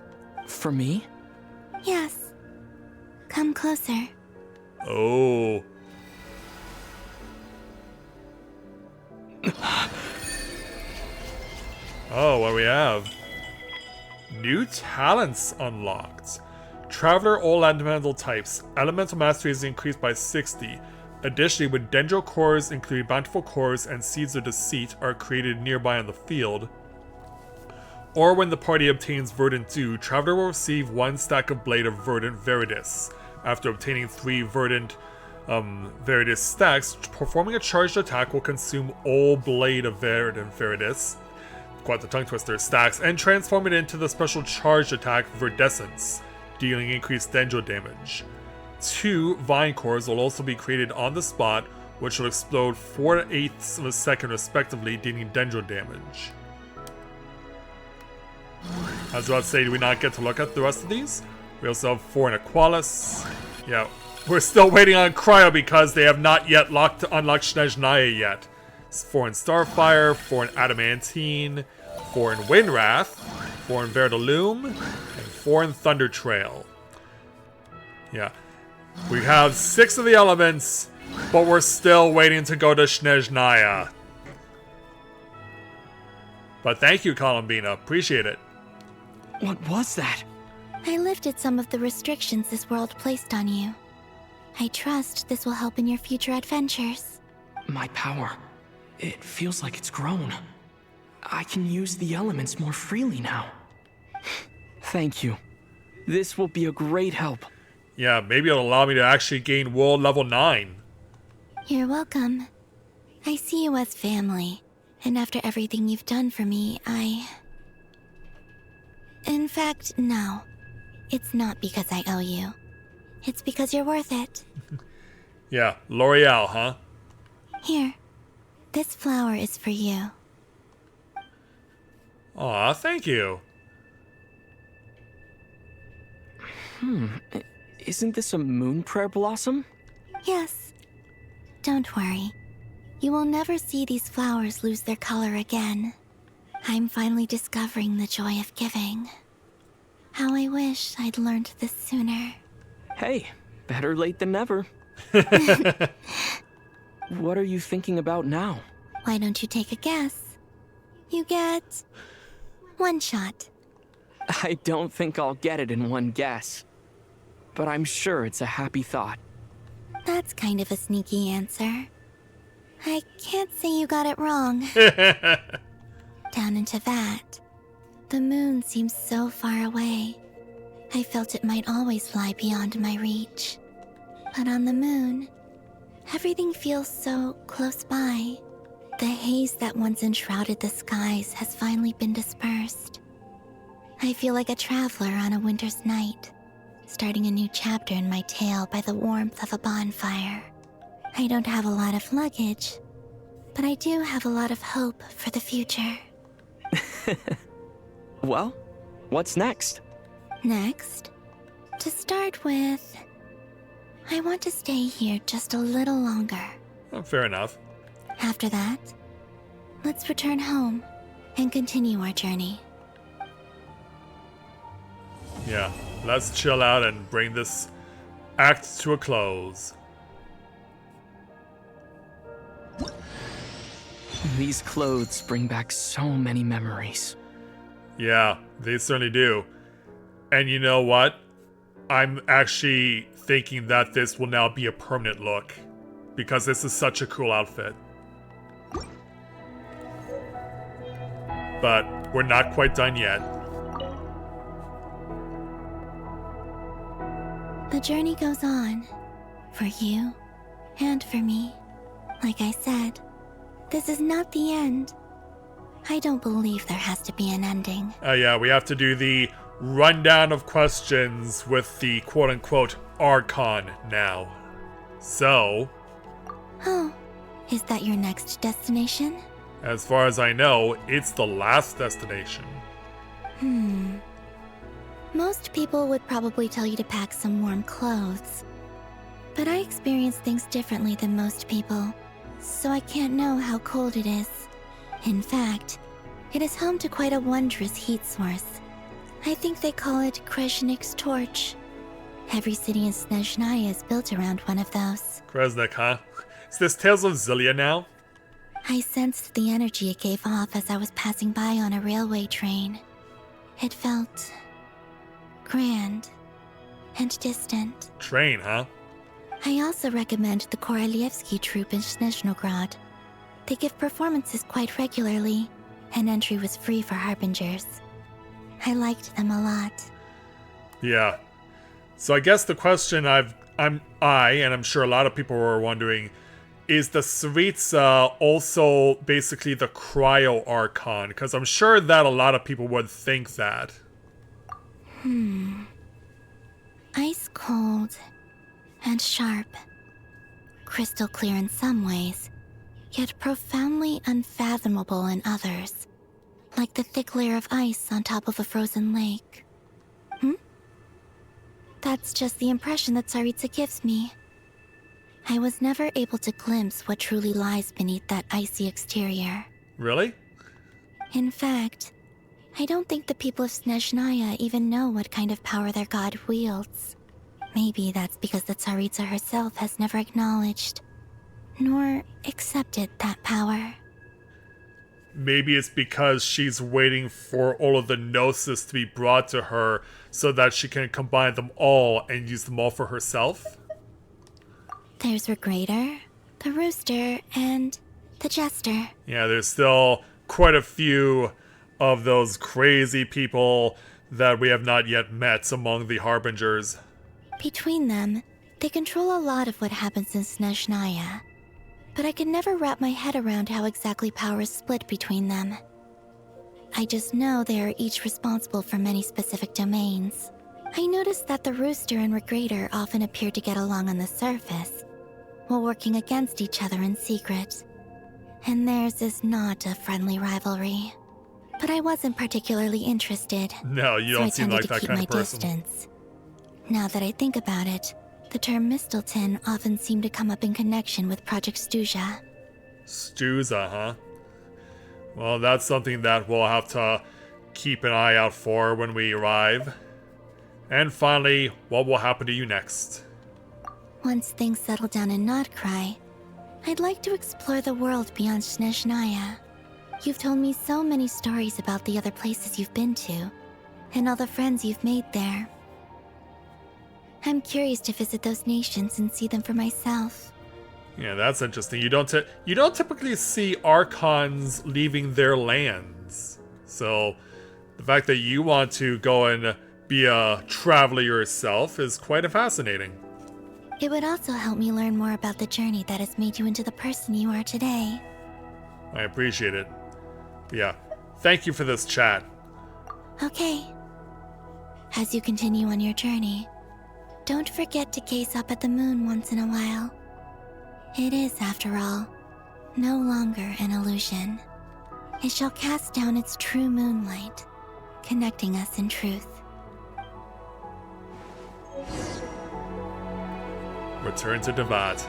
For me? Yes. Come closer. Oh. Oh, what do we have? New talents unlocked. Traveler all elemental types. Elemental mastery is increased by 60. Additionally, when dendro cores, including bountiful cores and seeds of deceit, are created nearby on the field, or when the party obtains Verdant Dew, Traveler will receive 1 stack of Blade of Verdant Veritas. After obtaining 3 Verdant Veritas stacks, performing a charged attack will consume all Blade of Verdant Veritas, quite the tongue twister, stacks, and transform it into the special charged attack Verdescence, dealing increased Dendro damage. 2 Vine Cores will also be created on the spot, which will explode 4/8 of a second respectively, dealing Dendro damage. I was about to say, do we not get to look at the rest of these? We also have 4 in Aqualis. Yeah, we're still waiting on Cryo because they have not yet unlocked Snezhnaya yet. It's 4 in Starfire, 4 in Adamantine, 4 in Windwrath, 4 in Verdalume, and 4 in Thunder Trail. Yeah. We have 6 of the elements, but we're still waiting to go to Snezhnaya. But thank you, Columbina. Appreciate it. What was that? I lifted some of the restrictions this world placed on you. I trust this will help in your future adventures. My power. It feels like it's grown. I can use the elements more freely now. Thank you. This will be a great help. Yeah, maybe it'll allow me to actually gain world level 9. You're welcome. I see you as family, and after everything you've done for me, In fact, no. It's not because I owe you. It's because you're worth it. Yeah, L'Oreal, huh? Here. This flower is for you. Aw, thank you. Isn't this a moon prayer blossom? Yes. Don't worry. You will never see these flowers lose their color again. I'm finally discovering the joy of giving. How I wish I'd learned this sooner. Hey, better late than never. What are you thinking about now? Why don't you take a guess? You get 1 shot. I don't think I'll get it in 1 guess. But I'm sure it's a happy thought. That's kind of a sneaky answer. I can't say you got it wrong. Down into that. The moon seems so far away. I felt it might always lie beyond my reach. But on the moon, everything feels so close by. The haze that once enshrouded the skies has finally been dispersed. I feel like a traveler on a winter's night, starting a new chapter in my tale by the warmth of a bonfire. I don't have a lot of luggage, but I do have a lot of hope for the future. Well, what's next? Next, to start with, I want to stay here just a little longer. Oh, fair enough. After that, let's return home and continue our journey. Yeah, let's chill out and bring this act to a close. These clothes bring back so many memories. Yeah, they certainly do. And you know what? I'm actually thinking that this will now be a permanent look, because this is such a cool outfit. But we're not quite done yet. The journey goes on, for you and for me. Like I said, this is not the end. I don't believe there has to be an ending. Yeah, we have to do the rundown of questions with the quote-unquote Archon now. So... Oh, is that your next destination? As far as I know, it's the last destination. Most people would probably tell you to pack some warm clothes. But I experience things differently than most people, so I can't know how cold it is. In fact, it is home to quite a wondrous heat source. I think they call it Kreshnik's torch. Every city in Snezhnaya is built around one of those. Kresnik, huh? Is this Tales of Xillia now? I sensed the energy it gave off as I was passing by on a railway train. It felt grand and distant. Train, huh? I also recommend the Korolievsky troupe in Snezhnograd. They give performances quite regularly, and entry was free for Harbingers. I liked them a lot. Yeah. So I guess the question and I'm sure a lot of people were wondering, is the Tsaritsa also basically the Cryo Archon? Because I'm sure that a lot of people would think that. Ice cold and sharp. Crystal clear in some ways, yet profoundly unfathomable in others. Like the thick layer of ice on top of a frozen lake. That's just the impression that Tsaritsa gives me. I was never able to glimpse what truly lies beneath that icy exterior. Really? In fact, I don't think the people of Snezhnaya even know what kind of power their god wields. Maybe that's because the Tsaritsa herself has never acknowledged, nor accepted that power. Maybe it's because she's waiting for all of the Gnosis to be brought to her so that she can combine them all and use them all for herself? There's Regrator, the Rooster, and the Jester. Yeah, there's still quite a few of those crazy people that we have not yet met among the Harbingers. Between them, they control a lot of what happens in Snezhnaya. But I could never wrap my head around how exactly power is split between them. I just know they are each responsible for many specific domains. I noticed that the Rooster and Regrator often appear to get along on the surface, while working against each other in secret. And theirs is not a friendly rivalry. But I wasn't particularly interested. No, you don't seem like that kind of person. Distance. Now that I think about it, the term Mistelton often seemed to come up in connection with Project Stuja. Stuza, huh? Well, that's something that we'll have to keep an eye out for when we arrive. And finally, what will happen to you next? Once things settle down in Nod-Krai, I'd like to explore the world beyond Snezhnaya. You've told me so many stories about the other places you've been to, and all the friends you've made there. I'm curious to visit those nations and see them for myself. Yeah, that's interesting. You don't typically see Archons leaving their lands. So, the fact that you want to go and be a traveler yourself is quite fascinating. It would also help me learn more about the journey that has made you into the person you are today. I appreciate it. But yeah, thank you for this chat. Okay. As you continue on your journey, don't forget to gaze up at the moon once in a while. It is, after all, no longer an illusion. It shall cast down its true moonlight, connecting us in truth. Return to Devat.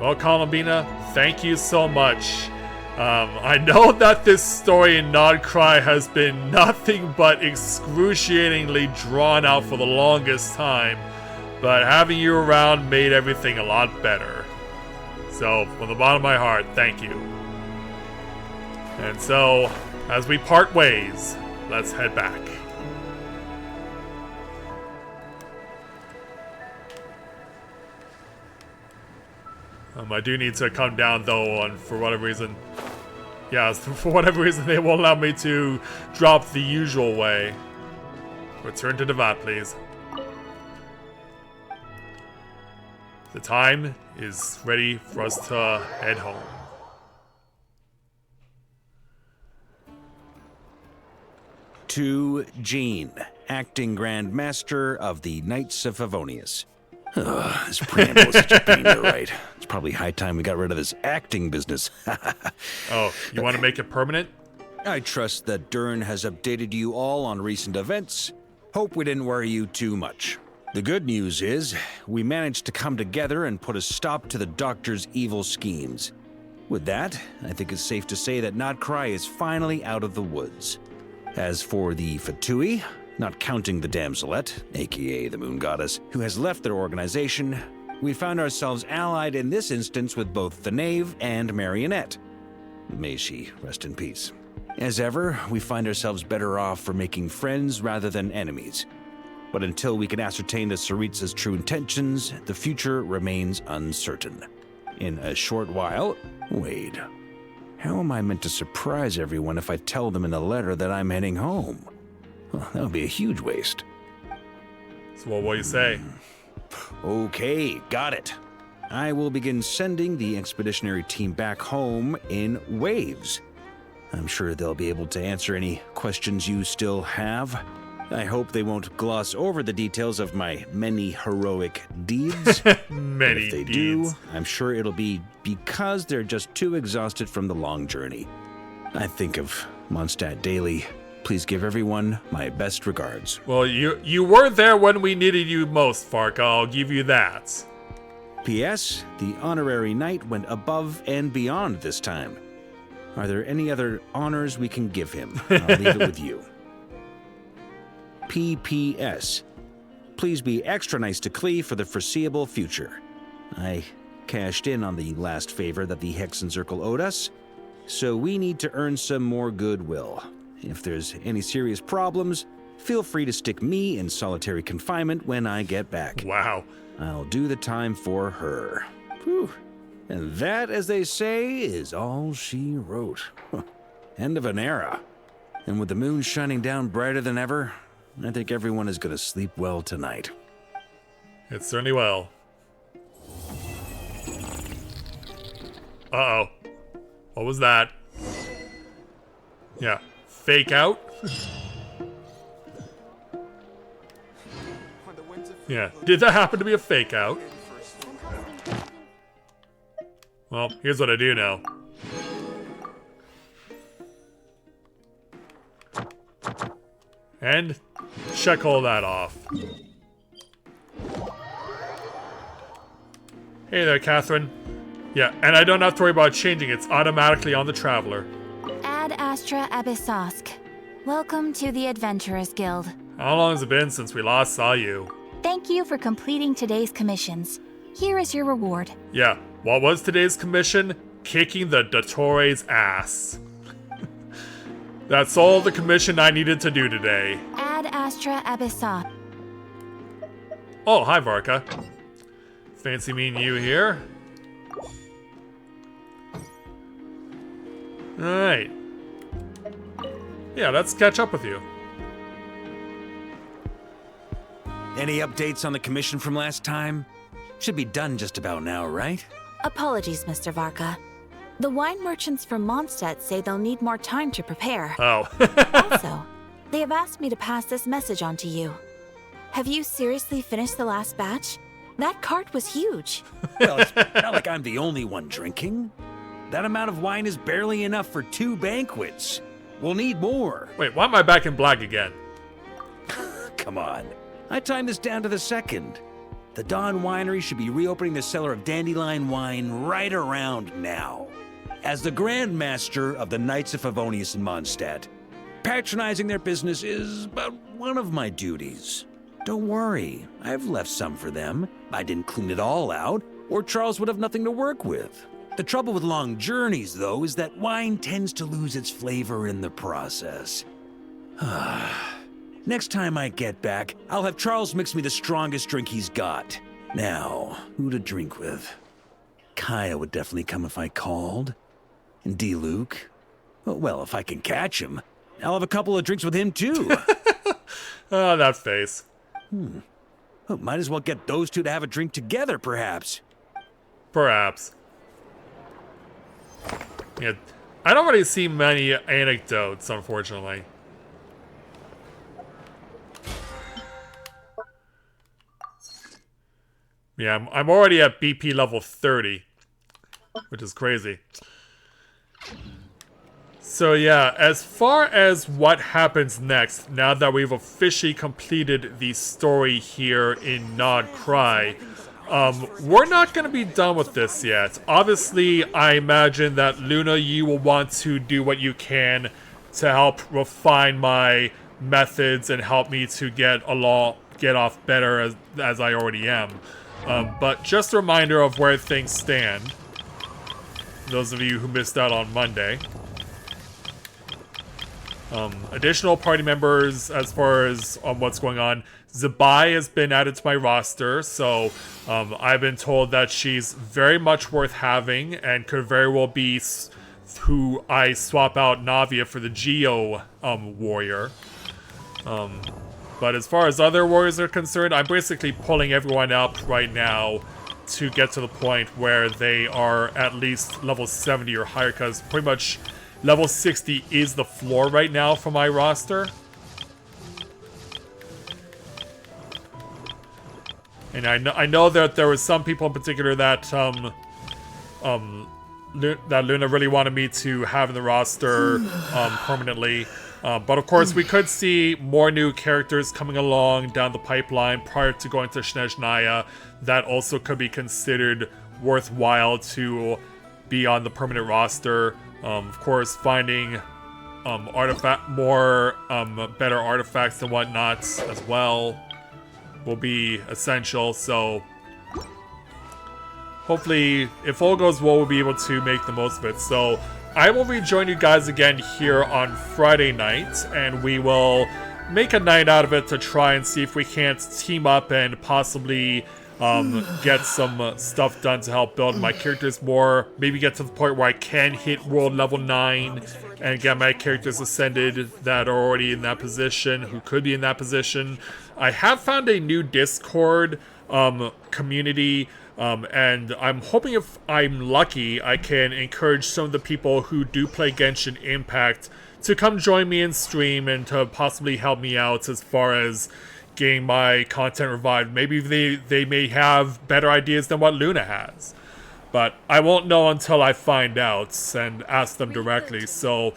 Well, Columbina, thank you so much. I know that this story in Nod-Krai has been nothing but excruciatingly drawn out for the longest time, but having you around made everything a lot better. So, from the bottom of my heart, thank you. And so, as we part ways, let's head back. I do need to come down though, and for whatever reason, they won't allow me to drop the usual way. Return to Devat, please. The time is ready for us to head home. To Jean, acting Grand Master of the Knights of Favonius. This preamble is such a pain to write. It's probably high time we got rid of this acting business. Oh, you want to make it permanent? I trust that Dern has updated you all on recent events. Hope we didn't worry you too much. The good news is, we managed to come together and put a stop to the Doctor's evil schemes. With that, I think it's safe to say that Nod-Krai is finally out of the woods. As for the Fatui, not counting the Damselette, aka the Moon Goddess, who has left their organization, we found ourselves allied in this instance with both the Knave and Marionette. May she rest in peace. As ever, we find ourselves better off for making friends rather than enemies. But until we can ascertain the Tsaritsa's true intentions, the future remains uncertain. In a short while, wait. How am I meant to surprise everyone if I tell them in the letter that I'm heading home? Well, that would be a huge waste. So what will you say? Okay, got it. I will begin sending the expeditionary team back home in waves. I'm sure they'll be able to answer any questions you still have. I hope they won't gloss over the details of my many heroic deeds. Many if they deeds. do, I'm sure it'll be because they're just too exhausted from the long journey. I think of Mondstadt daily. Please give everyone my best regards. Well, you were there when we needed you most, Farka. I'll give you that. P.S. The honorary knight went above and beyond this time. Are there any other honors we can give him? I'll leave it with you. P.P.S. Please be extra nice to Klee for the foreseeable future. I cashed in on the last favor that the Hexen Circle owed us, so we need to earn some more goodwill. If there's any serious problems, feel free to stick me in solitary confinement when I get back. Wow. I'll do the time for her. Whew. And that, as they say, is all she wrote. End of an era. And with the moon shining down brighter than ever, I think everyone is going to sleep well tonight. It certainly will. Uh-oh. What was that? Yeah. Fake out? Yeah. Did that happen to be a fake out? Well, here's what I do know. And check all that off. Hey there, Catherine. Yeah, and I don't have to worry about changing. It's automatically on the Traveler. Ad Astra Abyssosk. Welcome to the Adventurers Guild. How long has it been since we last saw you? Thank you for completing today's commissions. Here is your reward. Yeah, what was today's commission? Kicking the Dottores' ass. That's all the commission I needed to do today. Ad Astra Abyssosk. Oh, hi, Varka. Fancy meeting you here. Alright. Yeah, let's catch up with you. Any updates on the commission from last time? Should be done just about now, right? Apologies, Mr. Varka. The wine merchants from Mondstadt say they'll need more time to prepare. Oh. Also, they have asked me to pass this message on to you. Have you seriously finished the last batch? That cart was huge. Well, it's not like I'm the only one drinking. That amount of wine is barely enough for 2 banquets. We'll need more. Wait, why am I back in black again? Come on. I timed this down to the second. The Dawn Winery should be reopening the cellar of Dandelion wine right around now. As the Grand Master of the Knights of Favonius in Mondstadt, patronizing their business is but one of my duties. Don't worry, I've left some for them. I didn't clean it all out, or Charles would have nothing to work with. The trouble with long journeys, though, is that wine tends to lose its flavor in the process. Next time I get back, I'll have Charles mix me the strongest drink he's got. Now, who to drink with? Kaya would definitely come if I called. And D-Luke? Well, if I can catch him, I'll have a couple of drinks with him, too. Oh, that face. Well, might as well get those two to have a drink together, perhaps. Perhaps. Yeah, I don't really see many anecdotes, unfortunately. Yeah, I'm already at BP level 30, which is crazy. So yeah, as far as what happens next, now that we've officially completed the story here in Nod-Krai, we're not going to be done with this yet. Obviously, I imagine that Luna, you will want to do what you can to help refine my methods and help me to get off better as I already am. But just a reminder of where things stand. Those of you who missed out on Monday. Additional party members as far as what's going on. Zabai has been added to my roster, so I've been told that she's very much worth having and could very well be who I swap out Navia for the Geo warrior. But as far as other warriors are concerned, I'm basically pulling everyone up right now to get to the point where they are at least level 70 or higher, because pretty much level 60 is the floor right now for my roster. And I know that there was some people in particular that that Luna really wanted me to have in the roster permanently. But of course, we could see more new characters coming along down the pipeline prior to going to Snezhnaya. That also could be considered worthwhile to be on the permanent roster. Of course, finding better artifacts and whatnot as well will be essential. So hopefully, if all goes well, we'll be able to make the most of it. So I will rejoin you guys again here on Friday night, and we will make a night out of it to try and see if we can't team up and possibly get some stuff done to help build my characters more. Maybe get to the point where I can hit world level 9 and get my characters ascended that are already in that position, who could be in that position. I have found a new Discord community, and I'm hoping, if I'm lucky, I can encourage some of the people who do play Genshin Impact to come join me in stream and to possibly help me out as far as getting my content revived. Maybe they may have better ideas than what Luna has. But I won't know until I find out and ask them directly. So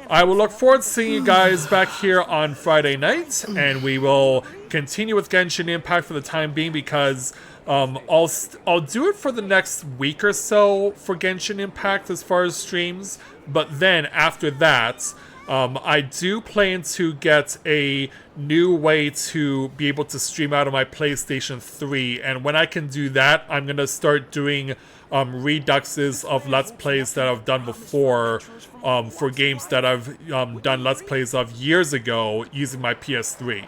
I will look forward to seeing you guys back here on Friday night, and we will continue with Genshin Impact for the time being, because I'll do it for the next week or so for Genshin Impact as far as streams. But then after that, I do plan to get a new way to be able to stream out of my PlayStation 3, and when I can do that, I'm going to start doing reduxes of Let's Plays that I've done before for games that I've done Let's Plays of years ago using my PS3.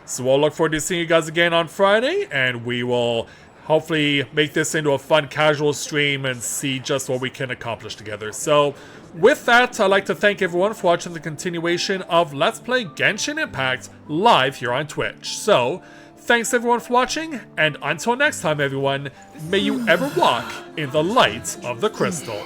So I'll look forward to seeing you guys again on Friday, and we will hopefully make this into a fun casual stream and see just what we can accomplish together. So with that, I'd like to thank everyone for watching the continuation of Let's Play Genshin Impact live here on Twitch. So thanks everyone for watching, and until next time everyone, may you ever walk in the light of the crystal.